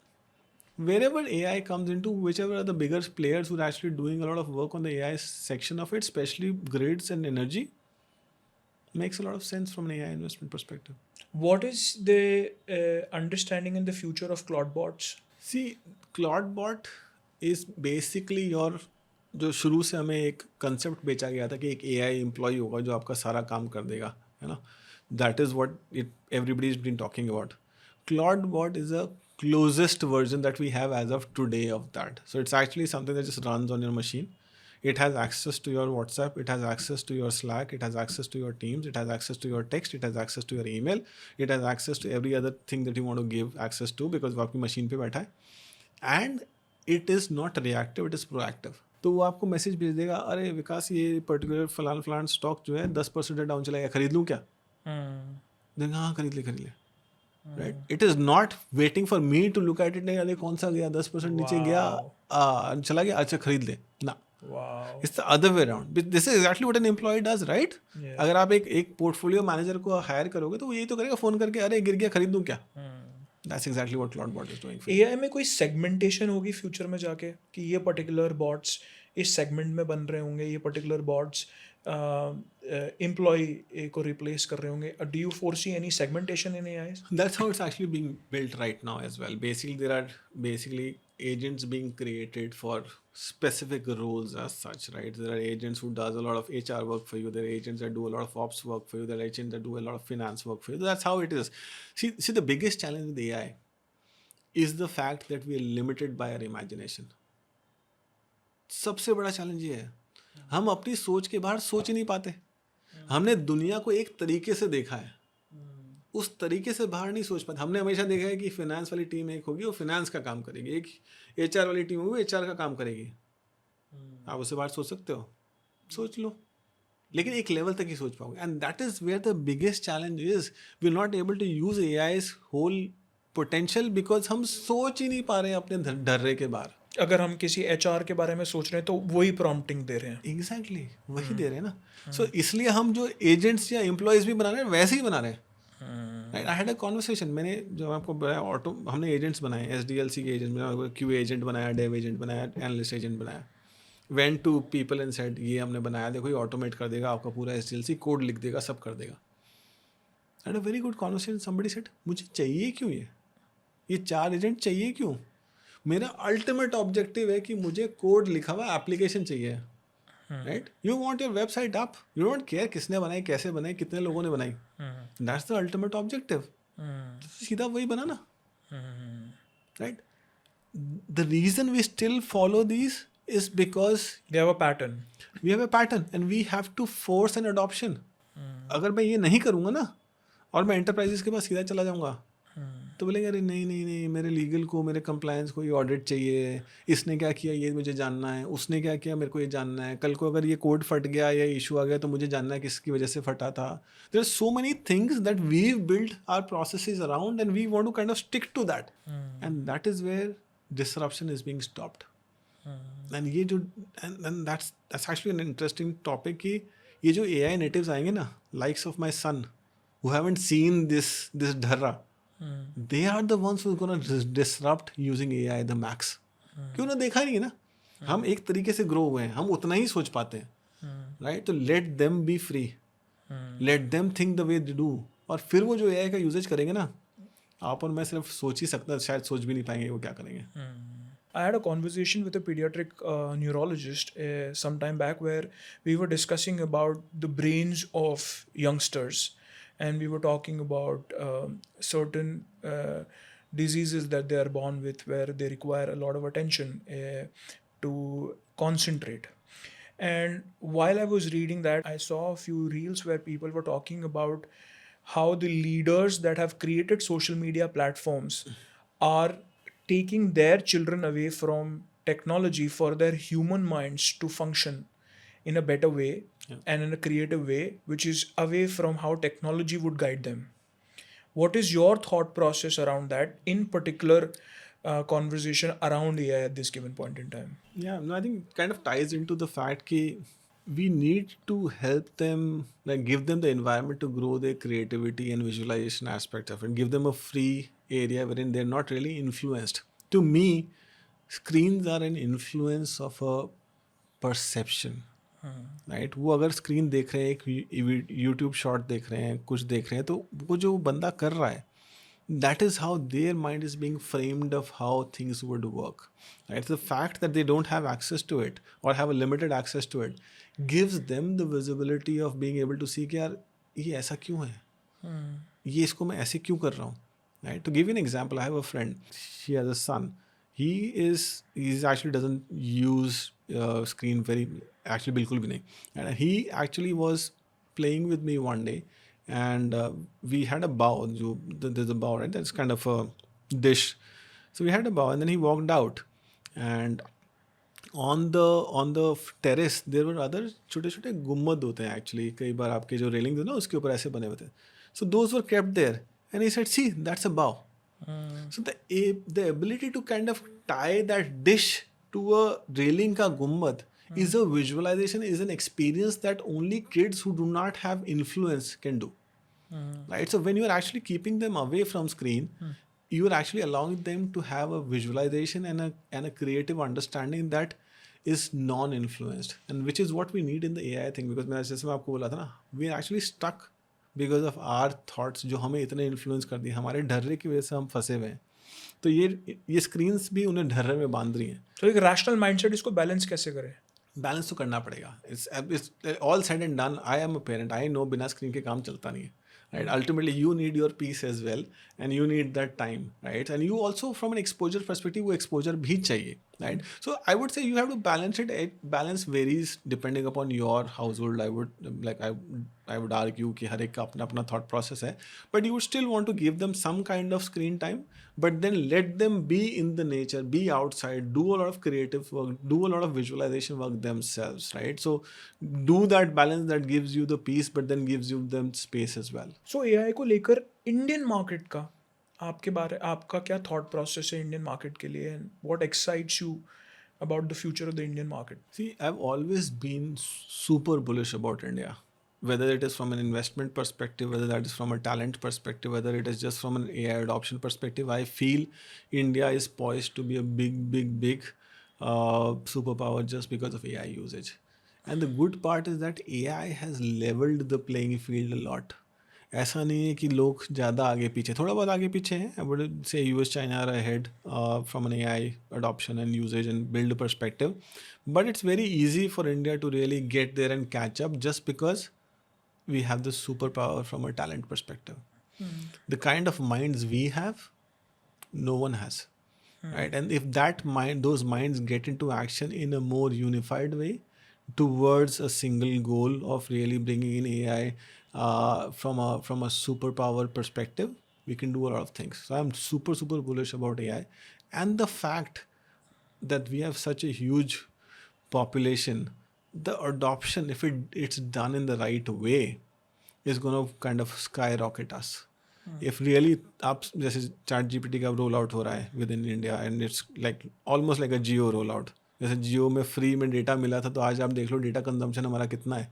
wherever AI comes into, whichever are the bigger players who are actually doing a lot of work on the AI section of it, especially grids and energy, makes a lot of sense from an AI investment perspective. What is the understanding in the future of Claude bots? See, Claude bot is basically your, जो शुरू से हमें एक concept बेचा गया था कि एक AI एम्प्लॉय होगा जो आपका सारा काम कर देगा, है ना? That is what everybody's been talking about. Claude bot is a closest version that we have as of today of that. So it's actually something that just runs on your machine. It has access to your WhatsApp, it has access to your Slack, it has access to your Teams, it has access to your text, it has access to your email, it has access to every other thing that you want to give access to because वो आपकी machine पे बैठा है. And it is not reactive, it is proactive. तो वो आपको message भेज देगा, अरे विकास ये पर्टिकुलर फलान स्टॉक जो है 10% डाउन चला गया, खरीद लूँ क्या? देंगे हाँ खरीद ले. Right? It is not waiting for me to look at it. नहीं अरे कौन सा गया 10% नीचे गया चला गया अच्छा खरीद ले ना. Wow. It's the other way around. This is exactly what an employee does, right? Yeah. अगर आप एक पोर्टफोलियो मैनेजर को हायर करोगे तो वो यही तो करेगा, फोन करके अरे गिर गया खरीद दूं क्या? That's exactly what Claude Bot is doing. AI में कोई सेगमेंटेशन होगी फ्यूचर में जाके कि ये पर्टिकुलर बॉट्स इस सेगमेंट में बन रहे होंगे, ये पर्टिकुलर बॉट्स एम्प्लॉय को रिप्लेस कर रहे होंगे. Do you foresee any segmentation in AI? That's how it's actually being built right now as well. Basically, there are agents being created for specific roles as such, right? There are agents who does a lot of HR work for you. There are agents that do a lot of ops work for you. There are agents that do a lot of finance work for you. That's how it is. See, the biggest challenge with AI is the fact that we are limited by our imagination. सबसे बड़ा challenge ये है, हम अपनी सोच के बाहर सोच ही नहीं पाते. हमने दुनिया को एक तरीके से देखा है, उस तरीके से बाहर नहीं सोच पाते। हमने हमेशा देखा है कि फाइनेंस वाली टीम एक होगी, वो फाइनेंस का काम करेगी, एक एचआर वाली टीम होगी, एचआर का काम करेगी। आप उससे बाहर सोच सकते हो, सोच लो, लेकिन एक लेवल तक ही सोच पाओगे। And that is where the biggest challenge is, we are not able to use AI's whole potential because हम सोच ही नहीं पा रहे हैं अपने ढर्रे के बाहर। अगर हम किसी एचआर के बारे में सोच रहे हैं तो वही प्रॉम्प्टिंग दे रहे हैं। एग्जैक्टली वही दे रहे हैं ना। सो इसलिए हम जो एजेंट्स या एम्प्लॉयज भी बना रहे हैं वैसे ही बना रहे हैं। आई हैड अ कॉन्वर्सेशन, मैंने जो आपको बताया ऑटो, हमने एजेंट्स बनाए, एसडीएलसी के एजेंट बनाए, क्यू एजेंट बनाया, डेव एजेंट बनाया, एनालिस्ट एजेंट बनाया, went to people and said ये हमने बनाया, देखो ये ऑटोमेट कर देगा आपका पूरा एसडीएलसी, कोड लिख देगा, सब कर देगा। Had a very good conversation, somebody said मुझे चाहिए क्यों ये 4 एजेंट चाहिए क्यों? मेरा अल्टीमेट ऑब्जेक्टिव है कि मुझे कोड लिखा हुआ एप्लीकेशन चाहिए, right? You want your website up, you don't care किसने बनाई, कैसे बनाई, कितने लोगों ने बनाई, दैट्स द अल्टीमेट ऑब्जेक्टिव। सीधा वही बना ना, right? The reason we still follow these is because They have a pattern. we have a pattern and we have to force an adoption. अगर मैं ये नहीं करूँगा ना और मैं एंटरप्राइजेस के पास सीधा चला जाऊँगा तो बोलेंगे अरे नहीं नहीं नहीं, मेरे लीगल को, मेरे कंप्लायंस को ये ऑडिट चाहिए, इसने क्या किया ये मुझे जानना है, उसने क्या किया मेरे को ये जानना है, कल को अगर ये कोड फट गया या इशू आ गया तो मुझे जानना है किसकी वजह से फटा था। There are so many things that we build our processes around and we want to kind of stick to that, and that is where disruption is being stopped. And ये जो and that's actually an interesting topic कि ये जो AI natives आएंगे ना, likes of my son who haven't seen this ढर्रा, they are the ones who are going to disrupt using AI the max. क्यों ना देखा नहीं है ना, हम एक तरीके से ग्रो हुए हैं, हम उतना ही सोच पाते हैं, राइट? तो let them be free, let them think the way they do, और फिर वो जो AI का यूजेज करेंगे ना, आप और मैं सिर्फ सोच ही सकता, शायद सोच भी नहीं पाएंगे वो क्या करेंगे। I had a conversation with a pediatric neurologist some time back where we were discussing about the brains of youngsters, and we were talking about certain diseases that they are born with where they require a lot of attention to concentrate. And while I was reading that, I saw a few reels where people were talking about how the leaders that have created social media platforms are taking their children away from technology for their human minds to function in a better way and in a creative way, which is away from how technology would guide them. What is your thought process around that, in particular conversation around AI at this given point in time? Yeah, no, I think it kind of ties into the fact that we need to help them, like give them the environment to grow their creativity and visualization aspect of it, give them a free area wherein they're not really influenced. To me, screens are an influence of a perception, right? वो अगर screen देख रहे हैं, एक YouTube short देख रहे हैं, कुछ देख रहे हैं, तो वो जो बंदा कर रहा है, that is how their mind is being framed of how things would work, right? The fact that they don't have access to it or have a limited access to it gives them the visibility of being able to see कि यार ये ऐसा क्यों है, ये इसको मैं ऐसे क्यों कर रहा हूँ, right? To give you an example, I have a friend, she has a son, he actually doesn't use screen very, actually बिल्कुल भी नहीं, and he actually was playing with me one day, and we had a bowl, there's a bowl, right? That's kind of a dish. So we had a bowl, and then he walked out, and on the terrace there were other छोटे छोटे गुम्मद होते हैं actually, कई बार आपके जो railings है ना उसके ऊपर ऐसे बने होते हैं, so those were kept there, and he said, see, that's a bowl. So the ability to kind of tie that dish to a railing ka gumbad is a visualization, is an experience that only kids who do not have influence can do, right? So when you are actually keeping them away from screen, you are actually allowing them to have a visualization and a creative understanding that is non-influenced, and which is what we need in the AI thing, because मैं जैसे मैं आपको बोला था ना, we are actually stuck because of our thoughts जो हमें इतने इन्फ्लुएंस कर दिए, हमारे ढर्रे की वजह से हम फंसे हुए हैं, तो ये स्क्रीन्स भी उन्हें ढर्रे में बांध रही हैं। तो एक रैशनल माइंडसेट इसको बैलेंस कैसे करें? बैलेंस तो करना पड़ेगा, it's all said and done. I am a parent, I know बिना स्क्रीन के काम चलता नहीं है, right? Ultimately you need your peace as well, and you need that time, right? And you also from an exposure perspective वो exposure भी चाहिए, right? So I would say you have to balance it. Balance varies depending upon your household. I would argue कि हर एक का अपना अपना thought process है, but you would still want to give them some kind of screen time, but then let them be in the nature, be outside, do a lot of creative work, do a lot of visualization work themselves, right? So do that balance that gives you the peace, but then gives you them space as well. So AI को लेकर Indian market का आपका क्या thought process है Indian market के लिए, and what excites you about the future of the Indian market? See, I've always been super bullish about India, whether it is from an investment perspective, whether that is from a talent perspective, whether it is just from an AI adoption perspective. I feel India is poised to be a big superpower just because of AI usage. And the good part is that AI has leveled the playing field a lot. ऐसा नहीं है कि लोग ज़्यादा आगे पीछे, थोड़ा बहुत आगे पीछे हैं. I would say US, China are ahead from an AI adoption and usage and build perspective. But it's very easy for India to really get there and catch up just because we have the superpower from a talent perspective. The kind of minds we have, no one has. Right? And if those minds get into action in a more unified way towards a single goal of really bringing in AI from a superpower perspective, we can do a lot of things. So I'm super bullish about AI, and the fact that we have such a huge population, the adoption, if it's done in the right way, is going to kind of skyrocket us. If really आप जैसे ChatGPT का roll out हो रहा है with in India, and it's like almost like a Jio roll out. जैसे जियो में free में data मिला था, तो आज आप देख लो डेटा कंजम्पशन हमारा कितना है.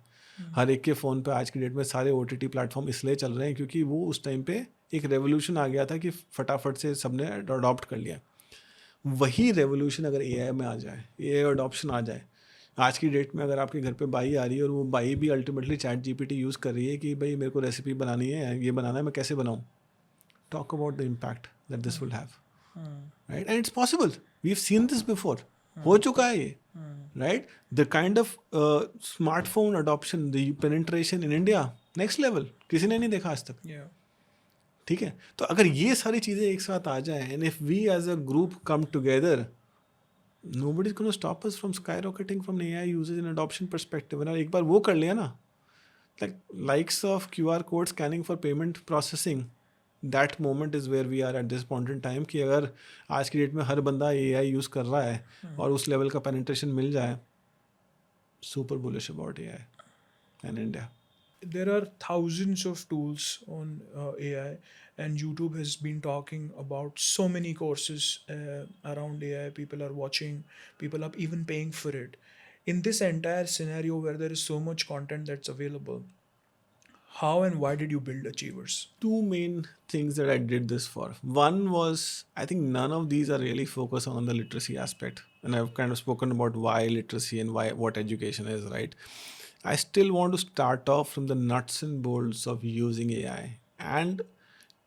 हर एक के फ़ोन पे आज की डेट में सारे OTT प्लेटफॉर्म इसलिए चल रहे हैं क्योंकि वो उस टाइम पे एक रेवोल्यूशन आ गया था कि फटाफट से सबने अडॉप्ट कर लिया. वही रेवोल्यूशन अगर AI में आ जाए, AI अडॉप्शन आ जाए, आज की डेट में अगर आपके घर पे बाई आ रही है और वो बाई भी अल्टीमेटली ChatGPT यूज़ कर रही है कि भाई मेरे को रेसिपी बनानी है, ये बनाना है, मैं कैसे बनाऊँ, talk about the impact that this will have. Right? And it's possible. We've seen this before. हो चुका है ये. Right? The kind of smartphone adoption, the penetration in India, next level. किसी ने नहीं देखा आज तक. ठीक है. तो अगर ये सारी चीज़ें एक साथ आ जाएं, and if we as a group come together, nobody's going to stop us from skyrocketing from an AI usage and adoption perspective. And एक बार वो कर लिया ना, like likes of QR code scanning for payment processing, that moment is where we are at this point in time. कि अगर आज की date में हर बंदा AI यूज़ कर रहा है और उस लेवल का penetration मिल जाए, super bullish about AI and India. There are thousands of tools on AI, and YouTube has been talking about so many courses around AI. People are watching, people are even paying for it. In this entire scenario where there is so much content that's available, how and why did you build Achievers? Two main things that I did this for. One was, I think none of these are really focused on the literacy aspect. And I've kind of spoken about why literacy and what education is, right? I still want to start off from the nuts and bolts of using AI, and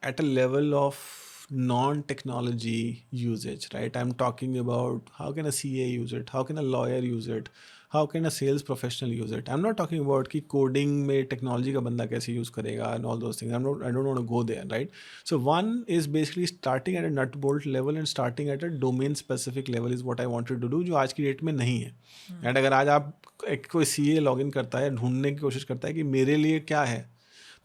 at a level of non-technology usage, right? I'm talking about how can a CA use it? How can a lawyer use it? How can a sales professional use it? I'm not talking about कि coding में technology का बंदा कैसे use करेगा and all those things. I don't want to go there, right? So one is basically starting at a nut bolt level and starting at a domain specific level is what I wanted to do, जो आज की date में नहीं है. And अगर आज आप कोई CA login करता है, ढूंढने की कोशिश करता है कि मेरे लिए क्या है,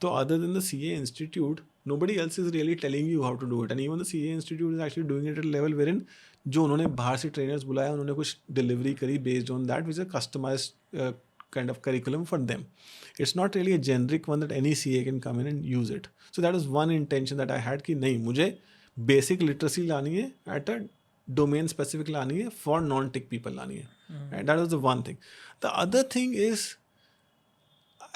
तो other than the CA institute, nobody else is really telling you how to do it. And even the CA institute is actually doing it at a level wherein जो उन्होंने बाहर से ट्रेनर्स बुलाया, उन्होंने कुछ डिलीवरी करी based on that which a customized kind of curriculum for them. It's not really a generic one that any CA can come in and use it. So that is one intention that I had कि नहीं, मुझे basic literacy लानी है at a domain specific लानी है, for non-tech people लानी है. And that was the one thing. The other thing is,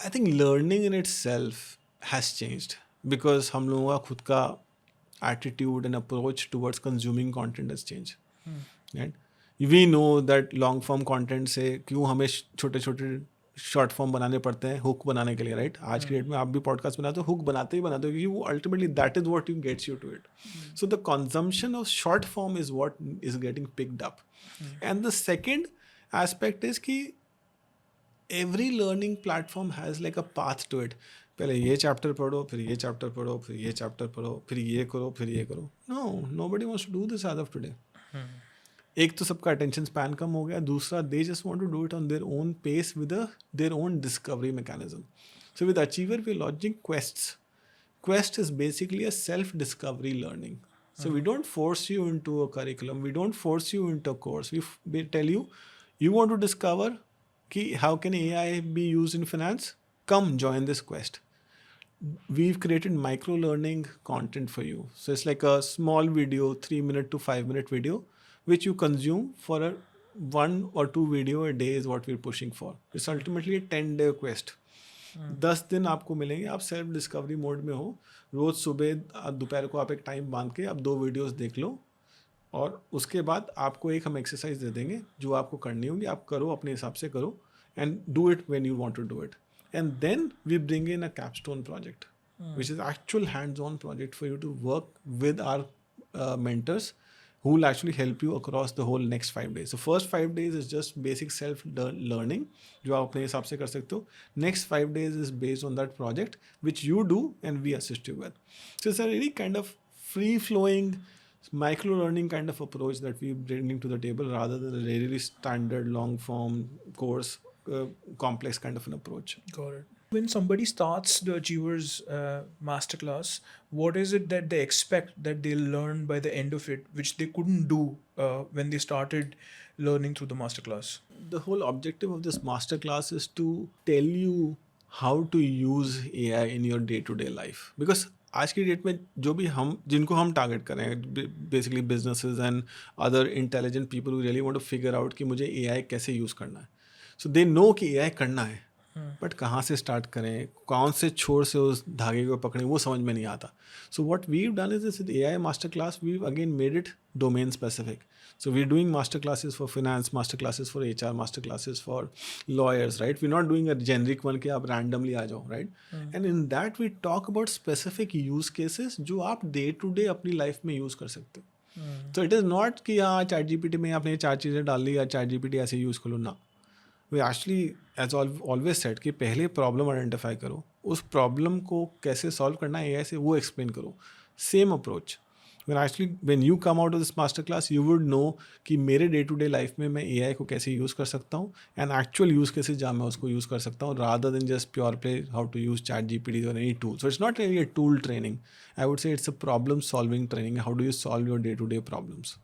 I think learning in itself has changed because हम लोगों का खुद का attitude and approach towards consuming content has changed. Right? We know that long form content से क्यों हमें छोटे छोटे शॉर्ट फॉर्म बनाने पड़ते हैं हुक बनाने के लिए, राइट? आज की डेट में आप भी पॉडकास्ट बनाते हो, हुक बनाते हो क्योंकि वो ultimately that is what you gets you to it. So the consumption of short form is what is getting picked up. And the second aspect is कि every learning platform has like a path to it. पहले ये chapter पढ़ो, फिर ये chapter पढ़ो, फिर ये chapter पढ़ो, फिर ये करो, फिर ये करो. No, nobody wants to do this age of today. एक तो सबका अटेंशन स्पैन कम हो गया, दूसरा they just want to do it on their own pace with their own discovery mechanism. So with Achiever, we're launching quests. Quest is basically a self-discovery learning. So we don't force you into a curriculum. We don't force you into a course. We tell you, you want to discover how can AI be used in finance? Come join this quest. We've created micro learning content for you. So it's like a small video, 3-minute to 5-minute video, which you consume for a 1 or 2 video a day is what we're pushing for. It's ultimately a 10-day quest. 10 दिन आपको मिलेंगे, आप self discovery mode में हो. रोज सुबह दोपहर को आप एक टाइम बांध के आप 2 वीडियोस देख लो, और उसके बाद आपको एक हम एक्सरसाइज दे देंगे जो आपको करनी होगी. आप करो, अपने हिसाब से करो, and do it when you want to do it. And then we bring in a capstone project, which is actual hands-on project for you to work with our mentors who will actually help you across the whole next 5 days. So first 5 days is just basic self-learning, जो आप अपने हिसाब से कर सकते हो. Next 5 days is based on that project, which you do and we assist you with. So it's a really kind of free-flowing, micro-learning kind of approach that we're bringing to the table rather than a really standard long-form course, complex kind of an approach. Got it. When somebody starts the Achievers masterclass, what is it that they expect that they'll learn by the end of it, which they couldn't do when they started learning through the masterclass? The whole objective of this masterclass is to tell you how to use AI in your day-to-day life. Because आज की date में जो भी जिनको हम target कर रहे हैं, basically businesses and other intelligent people who really want to figure out कि मुझे AI कैसे यूज़ करना है. सो दे नो कि AI करना है, बट कहाँ से स्टार्ट करें, कौन से छोर से उस धागे को पकड़ें, वो समझ में नहीं आता. So what we have done is this AI master class, we again made it domain specific. So we're doing master classes for finance, master classes for HR, master classes for lawyers, right? We're not doing a generic one कि आप randomly आ जाओ, right? And in that we talk about specific use cases जो आप day to day अपनी life में use कर सकते हो. So it is not कि हाँ ChatGPT में आपने 4 चीज़ें डाल ली या ChatGPT ऐसे यूज़ कर लो ना. We actually, as always said, कि पहले प्रॉब्लम आइडेंटिफाई करो, उस प्रॉब्लम को कैसे सॉल्व करना है AI से वो एक्सप्लेन करो. Same approach. when you come out of this masterclass, you would know कि मेरे डे टू डे लाइफ में मैं AI को कैसे यूज़ कर सकता हूँ, एंड एक्चुअल यूज़ केसेस जहाँ मैं उसको यूज़ कर सकता हूँ, rather than just pure play how to use ChatGPT or any tool. So it's not really a tool training. I would say it's a problem solving training. How do you solve your day to day problems?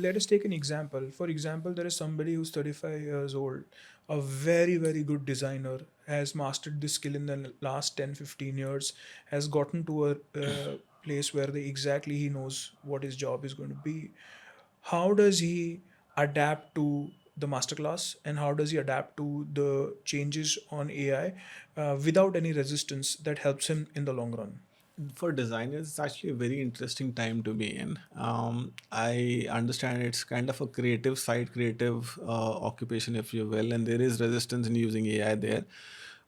Let us take an example. For example, there is somebody who's 35 years old, a very, very good designer, has mastered this skill in the last 10-15 years, has gotten to a place where exactly he knows what his job is going to be. How does he adapt to the masterclass, and how does he adapt to the changes on AI without any resistance that helps him in the long run? For designers, it's actually a very interesting time to be in. I understand it's kind of a creative side, creative occupation, if you will, and there is resistance in using AI there.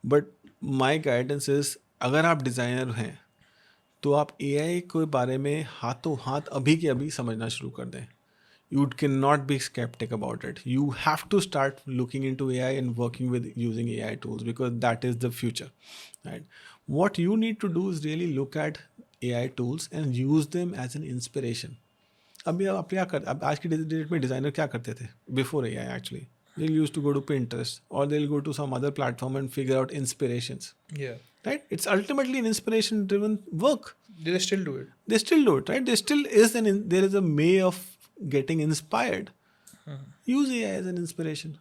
But my guidance is, अगर आप designer हैं तो आप AI के बारे में हाथों हाथ अभी के अभी समझना शुरू कर दें. You cannot be skeptic about it. You have to start looking into AI and working with using AI tools, because that is the future, right? What you need to do is really look at AI tools and use them as an inspiration. अभी आप क्या कर, अब आज की date में designer क्या करते थे before AI actually? They'll used to go to Pinterest or they'll go to some other platform and figure out inspirations. Yeah. Right? It's ultimately an inspiration-driven work. They still do it. They still do it, right? There still is there is a way of getting inspired. Use AI as an inspiration.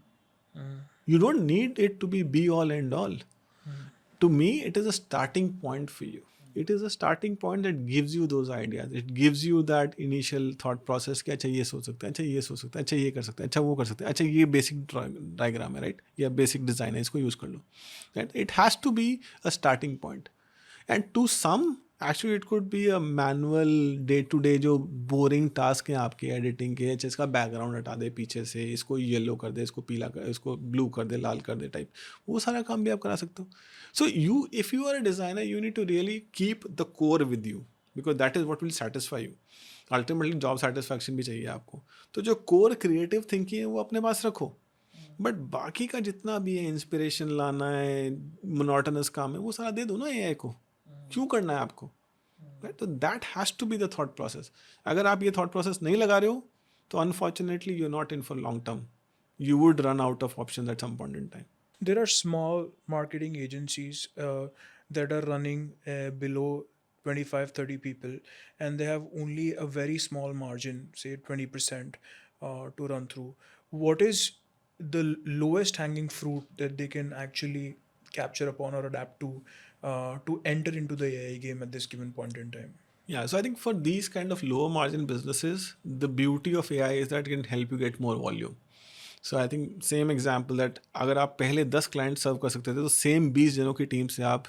You don't need it to be all and all. To me, it is a starting point for you. It is a starting point that gives you those ideas. It gives you that initial thought process कि अच्छा ये सोच सकते हैं, अच्छा ये सोच सकते हैं, अच्छा ये कर सकते हैं, अच्छा वो कर सकते हैं, अच्छा ये बेसिक डायग्राम है, राइट, या बेसिक डिज़ाइन है, इसको यूज़ कर लो. Right? It has to be a starting point. And to some, actually it could be a manual day-to-day जो boring task है आपके एडिटिंग के, अच्छा इसका बैकग्राउंड हटा दे पीछे से, इसको येलो कर दे, इसको पीला कर, इसको ब्लू कर दे, लाल कर दे टाइप, वो सारा काम भी आप करा सकते हो. So if you are a designer, you need to really keep the core with you, because that is what will satisfy you. Ultimately job satisfaction भी चाहिए आपको. तो जो core creative thinking है वो अपने पास रखो, बट बाकी का जितना भी है, इंस्पिरेशन लाना है, मोनोटोनस काम है, वो सारा दे दो ना AI को. क्यों करना है आपको? तो that has to be the thought process. अगर आप ये थॉट प्रोसेस नहीं लगा रहे हो तो unfortunately you're not in for long term. You would run out of options at some point in time. There are small marketing agencies that are running below 25-30 people, and they have only a very small margin, say 20%, to run through. What is the lowest hanging fruit that they can actually capture upon or adapt to enter into the AI game at this given point in time? Yeah, so I think for these kind of lower margin businesses, the beauty of AI is that it can help you get more volume. So I think same example that अगर आप पहले 10 client सर्व कर सकते थे तो same 20 जनों की team से आप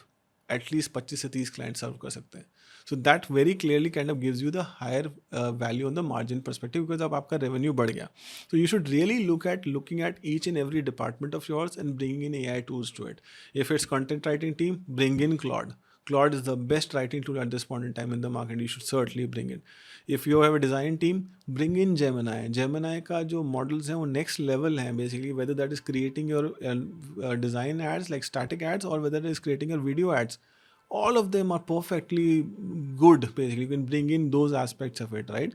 एटलीस्ट 25 से 30 क्लाइंट सर्व कर सकते हैं. So that very clearly kind of gives you the higher value on the margin perspective because अब आपका रेवेन्यू बढ़ गया. So you should really looking at each and every department of yours and bringing in AI tools to it. If it's content writing team, bring in Claude. Claude is the best writing tool at this point in time in the market. You should certainly bring it. If you have a design team, bring in Gemini. Gemini का जो models हैं वो next level हैं basically, whether that is creating your design ads like static ads or whether it is creating your video ads. All of them are perfectly good basically. You can bring in those aspects of it, right?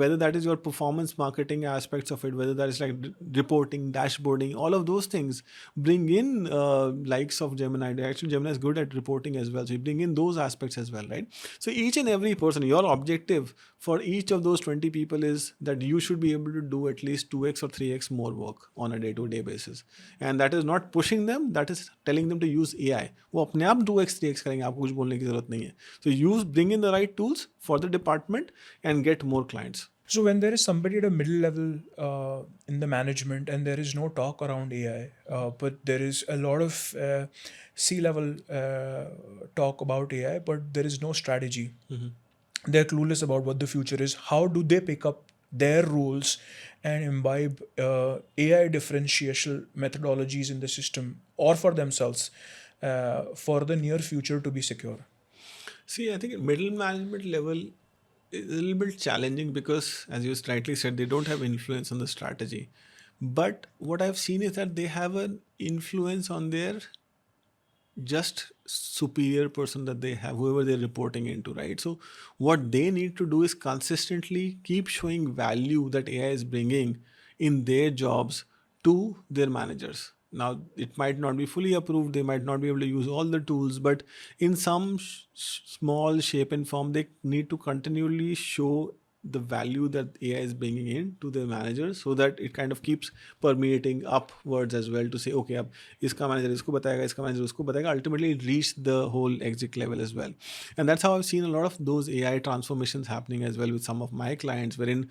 Whether that is your performance marketing aspects of it, whether that is like reporting, dashboarding, all of those things, bring in likes of Gemini. Actually Gemini is good at reporting as well, so you bring in those aspects as well, right? So each and every person, your objective for each of those 20 people is that you should be able to do at least 2x or 3x more work on a day-to-day basis, and that is not pushing them, that is telling them to use AI. वो अपने आप 2x 3x करेंगे, आपको कुछ बोलने की जरूरत नहीं है. So bring in the right tools for the department and get more clients. So when there is somebody at a middle level in the management and there is no talk around AI, but there is a lot of C-level talk about AI, but there is no strategy. They're clueless about what the future is. How do they pick up their roles and imbibe AI differentiation methodologies in the system or for themselves for the near future to be secure? See, I think at middle management level is a little bit challenging because, as you rightly said, they don't have influence on the strategy. But what I've seen is that they have an influence on their just superior person that they have, whoever they're reporting into, right? So what they need to do is consistently keep showing value that AI is bringing in their jobs to their managers. Now, it might not be fully approved, they might not be able to use all the tools, but in some small shape and form, they need to continually show the value that AI is bringing in to the managers so that it kind of keeps permeating upwards as well to say, okay, अब इसका manager इसको बताएगा, इसका manager उसको बताएगा. Ultimately, it reached the whole exec level as well. And that's how I've seen a lot of those AI transformations happening as well with some of my clients, wherein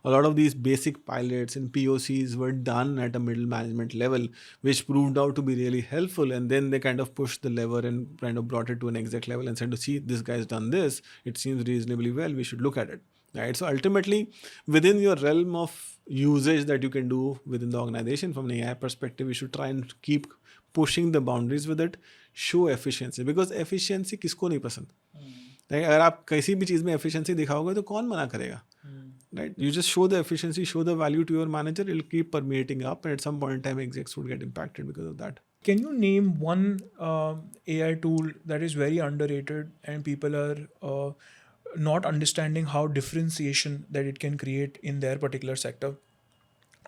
a lot of these basic pilots and POCs were done at a middle management level, which proved out to be really helpful. And then they kind of pushed the lever and kind of brought it to an exec level and said, see, this guy's done this. It seems reasonably well. We should look at it. Right. So ultimately, within your realm of usage that you can do within the organization from an AI perspective, you should try and keep pushing the boundaries with it. Show efficiency, because efficiency किसको नहीं पसंद. Right? अगर आप किसी भी चीज़ में efficiency दिखाओगे तो कौन मना करेगा? Right? You just show the efficiency, show the value to your manager. It'll keep permeating up, and at some point in time, execs would get impacted because of that. Can you name one AI tool that is very underrated and people are not understanding how differentiation that it can create in their particular sector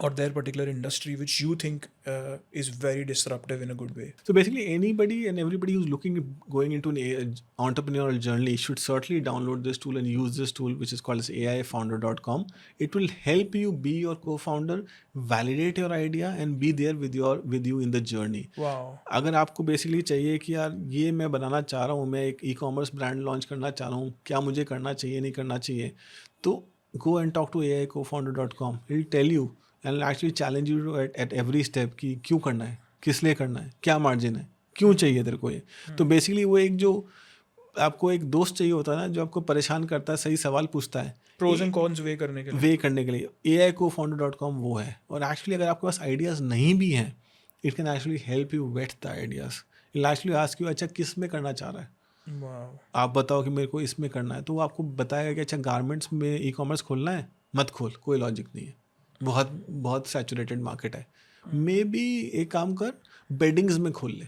or their particular industry, which you think is very disruptive in a good way? So basically, anybody and everybody who's looking at going into an entrepreneurial journey should certainly download this tool and use this tool, which is called as AIfounder.com. It will help you be your co-founder, validate your idea, and be there with you in the journey. Wow. अगर आपको basically चाहिए कि यार ये मैं बनाना चाह रहा हूँ, मैं एक e-commerce ब्रांड लॉन्च करना चाह रहा हूँ, क्या मुझे करना चाहिए नहीं करना चाहिए, तो go and talk to AIcofounder.com. It will tell you and actually challenge you at every step कि क्यों करना है, किस लिए करना है, क्या मार्जिन है, क्यों चाहिए तेरे को ये. तो बेसिकली वो एक जो आपको एक दोस्त चाहिए होता है ना, जो आपको परेशान करता है, सही सवाल पूछता है, प्रोज एंड कॉन्स वे करने के लिए AIcofounder.com वो है. और एक्चुअली अगर आपके पास आइडियाज़ नहीं भी हैं, it can actually help you vet the ideas. It actually ask you, अच्छा किस में करना चाह रहा है, आप बताओ कि मेरे को इसमें करना है. तो वो आपको बताएगा कि अच्छा गारमेंट्स में ई-कॉमर्स खोलना है, मत खोल, कोई लॉजिक नहीं है, बहुत बहुत सैचुरेटेड मार्केट है. मे बी एक काम कर, बेडिंग्स में खोल ले.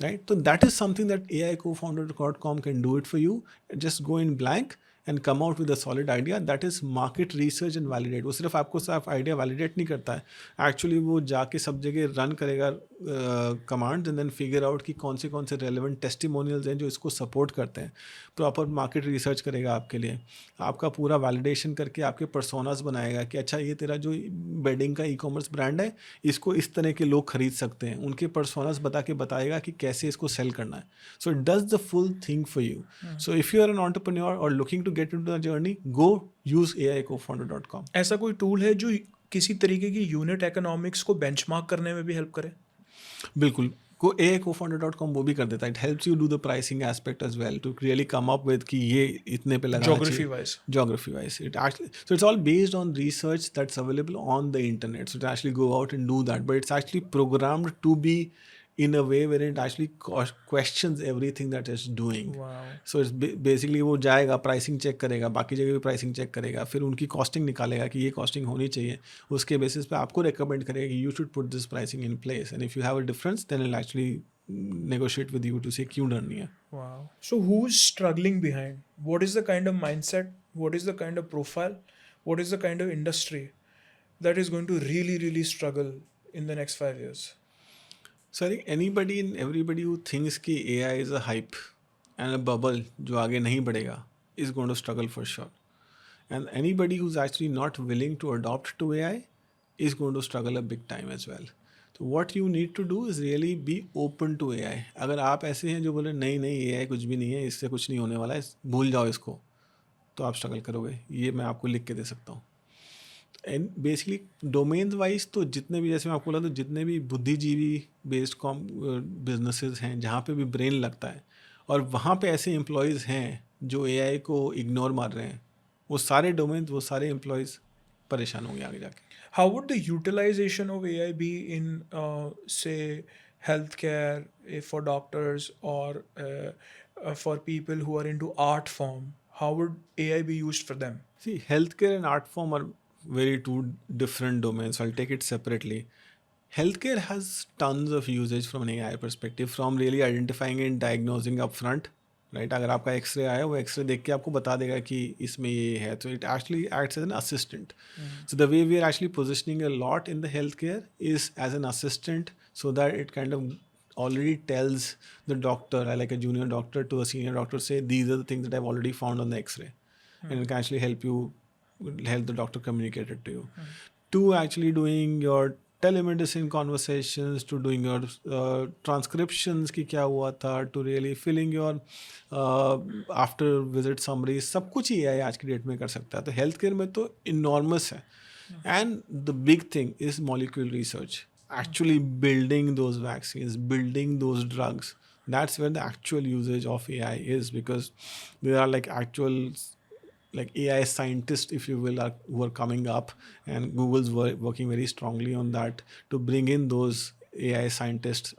Right? So that is something that AIcofounder.com can do it for you. Just go in blank and come out with a solid idea, that is market research and validate. वो सिर्फ आपको सिर्फ आइडिया वैलिडेट नहीं करता है, actually वो जाके सब जगह रन करेगा commands and then figure out कि कौन से रेलेवेंट टेस्टिमोनियल्स हैं जो इसको सपोर्ट करते हैं. प्रॉपर मार्केट रिसर्च करेगा आपके लिए, आपका पूरा वैलिडेशन करके आपके पर्सोनास बनाएगा कि अच्छा ये तेरा जो बेडिंग का ई-कॉमर्स ब्रांड है इसको इस तरह के लोग खरीद सकते हैं, उनके पर्सोनास बताएगा कि कैसे इसको सेल करना है. So it does the full thing for you. So if you are an entrepreneur और looking to get into the journey, go use AICofounder.com. ऐसा कोई टूल है जो किसी तरीके की यूनिट इकोनॉमिक्स को बेंचमार्क करने में भी हेल्प करे? बिल्कुल, को AICofounder.com वो भी कर देता है. It helps you do the pricing aspect as well to really come up with कि ये इतने पे लगाना Geography चाहिए. wise. Geography wise, it actually, so it's all based on research that's available on the internet. So to actually go out and do that, but it's actually programmed to be in a way where it actually questions everything that it's doing. Wow. So it's basically वो जाएगा, pricing check करेगा, बाकी जगह भी pricing check करेगा, फिर उनकी costing निकालेगा कि ये कॉस्टिंग होनी चाहिए, उसके बेसिस पे आपको रिकमेंड करेगा कि you should put this pricing in place, and if you have a difference then it actually negotiate with you to say क्यों डरनी है. Wow. So who's struggling behind? What is the kind of mindset? What is the kind of profile? What is the kind of industry that is going to really, really struggle in the next 5 years? So I think anybody and everybody who thinks कि AI is a hype and a bubble जो आगे नहीं बढ़ेगा is going to struggle for sure. And anybody who's actually not willing to adopt to AI is going to struggle a big time as well. So what you need to do is really be open to AI. अगर आप ऐसे हैं जो बोले नहीं AI कुछ भी नहीं है, इससे कुछ नहीं होने वाला है, भूल जाओ इसको, तो आप स्ट्रगल करोगे. ये मैं आपको लिख के दे सकता हूँ. एंड बेसिकली डोमेन वाइज तो जितने भी, जैसे मैं आपको बोला, तो जितने भी बुद्धिजीवी बेस्ड बिजनेसेस हैं जहाँ पे भी ब्रेन लगता है और वहाँ पे ऐसे एम्प्लॉयज़ हैं जो AI को इग्नोर मार रहे हैं, वो सारे डोमेन, वो सारे एम्प्लॉयज़ परेशान होंगे आगे जाके. How would the utilization of AI be in, say, healthcare, for doctors, or for people who are into art form? How would AI be used for them? See, healthcare and art form are very two different domains. So I'll take it separately. Healthcare has tons of usage from an AI perspective, from really identifying and diagnosing upfront. Right, अगर आपका x ray आया, वो x ray देख के आपको बता देगा कि इसमें ये है, तो it actually acts as an assistant. So the way we are actually positioning a lot in the health care is as an assistant, so that it kind of already tells the doctor, like a junior doctor to a senior doctor, say these are the things that I've already found on the x-ray, and it can actually help the doctor communicate it to you. To actually doing your telemedicine conversations, to doing your transcriptions की क्या हुआ था, to really filling your after visit summaries, सब कुछ ही AI आज की date में कर सकता है. तो हेल्थ केयर में तो enormous है. And the big thing is molecule research, actually building those vaccines, building those drugs. That's where the actual usage of AI is, because there are like actual like AI scientists, if you will, who are coming up, and Google's working very strongly on that to bring in those AI scientists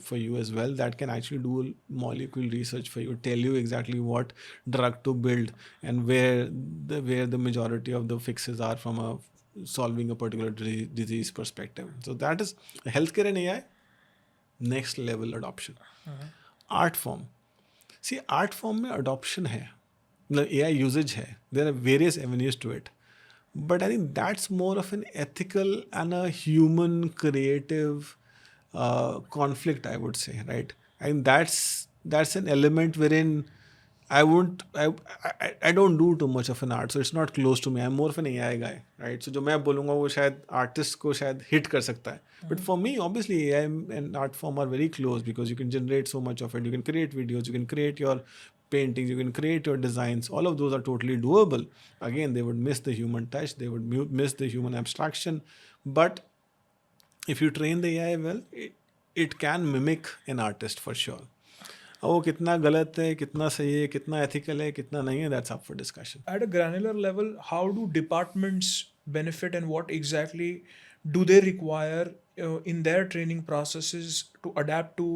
for you as well, that can actually do molecule research for you, tell you exactly what drug to build and where the majority of the fixes are from a solving a particular disease perspective. So that is healthcare and AI next level adoption. Art form, see, art form में adoption है, मतलब AI usage है, there are various avenues to it, but I think that's more of an ethical and a human creative conflict, I would say, right? I think that's an element wherein I don't do too much of an art, so it's not close to me. I'm more of an AI guy, right? So जो मैं बोलूँगा वो शायद artist को शायद hit कर सकता है. But for me, obviously, AI and art form are very close, because you can generate so much of it. You can create videos, you can create your paintings, you can create your designs. All of those are totally doable. Again, they would miss the human touch, they would miss the human abstraction. But if you train the AI well, it can mimic an artist for sure. वो कितना गलत है, कितना सही है, कितना ethical है, कितना नहीं है, that's up for discussion. At a granular level, how do departments benefit, and what exactly do they require in their training processes to adapt to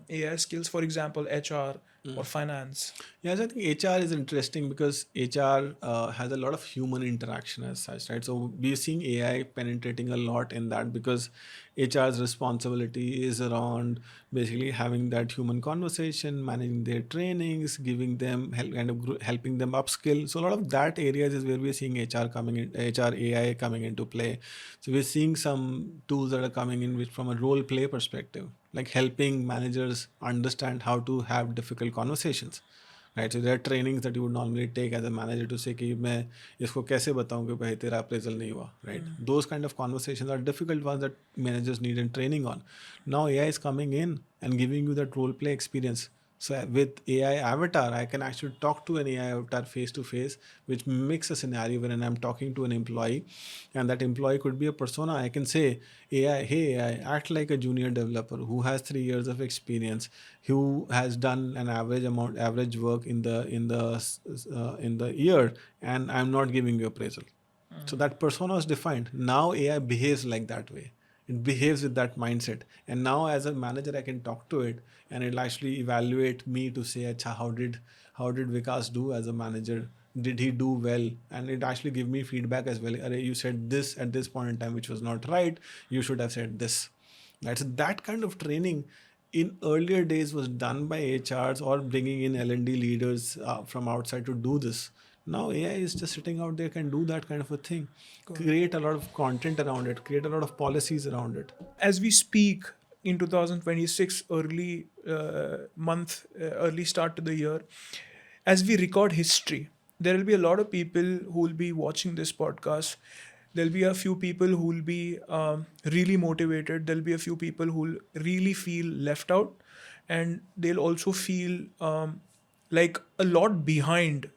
AI skills? For example, HR, or finance? Yes, I think HR is interesting because HR has a lot of human interaction as such, right? So we're seeing AI penetrating a lot in that because HR's responsibility is around basically having that human conversation, managing their trainings, giving them helping them upskill. So a lot of that areas is where we're seeing HR AI coming into play. So we're seeing some tools that are coming in which from a role play perspective, like helping managers understand how to have difficult conversations, right? So there are trainings that you would normally take as a manager to say कि मैं इसको कैसे बताऊं कि भाई तेरा appraisal नहीं हुआ, right? Those kind of conversations are difficult ones that managers need in training on. Now AI is coming in and giving you that role play experience. So with AI avatar, I can actually talk to an AI avatar face to face, which makes a scenario when I'm talking to an employee, and that employee could be a persona. I can say, AI, hey AI, act like a junior developer who has 3 years of experience, who has done an average work in the year, and I'm not giving you appraisal. So that persona is defined. Now AI behaves like that way. It behaves with that mindset. And now as a manager, I can talk to it and it'll actually evaluate me to say, Acha, how did Vikas do as a manager? Did he do well? And it actually give me feedback as well. Arey, you said this at this point in time, which was not right. You should have said this. That's that kind of training in earlier days was done by HRs or bringing in L&D leaders from outside to do this. Now AI is just sitting out there, can do that kind of a thing, create a lot of content around it, create a lot of policies around it. As we speak in 2026, early early start to the year, as we record history, there will be a lot of people who will be watching this podcast. There'll be a few people who will be really motivated. There'll be a few people who will really feel left out, and they'll also feel like a lot behind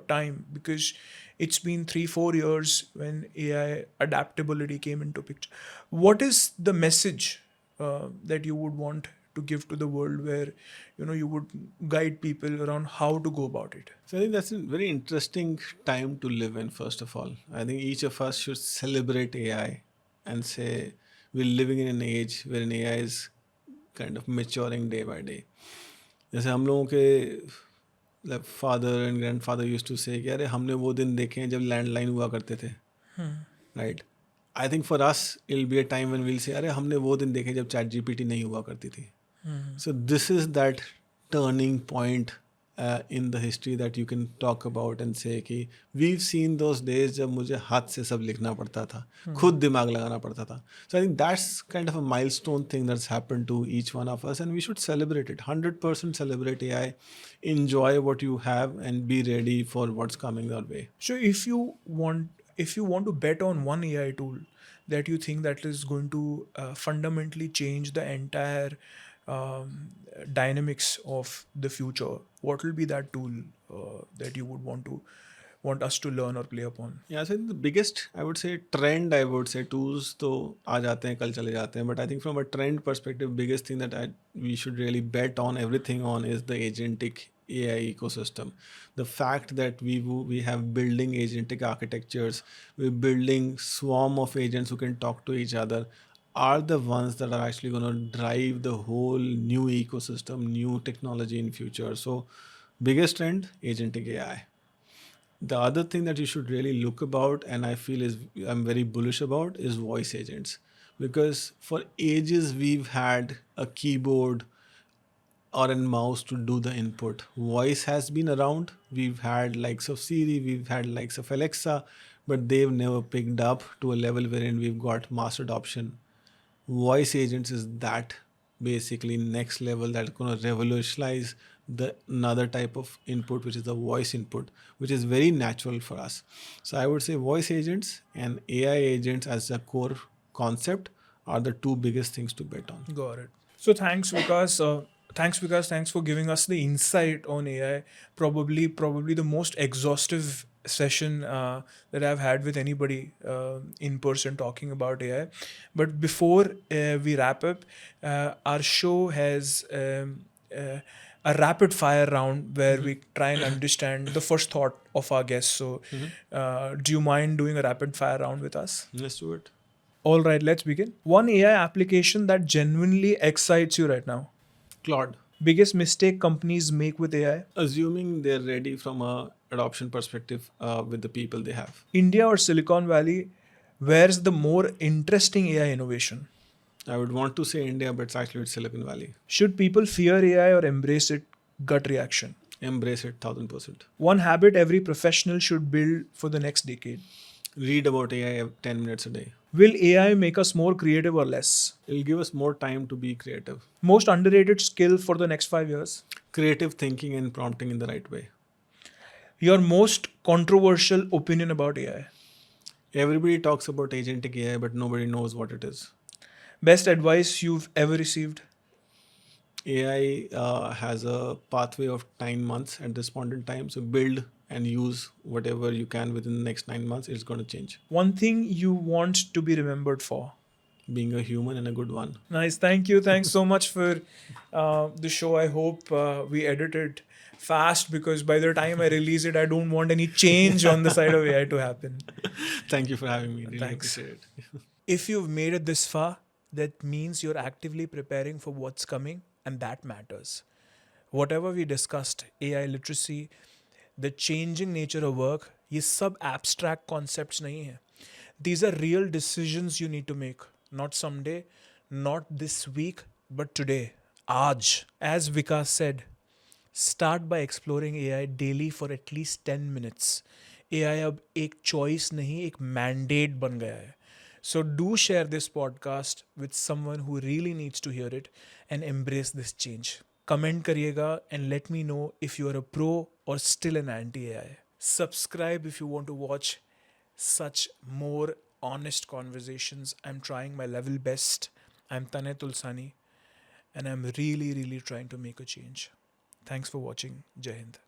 time, because it's been 3-4 years when AI adaptability came into picture. What is the message that you would want to give to the world, where you would guide people around how to go about it? So I think that's a very interesting time to live in, first of all. I think each of us should celebrate AI and say we're living in an age where an AI is kind of maturing day by day. जैसे हम लोगों के father and grand father use to say कि अरे हमने वो दिन देखे हैं जब लैंडलाइन हुआ करते थे, right? I think for us it'll be a time when we'll say अरे हमने वो दिन देखे जब चैट जीपीटी नहीं हुआ करती थी. So this is that turning point in the history that you can talk about and say कि we've seen those days जब मुझे हाथ से सब लिखना पड़ता था, खुद दिमाग लगाना पड़ता था. So I think that's kind of a milestone thing that's happened to each one of us, and we should celebrate it. 100% celebrate AI, enjoy what you have, and be ready for what's coming our way. So if you want to bet on one AI tool that you think that is going to fundamentally change the entire dynamics of the future, what will be that tool that you would want us to learn or play upon? Yeah, so the biggest, I would say, trend, I would say, tools तो आ जाते हैं कल चले जाते हैं, but I think from a trend perspective, biggest thing that we should really bet on everything on is the agentic AI ecosystem. The fact that we have building agentic architectures, we're building swarm of agents who can talk to each other, are the ones that are actually going to drive the whole new ecosystem, new technology in future. So biggest trend, agentic AI. The other thing that you should really look about, and I feel I'm very bullish about, is voice agents. Because for ages we've had a keyboard or a mouse to do the input. Voice has been around. We've had likes of Siri, we've had likes of Alexa, but they've never picked up to a level wherein we've got mass adoption. Voice agents is that basically next level that's going to revolutionize another type of input, which is the voice input, which is very natural for us. So I would say voice agents and AI agents as a core concept are the two biggest things to bet on. Got it. So thanks, Vikas. Thanks for giving us the insight on AI. Probably the most exhaustive session that I've had with anybody in person talking about AI. But before we wrap up, our show has a rapid fire round where we try and understand the first thought of our guests. So do you mind doing a rapid fire round with us? Let's do it. All right, let's begin. One AI application that genuinely excites you right now? Claude. Biggest mistake companies make with AI? Assuming they're ready from a adoption perspective with the people they have. India or Silicon Valley? Where's the more interesting AI innovation? I would want to say India, but it's actually it's Silicon Valley. Should people fear AI or embrace it? Gut reaction. Embrace it 1000%. One habit every professional should build for the next decade. Read about AI 10 minutes a day. Will AI make us more creative or less? It'll give us more time to be creative. Most underrated skill for the next 5 years? Creative thinking and prompting in the right way. Your most controversial opinion about AI? Everybody talks about agentic AI, but nobody knows what it is. Best advice you've ever received? AI has a pathway of 9 months at this point in time. So build and use whatever you can within the next 9 months. It's going to change. One thing you want to be remembered for? Being a human and a good one. Nice. Thank you. Thanks so much for the show. I hope we edit it fast, because by the time I release it, I don't want any change on the side of AI to happen. Thank you for having me. Really Thanks. appreciate it. If you've made it this far, that means you're actively preparing for what's coming, and that matters. Whatever we discussed, AI literacy, the changing nature of work, ये सब abstract concepts नहीं है. These are real decisions you need to make. Not someday, not this week, but today. Aaj. As Vikas said, start by exploring AI daily for at least 10 minutes. AI अब एक choice नहीं, एक mandate बन गया है. So do share this podcast with someone who really needs to hear it and embrace this change. Comment करिएगा and let me know if you are a pro or still an anti-AI. Subscribe if you want to watch such more honest conversations. I'm trying my level best. I'm Tanay Tulsani and I'm really trying to make a change. Thanks for watching. Jai Hind.